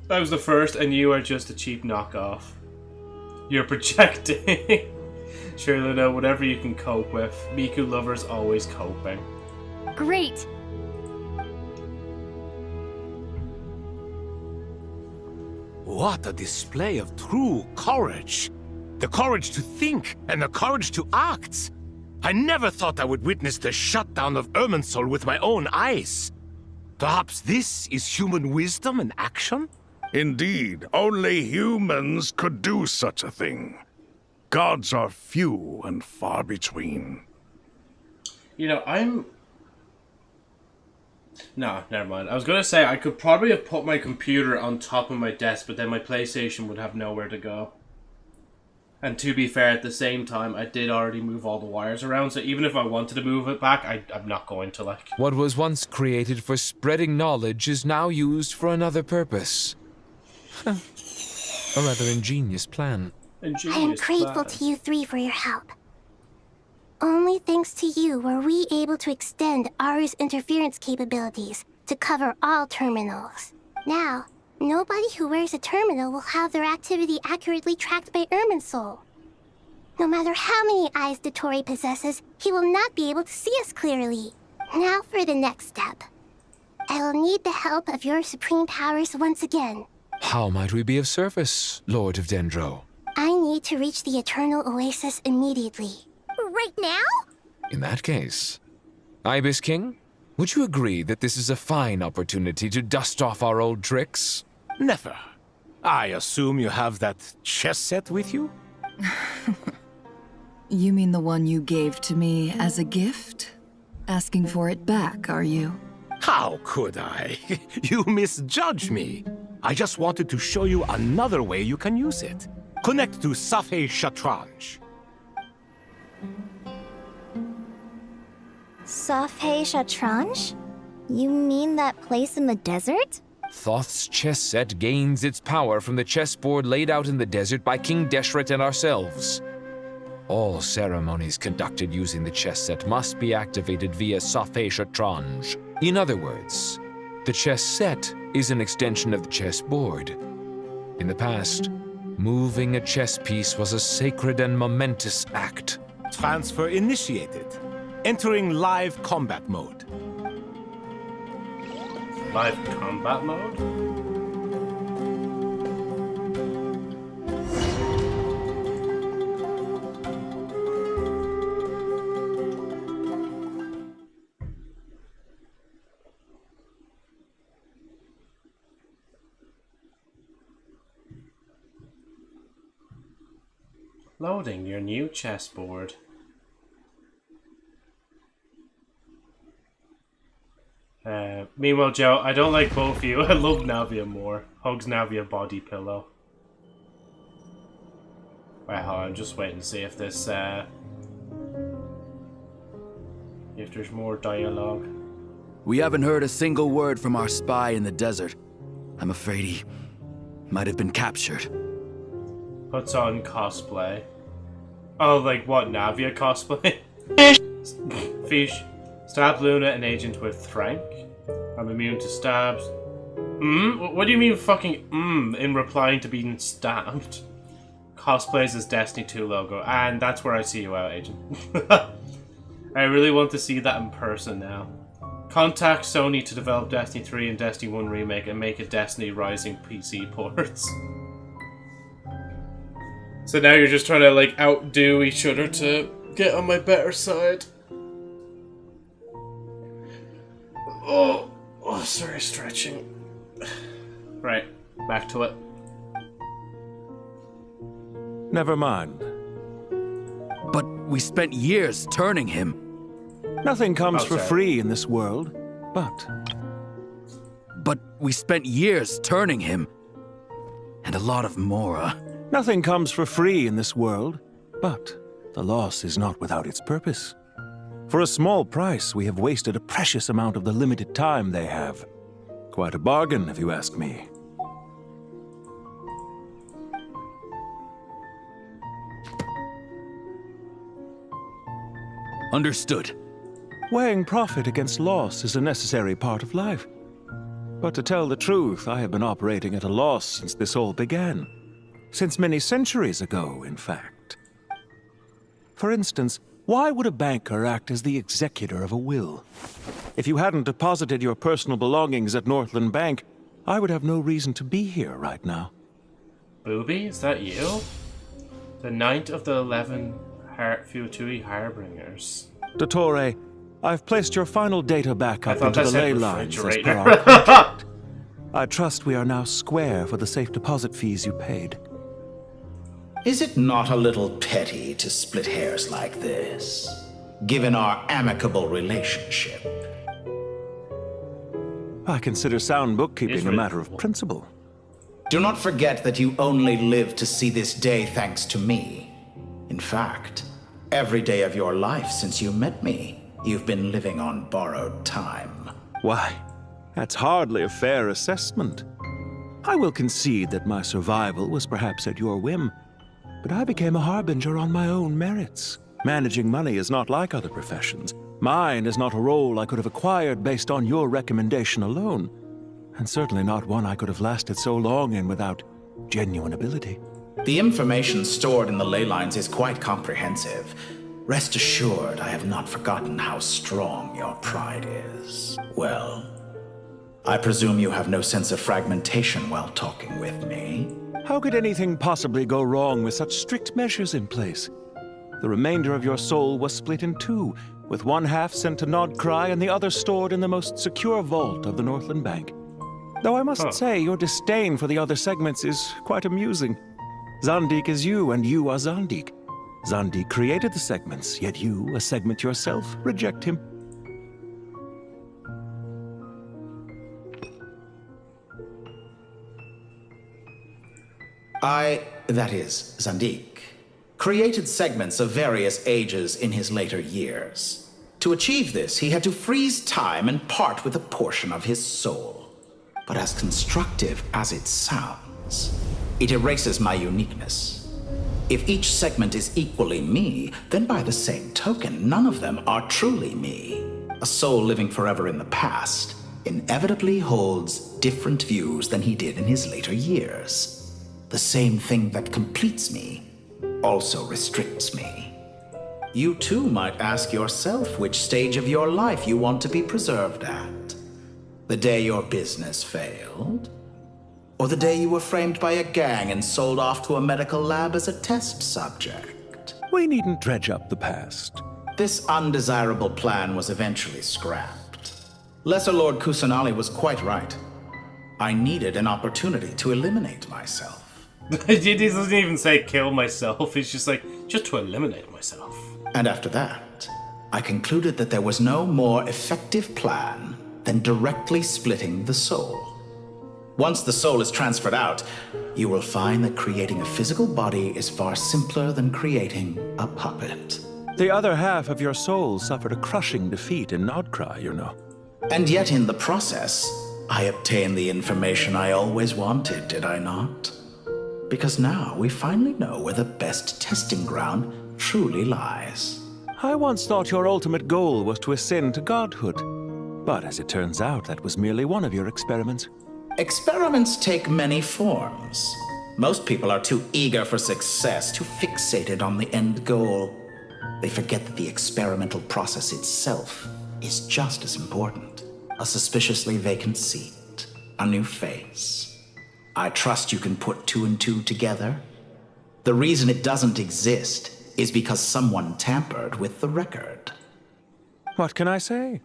S1: That was the first and you are just a cheap knockoff. You're projecting. Sure, Luna, whatever you can cope with. Miku lovers always coping.
S19: Great!
S10: What a display of true courage! The courage to think and the courage to act. I never thought I would witness the shutdown of Irminsul with my own eyes. Perhaps this is human wisdom in action?
S12: Indeed, only humans could do such a thing. Gods are few and far between.
S1: You know, No, never mind. I was going to say I could probably have put my computer on top of my desk, but then my PlayStation would have nowhere to go. And to be fair, at the same time, I did already move all the wires around, so even if I wanted to move it back, I'm not going to, like...
S14: What was once created for spreading knowledge is now used for another purpose. A rather ingenious plan.
S4: I am grateful to you three for your help. Only thanks to you were we able to extend Aru's interference capabilities to cover all terminals. Now, nobody who wears a terminal will have their activity accurately tracked by Irminsul. No matter how many eyes Dottore possesses, he will not be able to see us clearly. Now for the next step. I will need the help of your supreme powers once again.
S14: How might we be of service, Lord of Dendro?
S4: I need to reach the Eternal Oasis immediately.
S21: Right now?
S14: In that case, Ibis King, would you agree that this is a fine opportunity to dust off our old tricks?
S10: Never. I assume you have that chess set with you?
S16: You mean the one you gave to me as a gift? Asking for it back, are you?
S10: How could I? You misjudge me. I just wanted to show you another way you can use it. Connect to Safei Shatranj.
S21: Safei Shatranj? You mean that place in the desert?
S14: Thoth's chess set gains its power from the chessboard laid out in the desert by King Deshret and ourselves. All ceremonies conducted using the chess set must be activated via Safei Shatranj. In other words, the chess set is an extension of the chessboard. In the past, moving a chess piece was a sacred and momentous act.
S10: Transfer initiated. Entering live combat mode.
S1: Live combat mode? Loading your new chessboard. Meanwhile, Joe, I don't like both of you. I love Navia more. Hugs Navia body pillow. Right, hold on, I'm just waiting to see if this, if there's more dialogue.
S20: We haven't heard a single word from our spy in the desert. I'm afraid he might have been captured.
S1: Puts on cosplay. Oh, like what, Navia cosplay? Fish. Stab Luna and agent with Frank. I'm immune to stabs. What do you mean fucking in replying to being stabbed? Cosplays as Destiny 2 logo. And that's where I see you out, agent. I really want to see that in person now. Contact Sony to develop Destiny 3 and Destiny 1 remake and make a Destiny Rising PC ports. So now you're just trying to like outdo each other to get on my better side. Oh, sorry, stretching. Right, back to it.
S13: Never mind.
S20: But we spent years turning him.
S13: Nothing comes for free in this world, but
S20: we spent years turning him. And a lot of Mora.
S13: Nothing comes for free in this world, but the loss is not without its purpose. For a small price, we have wasted a precious amount of the limited time they have. Quite a bargain, if you ask me.
S20: Understood.
S13: Weighing profit against loss is a necessary part of life. But to tell the truth, I have been operating at a loss since this all began. Since many centuries ago, in fact. For instance, why would a banker act as the executor of a will? If you hadn't deposited your personal belongings at Northland Bank, I would have no reason to be here right now.
S1: Booby, is that you? The ninth of the 11 Futui Harbingers.
S13: Dottore, I've placed your final data backup into the ley lines as per our
S1: refrigerator.
S13: contract. I trust we are now square for the safe deposit fees you paid.
S11: Is it not a little petty to split hairs like this, given our amicable relationship?
S13: I consider sound bookkeeping a matter of principle.
S11: Do not forget that you only live to see this day thanks to me. In fact, every day of your life since you met me, you've been living on borrowed time.
S13: Why, that's hardly a fair assessment. I will concede that my survival was perhaps at your whim, but I became a harbinger on my own merits. Managing money is not like other professions. Mine is not a role I could have acquired based on your recommendation alone, and certainly not one I could have lasted so long in without genuine ability.
S11: The information stored in the ley lines is quite comprehensive. Rest assured, I have not forgotten how strong your pride is. Well, I presume you have no sense of fragmentation while talking with me.
S13: How could anything possibly go wrong with such strict measures in place? The remainder of your soul was split in two, with one half sent to Nodcry and the other stored in the most secure vault of the Northland Bank. Though I must say, your disdain for the other segments is quite amusing. Zandik is you, and you are Zandik. Zandik created the segments, yet you, a segment yourself, reject him.
S11: That is, Zandik, created segments of various ages in his later years. To achieve this, he had to freeze time and part with a portion of his soul. But as constructive as it sounds, it erases my uniqueness. If each segment is equally me, then by the same token, none of them are truly me. A soul living forever in the past inevitably holds different views than he did in his later years. The same thing that completes me also restricts me. You too might ask yourself which stage of your life you want to be preserved at. The day your business failed? Or the day you were framed by a gang and sold off to a medical lab as a test subject?
S13: We needn't dredge up the past.
S11: This undesirable plan was eventually scrapped. Lesser Lord Kusanali was quite right. I needed an opportunity to eliminate myself.
S1: He doesn't even say kill myself, he's just like, just to eliminate myself.
S11: And after that, I concluded that there was no more effective plan than directly splitting the soul. Once the soul is transferred out, you will find that creating a physical body is far simpler than creating a puppet.
S13: The other half of your soul suffered a crushing defeat in Nodcry, you know.
S11: And yet in the process, I obtained the information I always wanted, did I not? Because now we finally know where the best testing ground truly lies.
S13: I once thought your ultimate goal was to ascend to godhood. But as it turns out, that was merely one of your experiments.
S11: Experiments take many forms. Most people are too eager for success, too fixated on the end goal. They forget that the experimental process itself is just as important. A suspiciously vacant seat, a new face. I trust you can put two and two together. The reason it doesn't exist is because someone tampered with the record.
S13: What can I say?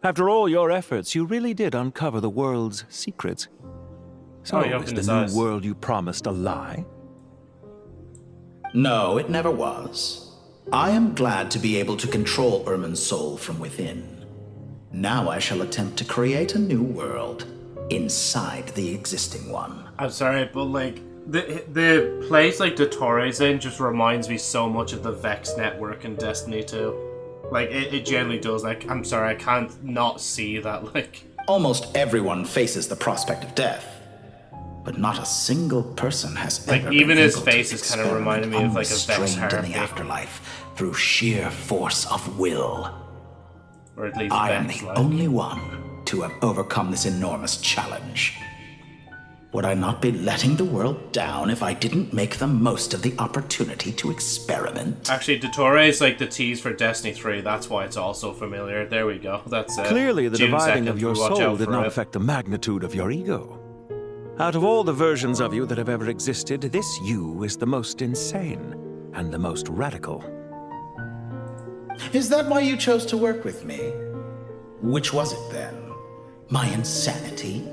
S13: After all your efforts, you really did uncover the world's secrets. So is the new world you promised a lie?
S11: No, it never was. I am glad to be able to control Irmin's soul from within. Now I shall attempt to create a new world inside the existing one.
S1: I'm sorry, but like, the place like Dottore's in just reminds me so much of the Vex network in Destiny 2. Like, it generally does. Like, I'm sorry, I can't not see that, like...
S11: Almost everyone faces the prospect of death. But not a single person has
S1: like,
S11: ever
S1: even
S11: been
S1: his
S11: able
S1: face
S11: to
S1: is kind of reminding me of, like, a Vex
S11: unrestrained in
S1: Harpy.
S11: the afterlife through sheer force of will.
S1: Or at least
S11: I am
S1: Vex,
S11: the
S1: like.
S11: only one to have overcome this enormous challenge. Would I not be letting the world down if I didn't make the most of the opportunity to experiment?
S1: Actually, Dottore is like the tease for Destiny 3. That's why it's also familiar. There we go. That's it.
S13: Clearly, the
S1: June
S13: dividing
S1: 2nd,
S13: of your
S1: watch
S13: soul
S1: out
S13: did
S1: for
S13: not
S1: it.
S13: affect the magnitude of your ego. Out of all the versions of you that have ever existed, this you is the most insane. and the most radical.
S11: Is that why you chose to work with me? Which was it then? My insanity?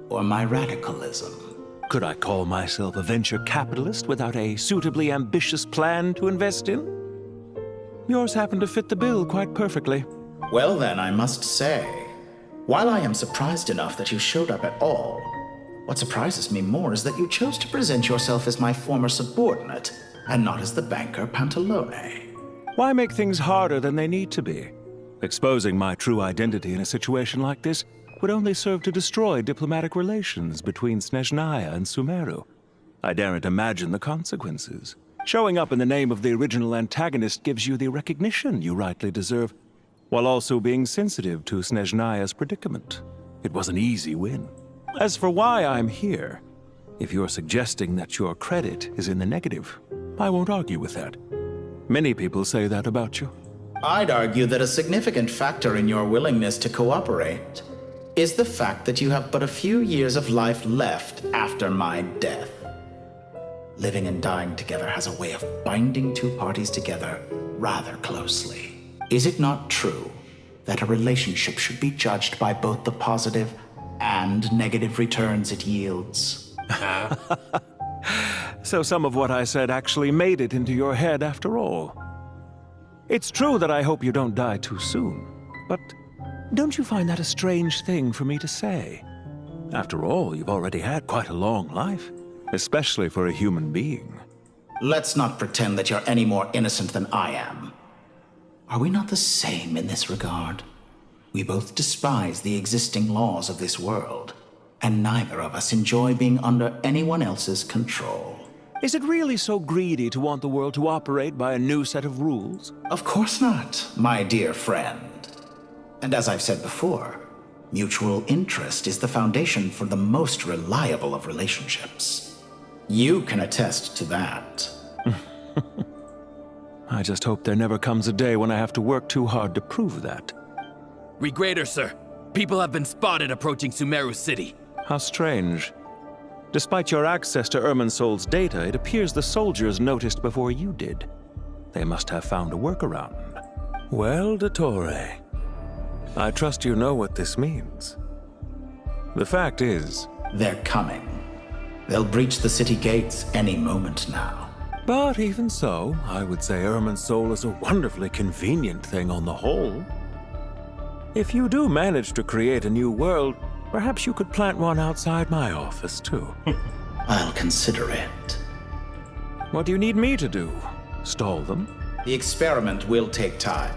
S11: Or my radicalism?
S13: Could I call myself a venture capitalist without a suitably ambitious plan to invest in? Yours happened to fit the bill quite perfectly.
S11: Well then, I must say, while I am surprised enough that you showed up at all, what surprises me more is that you chose to present yourself as my former subordinate, and not as the banker Pantalone.
S13: Why make things harder than they need to be? Exposing my true identity in a situation like this would only serve to destroy diplomatic relations between Snezhnaya and Sumeru. I daren't imagine the consequences. Showing up in the name of the original antagonist gives you the recognition you rightly deserve, while also being sensitive to Snezhnaya's predicament. It was an easy win. As for why I'm here, if you're suggesting that your credit is in the negative, I won't argue with that. Many people say that about you.
S11: I'd argue that a significant factor in your willingness to cooperate is the fact that you have but a few years of life left after my death. Living and dying together has a way of binding two parties together rather closely. Is it not true that a relationship should be judged by both the positive and negative returns it yields?
S13: So some of what I said actually made it into your head after all. It's true that I hope you don't die too soon, but don't you find that a strange thing for me to say? After all, you've already had quite a long life, especially for a human being.
S11: Let's not pretend that you're any more innocent than I am. Are we not the same in this regard? We both despise the existing laws of this world, and neither of us enjoy being under anyone else's control.
S13: Is it really so greedy to want the world to operate by a new set of rules?
S11: Of course not, my dear friend. And as I've said before, mutual interest is the foundation for the most reliable of relationships. You can attest to that.
S13: I just hope there never comes a day when I have to work too hard to prove that.
S20: Regrader, sir. People have been spotted approaching Sumeru City.
S13: How strange. Despite your access to Irminsol's data, it appears the soldiers noticed before you did. They must have found a workaround. Well, Dottore, I trust you know what this means. The fact is...
S11: They're coming. They'll breach the city gates any moment now.
S13: But even so, I would say Irminsol is a wonderfully convenient thing on the whole. If you do manage to create a new world, perhaps you could plant one outside my office, too.
S11: I'll consider it.
S13: What do you need me to do? Stall them?
S11: The experiment will take time.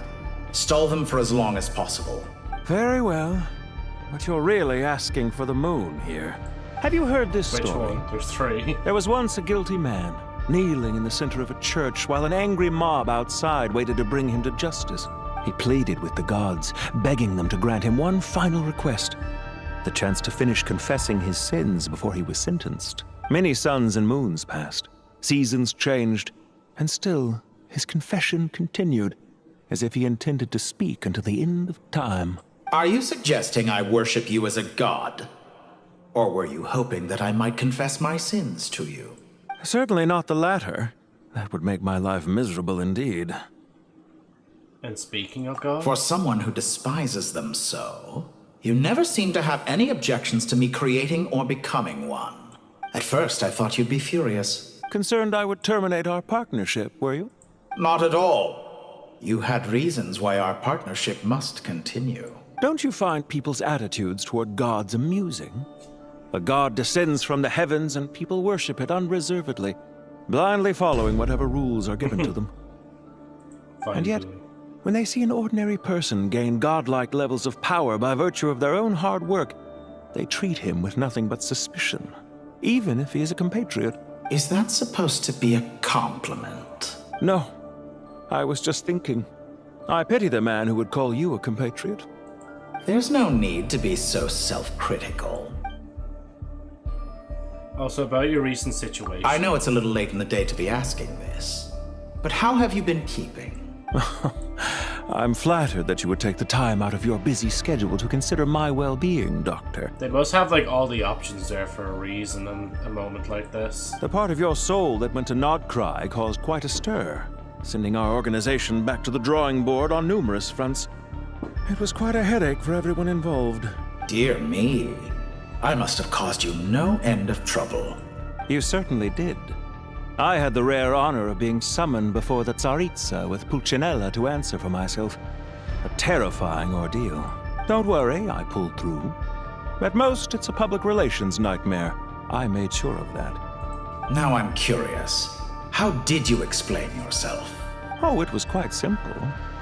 S11: Stall them for as long as possible.
S13: Very well. But you're really asking for the moon here. Have you heard this story?
S1: Which one? There's three.
S13: There was once a guilty man, kneeling in the center of a church while an angry mob outside waited to bring him to justice. He pleaded with the gods, begging them to grant him one final request: the chance to finish confessing his sins before he was sentenced. Many suns and moons passed, seasons changed, and still his confession continued, as if he intended to speak until the end of time.
S11: Are you suggesting I worship you as a god? Or were you hoping that I might confess my sins to you?
S13: Certainly not the latter. That would make my life miserable indeed.
S1: And speaking of God?
S11: For someone who despises them so, you never seem to have any objections to me creating or becoming one. At first, I thought you'd be furious.
S13: Concerned I would terminate our partnership, were you?
S11: Not at all. You had reasons why our partnership must continue.
S13: Don't you find people's attitudes toward gods amusing? A god descends from the heavens and people worship it unreservedly, blindly following whatever rules are given to them. And yet, when they see an ordinary person gain godlike levels of power by virtue of their own hard work, they treat him with nothing but suspicion, even if he is a compatriot.
S11: Is that supposed to be a compliment?
S13: No. I was just thinking. I pity the man who would call you a compatriot.
S11: There's no need to be so self-critical.
S1: Also, about your recent situation.
S11: I know it's a little late in the day to be asking this, but how have you been keeping?
S13: I'm flattered that you would take the time out of your busy schedule to consider my well-being, Doctor.
S1: They must have like all the options there for a reason in a moment like this.
S13: The part of your soul that went to Nodcry caused quite a stir, sending our organization back to the drawing board on numerous fronts. It was quite a headache for everyone involved.
S11: Dear me. I must have caused you no end of trouble.
S13: You certainly did. I had the rare honor of being summoned before the Tsaritsa with Pulcinella to answer for myself. A terrifying ordeal. Don't worry, I pulled through. At most, it's a public relations nightmare. I made sure of that.
S11: Now I'm curious. How did you explain yourself?
S13: Oh, it was quite simple.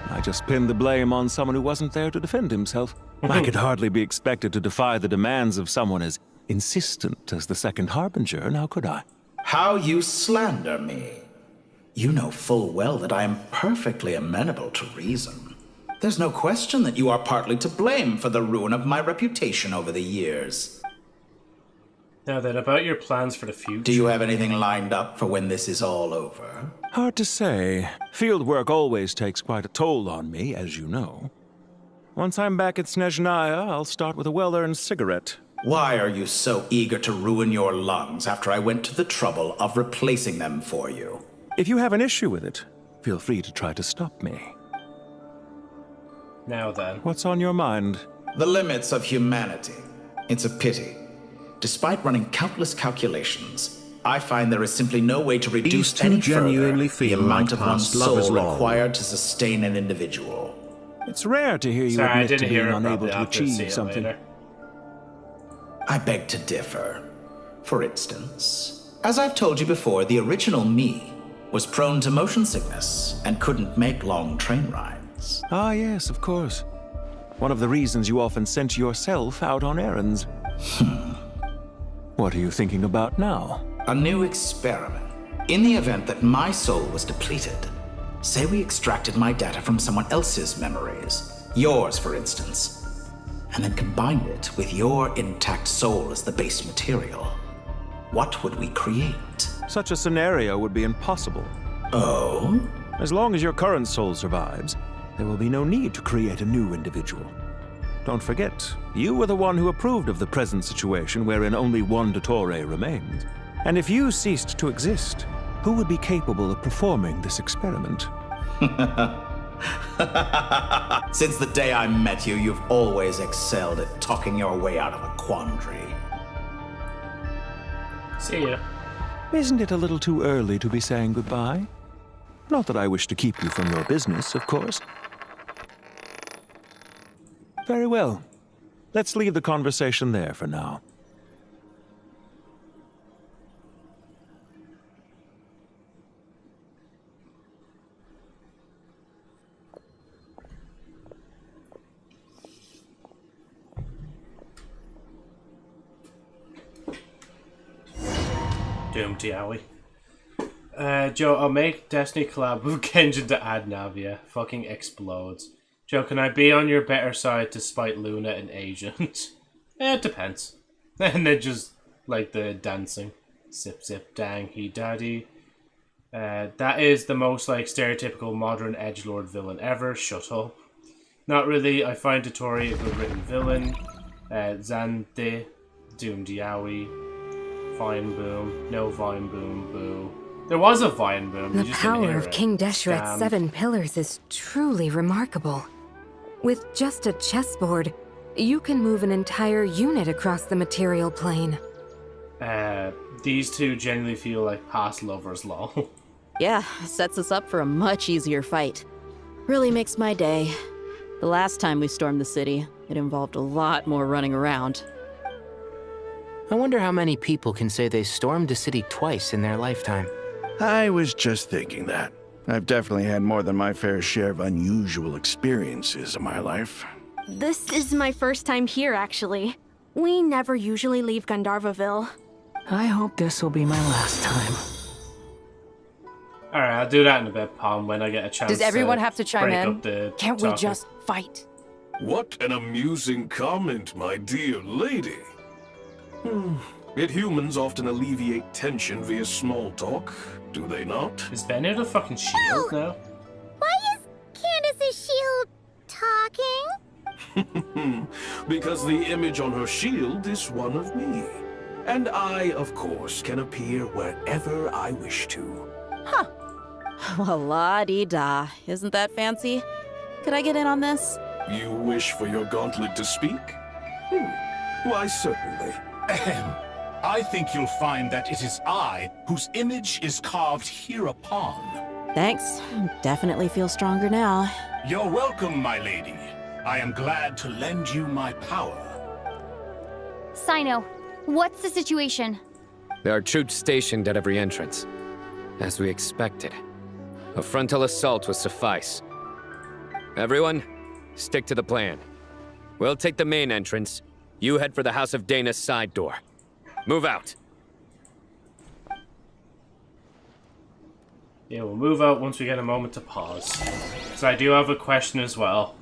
S13: I just pinned the blame on someone who wasn't there to defend himself. I could hardly be expected to defy the demands of someone as insistent as the Second Harbinger, now could I?
S11: How you slander me. You know full well that I am perfectly amenable to reason. There's no question that you are partly to blame for the ruin of my reputation over the years.
S1: Now then, about your plans for the future.
S11: Do you have anything lined up for when this is all over?
S13: Hard to say. Field work always takes quite a toll on me, as you know. Once I'm back at Snezhnaya, I'll start with a well-earned cigarette.
S11: Why are you so eager to ruin your lungs after I went to the trouble of replacing them for you?
S13: If you have an issue with it, feel free to try to stop me.
S1: Now then.
S13: What's on your mind?
S11: The limits of humanity. It's a pity. Despite running countless calculations, I find there is simply no way to reduce any further the amount of one's soul required to sustain an individual.
S13: It's rare to hear you admit to being unable to achieve something.
S11: I beg to differ. For instance, as I've told you before, the original me was prone to motion sickness and couldn't make long train rides.
S13: Ah, yes, of course. One of the reasons you often sent yourself out on errands. What are you thinking about now?
S11: A new experiment. In the event that my soul was depleted, say we extracted my data from someone else's memories, yours for instance, and then combined it with your intact soul as the base material. What would we create?
S13: Such a scenario would be impossible.
S11: Oh?
S13: As long as your current soul survives, there will be no need to create a new individual. Don't forget, you were the one who approved of the present situation wherein only one Dottore remains. And if you ceased to exist, who would be capable of performing this experiment?
S11: Since the day I met you, you've always excelled at talking your way out of a quandary.
S1: See ya.
S13: Isn't it a little too early to be saying goodbye? Not that I wish to keep you from your business, of course. Very well. Let's leave the conversation there for now.
S1: Doom Diawi. Joe, I'll make Destiny collab with Genjin to add Navia. Fucking explodes. Joe, can I be on your better side to spite Luna and Agent? It depends. And then just, like, the dancing. Zip zip dang he daddy. That is the most, like, stereotypical modern edgelord villain ever. Shut up. Not really. I find Dottore a good written villain. Zante. Doom Diawi. Vine Boom. No Vine Boom. Boo. There was a Vine Boom.
S9: The power of King Deshret's 7 pillars is truly remarkable. With just a chessboard, you can move an entire unit across the material plane.
S1: These two genuinely feel like past lovers, lol.
S18: Yeah, sets us up for a much easier fight. Really makes my day. The last time we stormed the city, it involved a lot more running around.
S22: I wonder how many people can say they stormed a city twice in their lifetime.
S23: I was just thinking that. I've definitely had more than my fair share of unusual experiences in my life.
S24: This is my first time here, actually. We never usually leave Gandharvaville.
S15: I hope this will be my last time.
S1: Alright, I'll do that in a bit, Palm, when I get a chance.
S18: Does everyone have to chime in?
S1: Can't
S18: we just fight?
S25: What an amusing comment, my dear lady. Yet humans often alleviate tension via small talk, do they not?
S1: Is Bennett a fucking shield now?
S21: Why is Candace's shield
S25: Because the image on her shield is one of me. And I, of course, can appear wherever I wish to.
S18: Huh. Well, la-di-da. Isn't that fancy? Could I get in on this?
S25: You wish for your gauntlet to speak? Why, certainly.
S2: I think you'll find that it is I whose image is carved hereupon.
S18: Thanks. Definitely feel stronger now.
S2: You're welcome, my lady. I am glad to lend you my power.
S19: Sino, what's the situation?
S3: There are troops stationed at every entrance. As we expected. A frontal assault will suffice. Everyone, stick to the plan. We'll take the main entrance. You head for the House of Dana's side door. Move out.
S1: Yeah, we'll move out once we get a moment to pause. So I do have a question as well.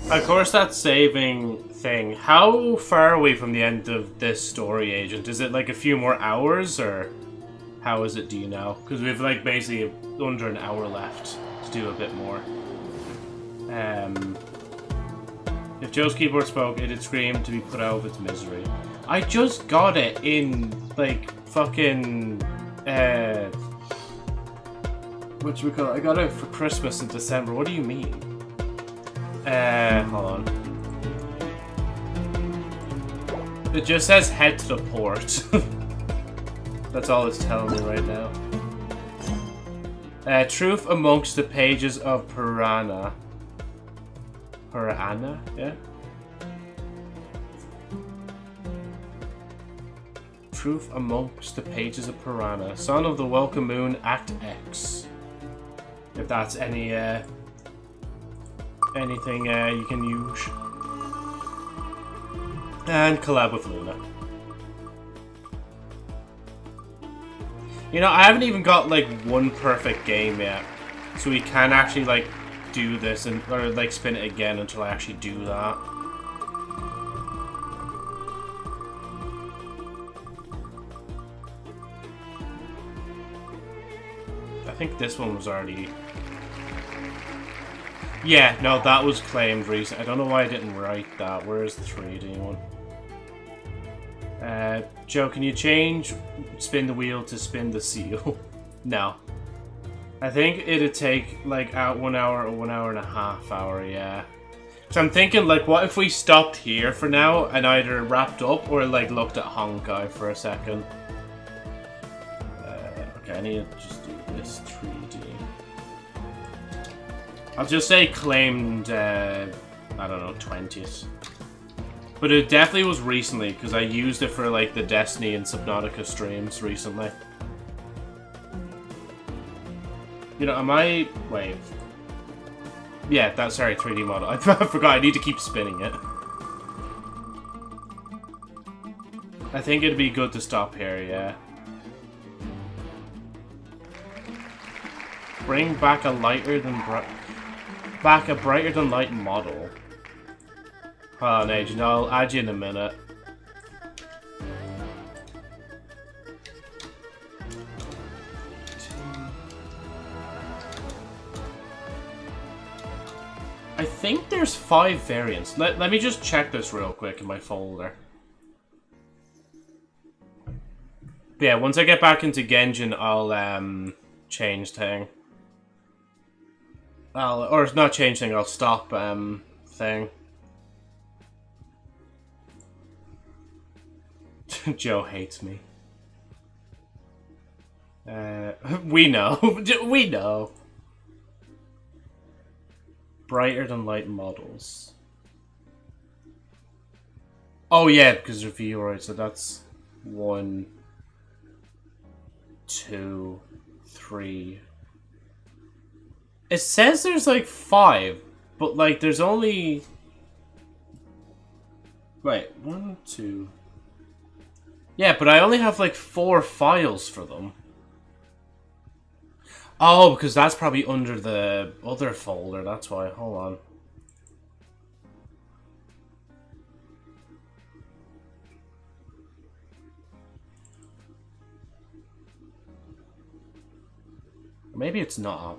S1: Of course, that saving thing. How far are we from the end of this story, Agent? Is it like a few more hours, or how is it, do you know? Because we've like basically under an hour left to do a bit more. If Joe's keyboard spoke, it'd scream to be put out of its misery. I just got it in, like, fucking, whatchamacallit? I got it for Christmas in December. What do you mean? Hold on. It just says head to the port. That's all it's telling me right now. Truth amongst the pages of Piranha. Piranha? Yeah? Truth amongst the pages of Piranha. Son of the Welcome Moon, Act X. If that's any, anything you can use. And collab with Luna. You know, I haven't even got, like, one perfect game yet. So we can actually, like, do this, and or, like, spin it again until I actually do that. I think this one was already... Yeah, no, that was claimed recent. I don't know why I didn't write that. Where is the 3D one? Joe, can you change spin the wheel to spin the seal? No. I think it'd take like 1 hour or 1 hour and a half hour, yeah. So I'm thinking, like, what if we stopped here for now and either wrapped up or like looked at Honkai for a second? Okay, I need to just do this 3D. I'll just say claimed, I don't know, 20th. But it definitely was recently, because I used it for, like, the Destiny and Subnautica streams recently. You know, am I... Wait. Yeah, that's, sorry, 3D model. I forgot, I need to keep spinning it. I think it'd be good to stop here, yeah. Bring back a lighter than back a brighter than light model. Hold on, Agent, I'll add you in a minute. I think there's 5 variants. Let me just check this real quick in my folder. But yeah, once I get back into Genjin, I'll change thing. Or not change thing, I'll stop thing. Joe hates me. We know. We know. Brighter than light models. Oh yeah, because they're VRoid, so that's 1, 2, 3. It says there's like 5, but like there's only... Wait, 1, 2... Yeah, but I only have like 4 files for them. Oh, because that's probably under the other folder, that's why. Hold on. Maybe it's not.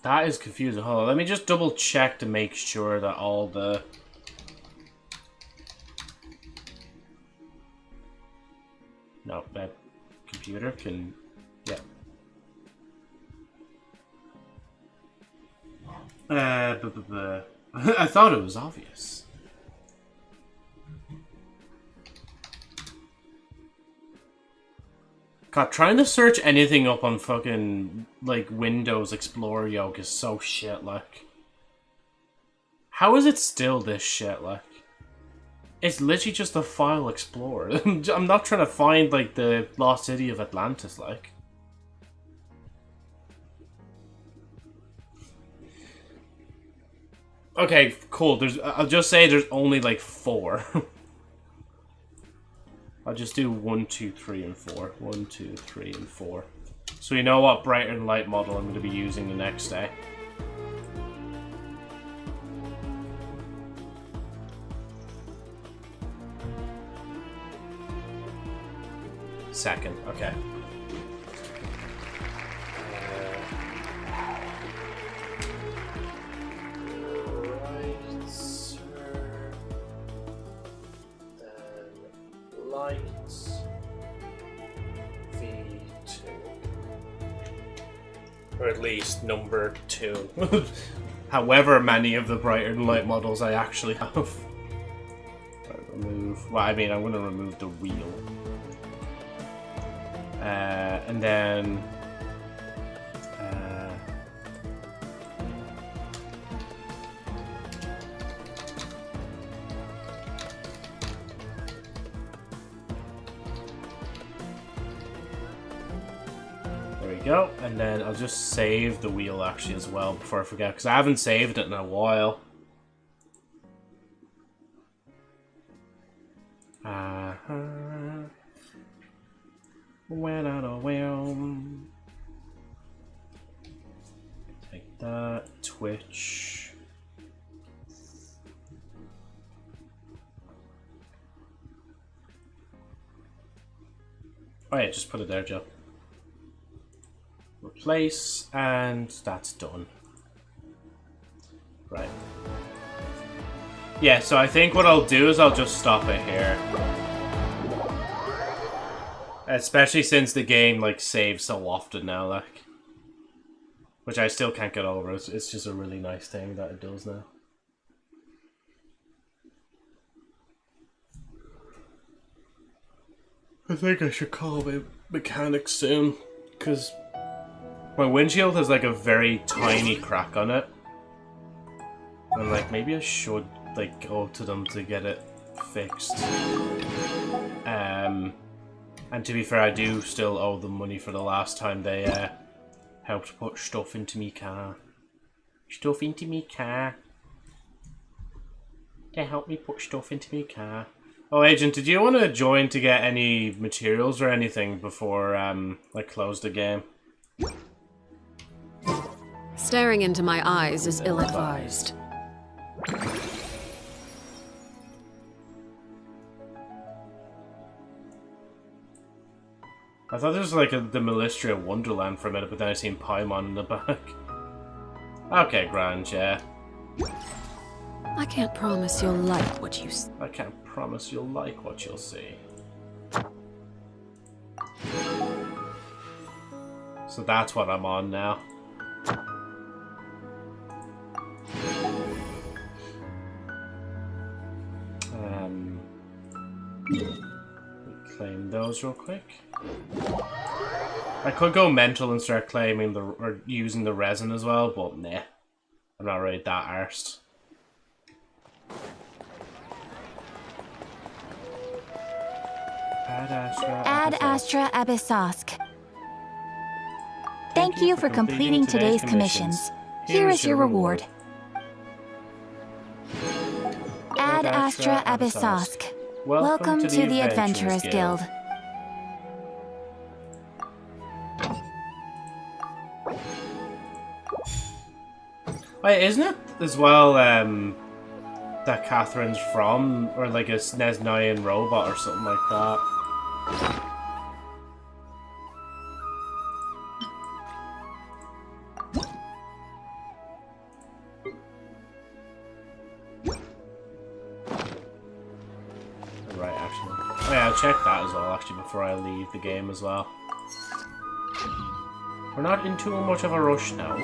S1: That is confusing. Hold on, let me just double check to make sure that all the... No, that computer can... Yeah. I thought it was obvious. God, trying to search anything up on fucking, like, Windows Explorer yoke is so shit, like. How is it still this shit, like? It's literally just a file explorer. I'm not trying to find, like, the lost city of Atlantis, like. Okay, cool. I'll just say there's only, like, 4. I'll just do 1, 2, 3, and 4. 1, 2, 3, and 4. So you know what brighter than light model I'm going to be using the next day. Second, okay. Lights V2, or at least number 2. However many of the brighter than light models I actually have. Right, remove. Well, I mean, I'm going to remove the wheel, and then. Go, and then I'll just save the wheel actually as well before I forget, because I haven't saved it in a while. Went out of wheel. Take that, Twitch. Oh yeah, just put it there, Joe. Replace, and that's done. Right. Yeah, so I think what I'll do is I'll just stop it here. Especially since the game, like, saves so often now, like. Which I still can't get over. It's just a really nice thing that it does now. I think I should call my mechanic soon, because my windshield has, like, a very tiny crack on it. And, like, maybe I should, like, go to them to get it fixed. And to be fair, I do still owe them money for the last time they, helped put stuff into me car. Stuff into me car. They helped me put stuff into me car. Oh, Agent, did you want to join to get any materials or anything before, I close the game?
S5: Staring into my eyes is ill-advised.
S1: I thought this was like the Malistria Wonderland for a minute, but then I seen Paimon in the back. Okay, grand, yeah.
S5: I can't promise you'll like what you see.
S1: I can't promise you'll like what you'll see. So that's what I'm on now. Claim those real quick. I could go mental and start claiming or using the resin as well, but nah. I'm not really that arsed.
S6: Ad Astra Abyssosk. Thank you for completing today's commissions. Here is your reward. Ad Astra Abyssosk. Welcome to the Adventurers Guild.
S1: Wait, isn't it as well that Catherine's from, or like a Nesnian robot or something like that? I'll check that as well, actually, before I leave the game as well. We're not in too much of a rush now.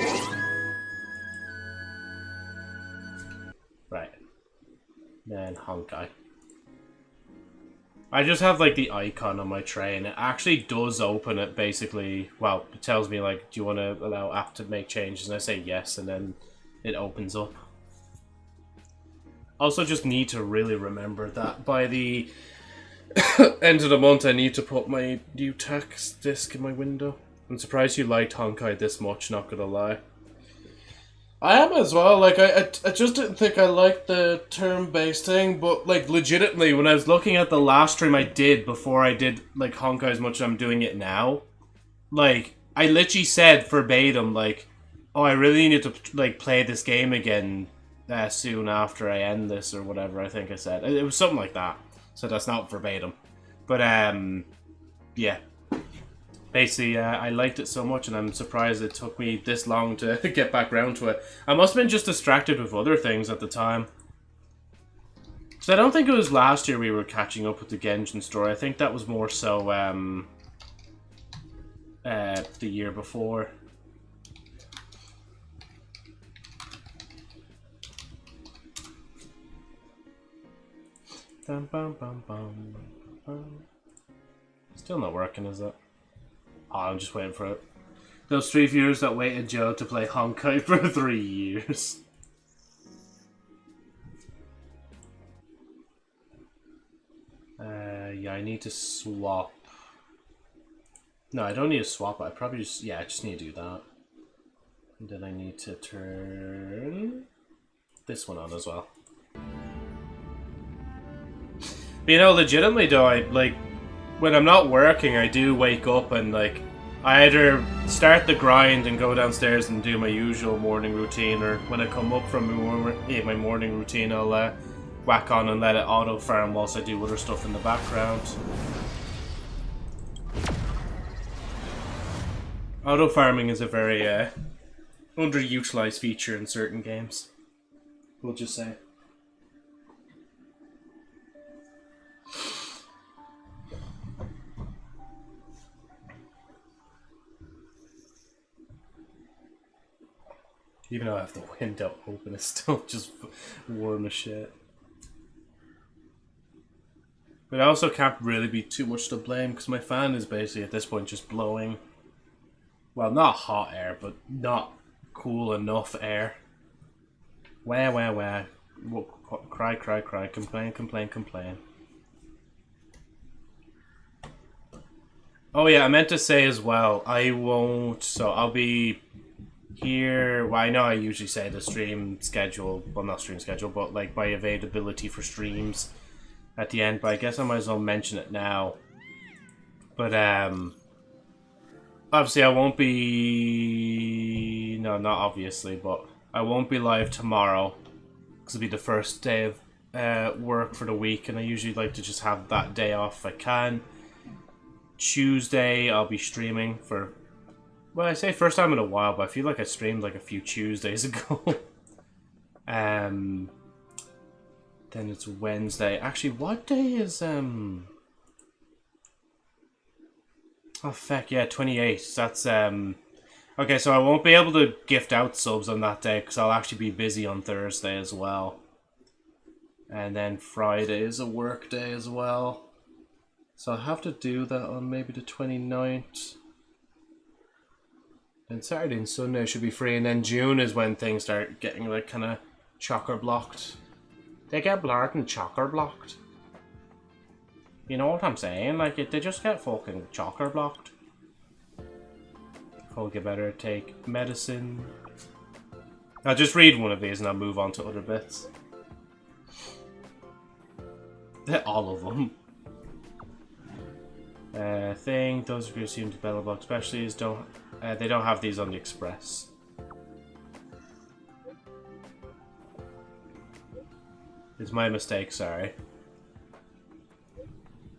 S1: Right. Then Honkai. I just have, like, the icon on my tray, and it actually does open it, basically. Well, it tells me, like, do you want to allow app to make changes? And I say yes, and then it opens up. Also just need to really remember that by the end of the month I need to put my new tax disc in my window. I'm surprised you liked Honkai this much, not gonna lie. I am as well, like, I just didn't think I liked the turn-based thing, but, like, legitimately, when I was looking at the last stream I did before I did, like, Honkai as much as I'm doing it now, like, I literally said verbatim, like, oh, I really need to, like, play this game again soon after I end this, or whatever I think I said. It was something like that, so that's not verbatim. But, yeah. Basically, I liked it so much, and I'm surprised it took me this long to get back around to it. I must have been just distracted with other things at the time. So I don't think it was last year we were catching up with the Genshin story. I think that was more so the year before. Bum, bum, bum, bum, bum. Still not working, is it? Oh, I'm just waiting for it. Those 3 viewers that waited Joe to play Honkai for 3 years. Yeah, I need to swap. No, I don't need to swap it. I probably just... Yeah, I just need to do that. And then I need to turn this one on as well. But, you know, legitimately though, I, like... When I'm not working, I do wake up and, like, I either start the grind and go downstairs and do my usual morning routine, or when I come up from my morning routine, I'll whack on and let it auto-farm whilst I do other stuff in the background. Auto-farming is a very underutilized feature in certain games, we'll just say. Even though I have the window open, it's still just warm as shit. But I also can't really be too much to blame, because my fan is basically at this point just blowing, well, not hot air, but not cool enough air. Wah, wah, wah. Cry, cry, cry. Complain, complain, complain. Oh yeah, I meant to say as well, I won't, so I'll be... Here, well, I know I usually say the stream schedule, well, not stream schedule, but like my availability for streams at the end, but I guess I might as well mention it now. But, obviously I won't be, no, not obviously, but I won't be live tomorrow, because it'll be the first day of work for the week, and I usually like to just have that day off if I can. Tuesday, I'll be streaming for... Well, I say first time in a while, but I feel like I streamed like a few Tuesdays ago. Then it's Wednesday. Actually, what day is Oh feck, yeah, 28. That's okay, so I won't be able to gift out subs on that day because I'll actually be busy on Thursday as well. And then Friday is a work day as well. So I'll have to do that on maybe the 29th. And Saturday and Sunday should be free, and then June is when things start getting like kind of chocker blocked. They get blurred and chocker blocked. You know what I'm saying? Like, they just get fucking chocker blocked. Folk, you better take medicine. I'll just read one of these and I'll move on to other bits. All of them. Thing, those of you who seem to battle block specialties don't... they don't have these on the Express. It's my mistake, sorry.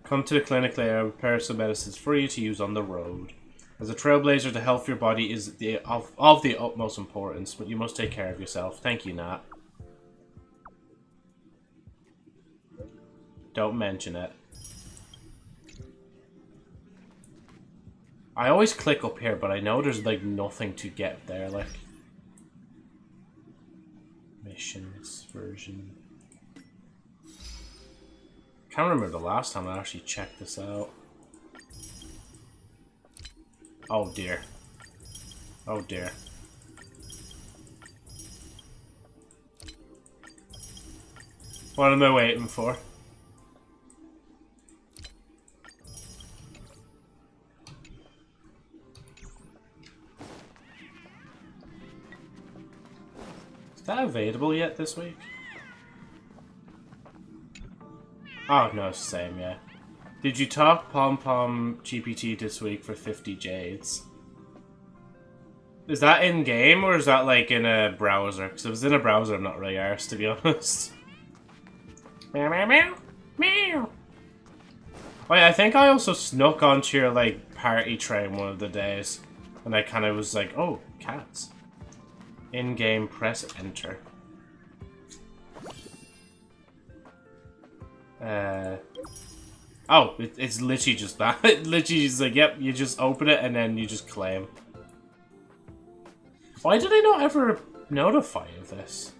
S1: Come to the clinic later and prepare some medicines for you to use on the road. As a trailblazer, the health of your body is of the utmost importance, but you must take care of yourself. Thank you, Nat. Don't mention it. I always click up here, but I know there's like nothing to get there, like missions version. Can't remember the last time I actually checked this out. Oh dear. Oh dear. What am I waiting for? Is that available yet this week? Oh, no, it's the same, yeah. Did you talk Pom Pom GPT this week for 50 jades? Is that in-game, or is that, like, in a browser? Because if it's in a browser, I'm not really arsed, to be honest. Meow, meow, meow. Meow. Wait, I think I also snuck onto your, like, party train one of the days. And I kind of was like, oh, cats. In-game, press enter. Oh, it's literally just that. It literally is like, yep, you just open it and then you just claim. Why did I not ever notify you of this?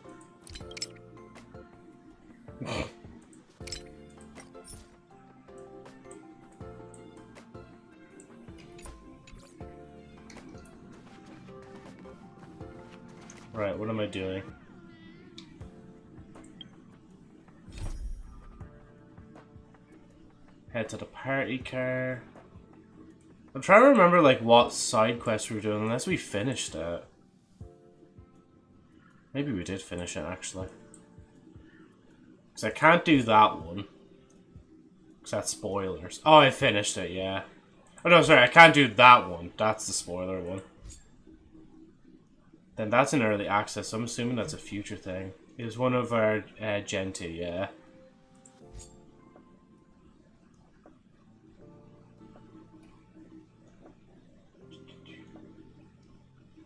S1: Right, what am I doing? Head to the party car. I'm trying to remember like what side quest we were doing, unless we finished it. Maybe we did finish it actually. Because I can't do that one. Because that's spoilers. Oh, I finished it, yeah. Oh no, sorry, I can't do that one. That's the spoiler one. Then that's in early access, so I'm assuming that's a future thing. It was one of our Gen 2, yeah.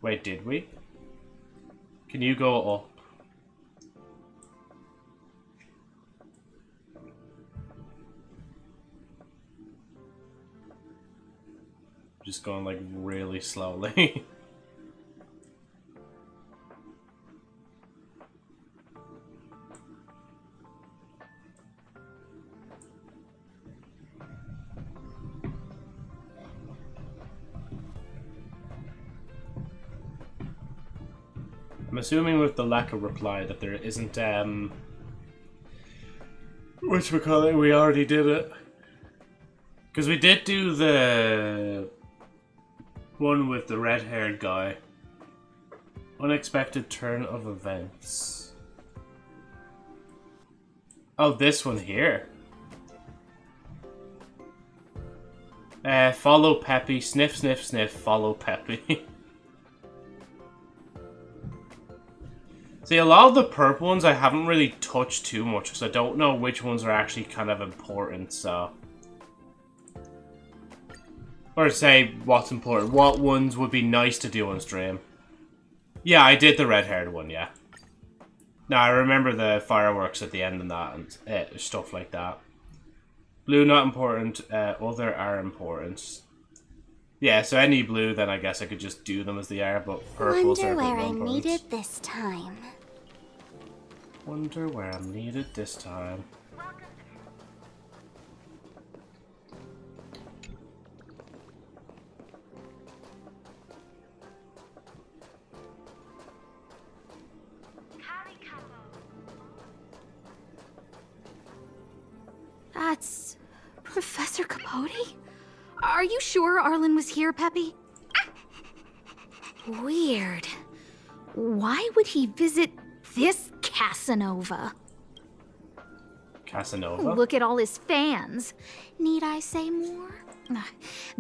S1: Wait, did we? Can you go up? Just going like really slowly. I'm assuming with the lack of reply that there isn't, whatchamacallit, we already did it. Because we did do the one with the red-haired guy. Unexpected turn of events. Oh, this one here. Follow Peppy, sniff, sniff, sniff, follow Peppy. See, a lot of the purple ones I haven't really touched too much, because I don't know which ones are actually kind of important, so... Or say, what's important. What ones would be nice to do on stream. Yeah, I did the red-haired one, yeah. Now, I remember the fireworks at the end and that, and stuff like that. Blue, not important. Other are important. Yeah, so any blue, then I guess I could just do them as they are, but purples are a bit more important.
S21: Wonder where I'm needed this time.
S1: Wonder where I'm needed this time.
S24: That's Professor Capote? Are you sure Arlen was here, Peppy? Weird. Why would he visit this Casanova?
S1: Casanova?
S24: Look at all his fans. Need I say more?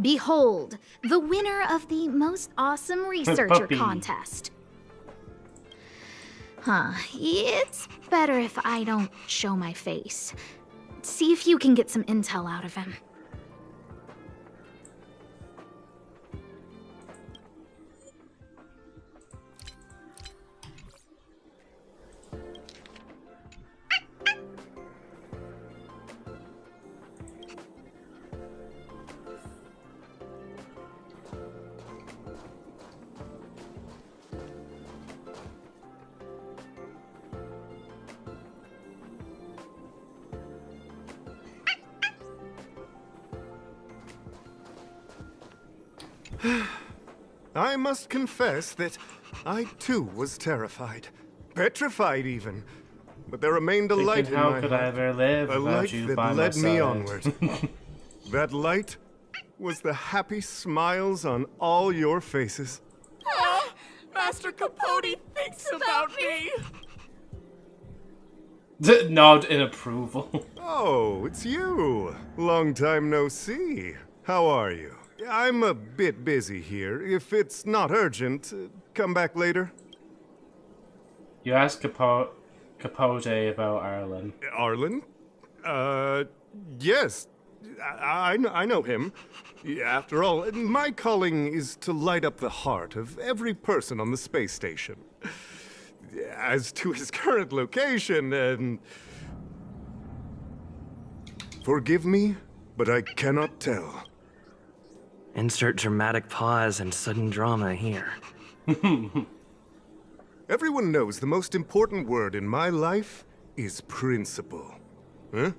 S24: Behold, the winner of the most awesome researcher contest. Huh, it's better if I don't show my face. See if you can get some intel out of him.
S4: I must confess that I too was terrified. Petrified even. But there remained a light in my heart.
S1: How could I ever live
S4: a
S1: without
S4: light
S1: you
S4: that
S1: by my
S4: led me
S1: side?
S4: onward. That light was the happy smiles on all your faces.
S7: Master Capote thinks about me.
S1: Nod in approval.
S4: Oh, it's you. Long time no see. How are you? I'm a bit busy here. If it's not urgent, come back later.
S1: You asked Capote about Arlen.
S4: Arlen? Yes. I know him. After all, my calling is to light up the heart of every person on the space station. As to his current location, forgive me, but I cannot tell.
S8: Insert dramatic pause and sudden drama here.
S4: Everyone knows the most important word in my life is principle. Huh?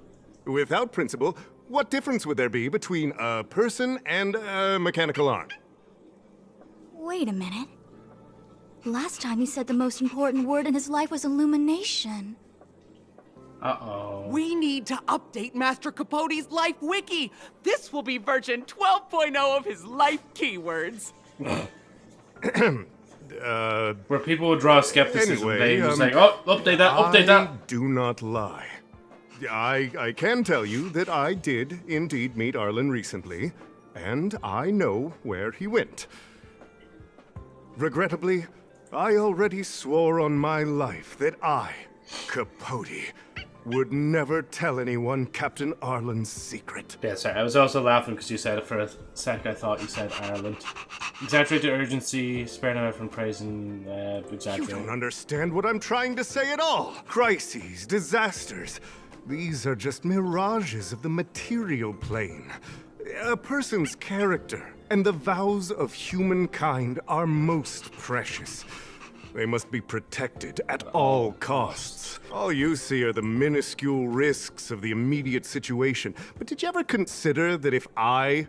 S4: Without principle, what difference would there be between a person and a mechanical arm?
S24: Wait a minute. Last time he said the most important word in his life was illumination.
S1: Uh-oh.
S7: We need to update Master Capote's life wiki. This will be version 12.0 of his life keywords.
S1: Where people would draw skepticism,
S4: Anyway,
S1: they would say, "Oh, update that, update that."
S4: I do not lie. I can tell you that I did indeed meet Arlen recently, and I know where he went. Regrettably, I already swore on my life that I, Capote, would never tell anyone Captain Arlen's secret.
S1: Yeah, sorry. I was also laughing because you said it for a sec. I thought you said Ireland. Exaggerated urgency, spare no effort from praising, exaggerating.
S4: You don't understand what I'm trying to say at all. Crises, disasters. These are just mirages of the material plane. A person's character and the vows of humankind are most precious. They must be protected at all costs. All you see are the minuscule risks of the immediate situation. But did you ever consider that if I,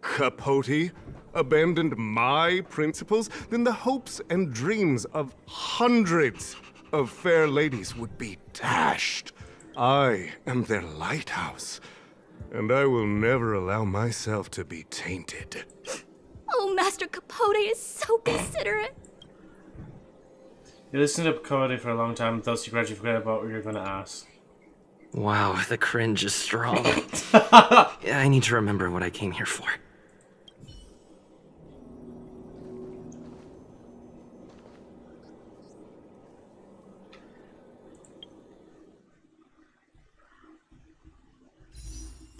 S4: Capote, abandoned my principles, then the hopes and dreams of hundreds of fair ladies would be dashed? I am their lighthouse, and I will never allow myself to be tainted.
S24: Oh, Master Capote is so considerate.
S1: You listened to Capote for a long time, thus you gradually forget about what you were going to ask.
S8: Wow, the cringe is strong. I need to remember what I came here for.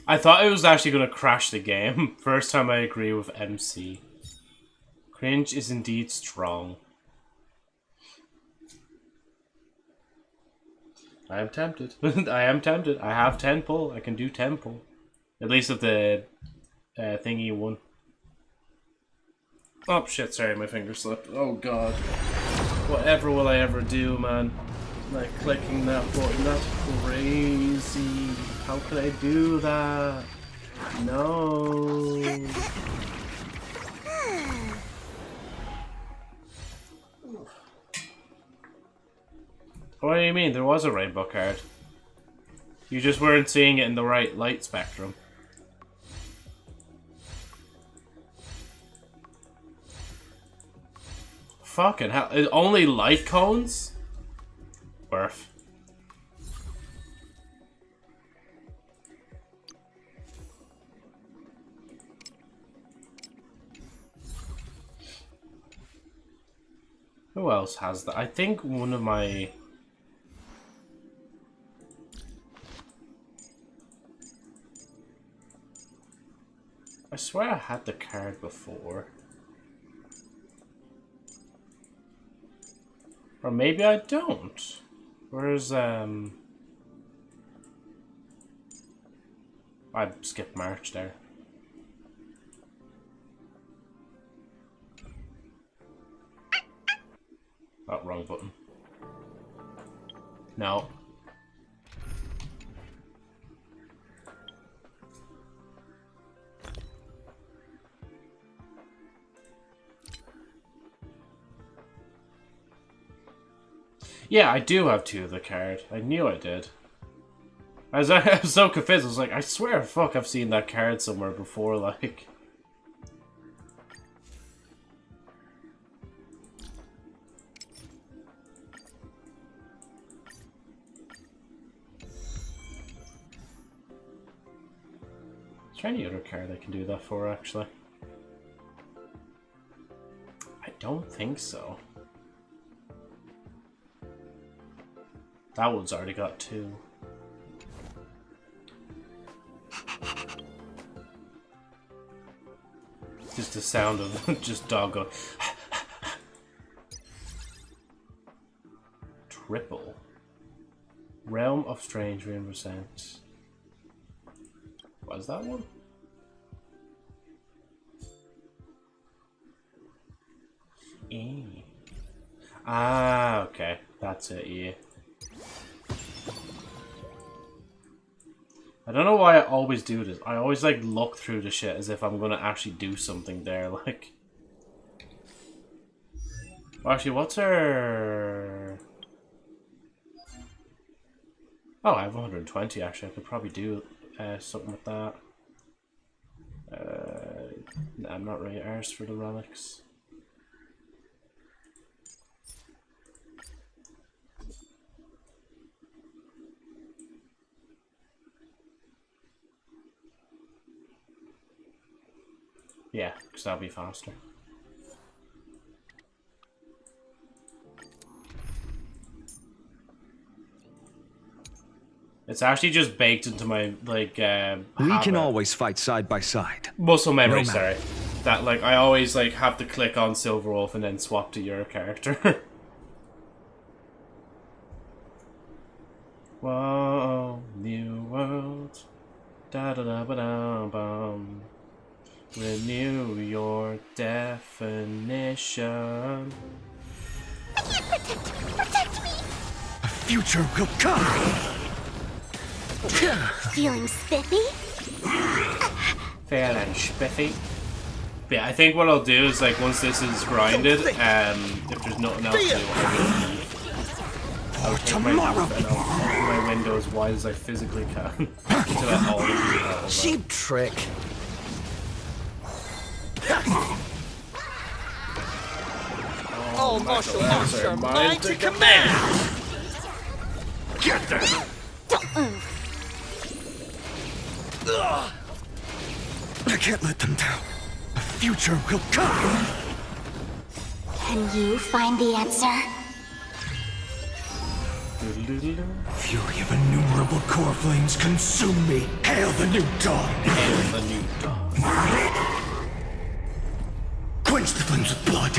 S1: I thought it was actually going to crash the game. First time I agree with MC. Cringe is indeed strong. I am tempted. I am tempted. I have 10 pull. I can do 10 pull. At least with the thingy one. Oh shit, sorry, my finger slipped. Oh god. Whatever will I ever do, man? Like clicking that button, that's crazy. How could I do that? No. What do you mean? There was a rainbow card. You just weren't seeing it in the right light spectrum. Fucking hell. Only light cones? Worth. Who else has that? I think one of my... I swear I had the card before. Or maybe I don't. Where's, I skipped March there. Oh, wrong button. No. Yeah, I do have 2 of the card. I knew I did. I was so confused. I was like, I swear, fuck, I've seen that card somewhere before, like. Is there any other card I can do that for, actually? I don't think so. That one's already got 2. Just the sound of just dog going. Triple. Realm of Strange represents. What is that one? E. Ah, okay. That's it, yeah. I don't know why I always do this. I always like look through the shit as if I'm gonna actually do something there, like. Well, actually, what's her? Oh, I have 120 actually. I could probably do something with that. Nah, I'm not really arsed for the relics. Yeah, because that'll be faster. It's actually just baked into my, like,
S13: we can always fight side by side.
S1: Muscle memory,
S13: No
S1: sorry. That, like, I always, like, have to click on Silver Wolf and then swap to your character. Whoa, new world. Da-da-da-ba-da-bum. Renew your definition.
S21: I can't protect me!
S13: A future will come!
S21: Feeling spiffy?
S1: Feeling spiffy. But yeah, I think what I'll do is, like, once this is grinded, if there's nothing else to do, I'll take my roof and I'll open my window as wide as I physically can. Until I all the
S15: cheap trick.
S1: All martial arts are mine to command!
S13: Get there! I can't let them down. A future will come!
S21: Can you find the answer?
S13: Fury of innumerable core flames consume me! Hail the new dawn!
S1: Hail the new dawn.
S13: Quench the flames with blood!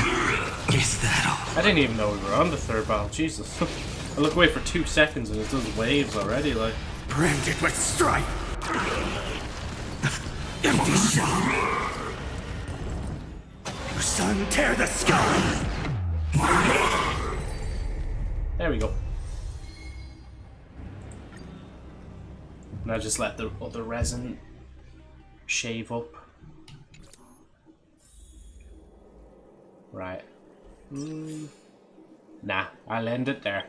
S13: Is that all?
S1: I didn't even know we were on the 3rd battle, Jesus. I look away for 2 seconds and it does waves already, like.
S13: Branded with strife! Empty shell! You sun, tear the sky!
S1: There we go. Now just let the other resin shave up. Right. Nah, I'll end it there.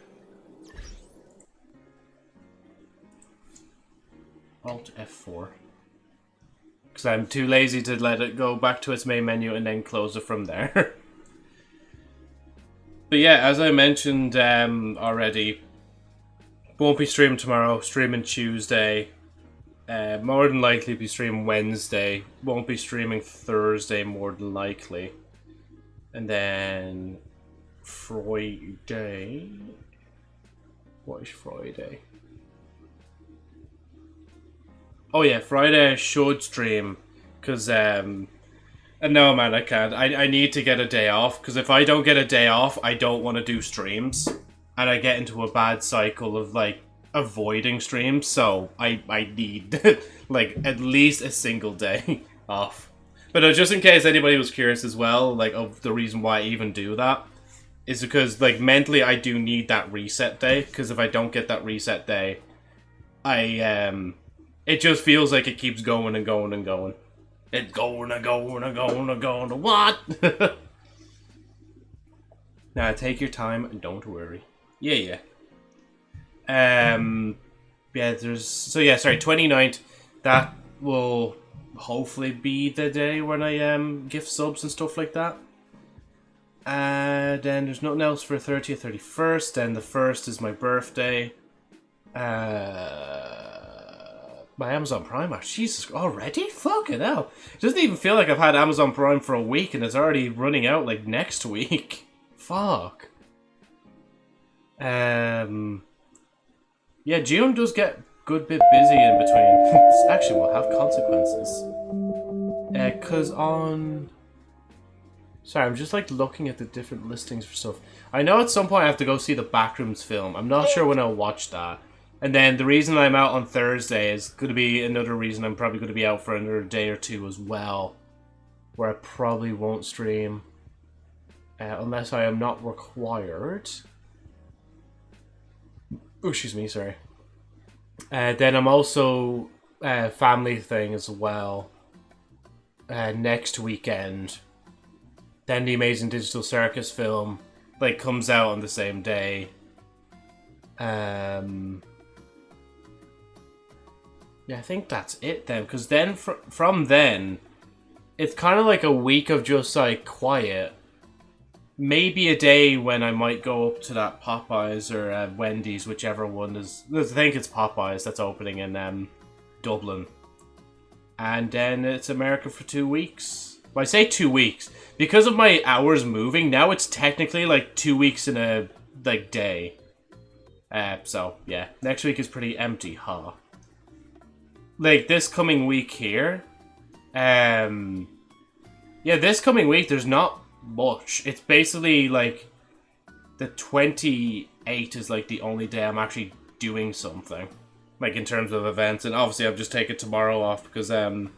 S1: Alt F4. Because I'm too lazy to let it go back to its main menu and then close it from there. But yeah, as I mentioned already, won't be streaming tomorrow, streaming Tuesday. More than likely be streaming Wednesday. Won't be streaming Thursday, more than likely. And then Friday. What is Friday? Oh yeah, Friday I should stream. Because, no man, I can't. I need to get a day off. Because if I don't get a day off, I don't want to do streams. And I get into a bad cycle of, like, avoiding streams. So I need, like, at least a single day off. But just in case anybody was curious as well, like, of the reason why I even do that, is because, like, mentally I do need that reset day, because if I don't get that reset day, it just feels like it keeps going and going and going. It's going and going and going and going to what? Now, take your time and don't worry. Yeah. Yeah, sorry, 29th. That will hopefully be the day when I gift subs and stuff like that. And then there's nothing else for 30th, 31st. Then the 1st is my birthday. My Amazon Prime, Jesus, already? Fucking hell. It doesn't even feel like I've had Amazon Prime for a week and it's already running out like next week. Fuck. Yeah, June does get a good bit busy in between. This actually will have consequences. Cause on... Sorry, I'm just like looking at the different listings for stuff. I know at some point I have to go see the Backrooms film. I'm not sure when I'll watch that. And then the reason I'm out on Thursday is going to be another reason I'm probably going to be out for another day or two as well. Where I probably won't stream. Unless I am not required. Oh, excuse me, sorry. Then I'm also family thing as well. Next weekend. Then the Amazing Digital Circus film like comes out on the same day. Yeah, I think that's it then, because then from then, it's kind of like a week of just like quiet. Maybe a day when I might go up to that Popeyes or Wendy's, whichever one is. I think it's Popeyes that's opening in Dublin. And then it's America for 2 weeks. Well, I say 2 weeks. Because of my hours moving, now it's technically like 2 weeks in a like day. So, yeah. Next week is pretty empty, huh? Like, this coming week here. Yeah, this coming week, there's not much. It's basically, like, the 28th is, like, the only day I'm actually doing something. Like, in terms of events. And obviously, I've just taken tomorrow off because, I'm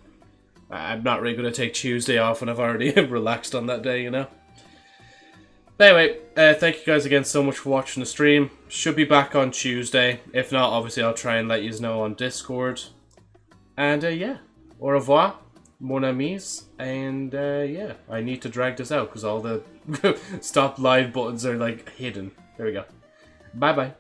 S1: not really going to take Tuesday off and I've already relaxed on that day, you know? But anyway, thank you guys again so much for watching the stream. Should be back on Tuesday. If not, obviously, I'll try and let you know on Discord. And, yeah. Au revoir, mon amis. And, yeah. I need to drag this out because all the stop live buttons are, like, hidden. There we go. Bye-bye.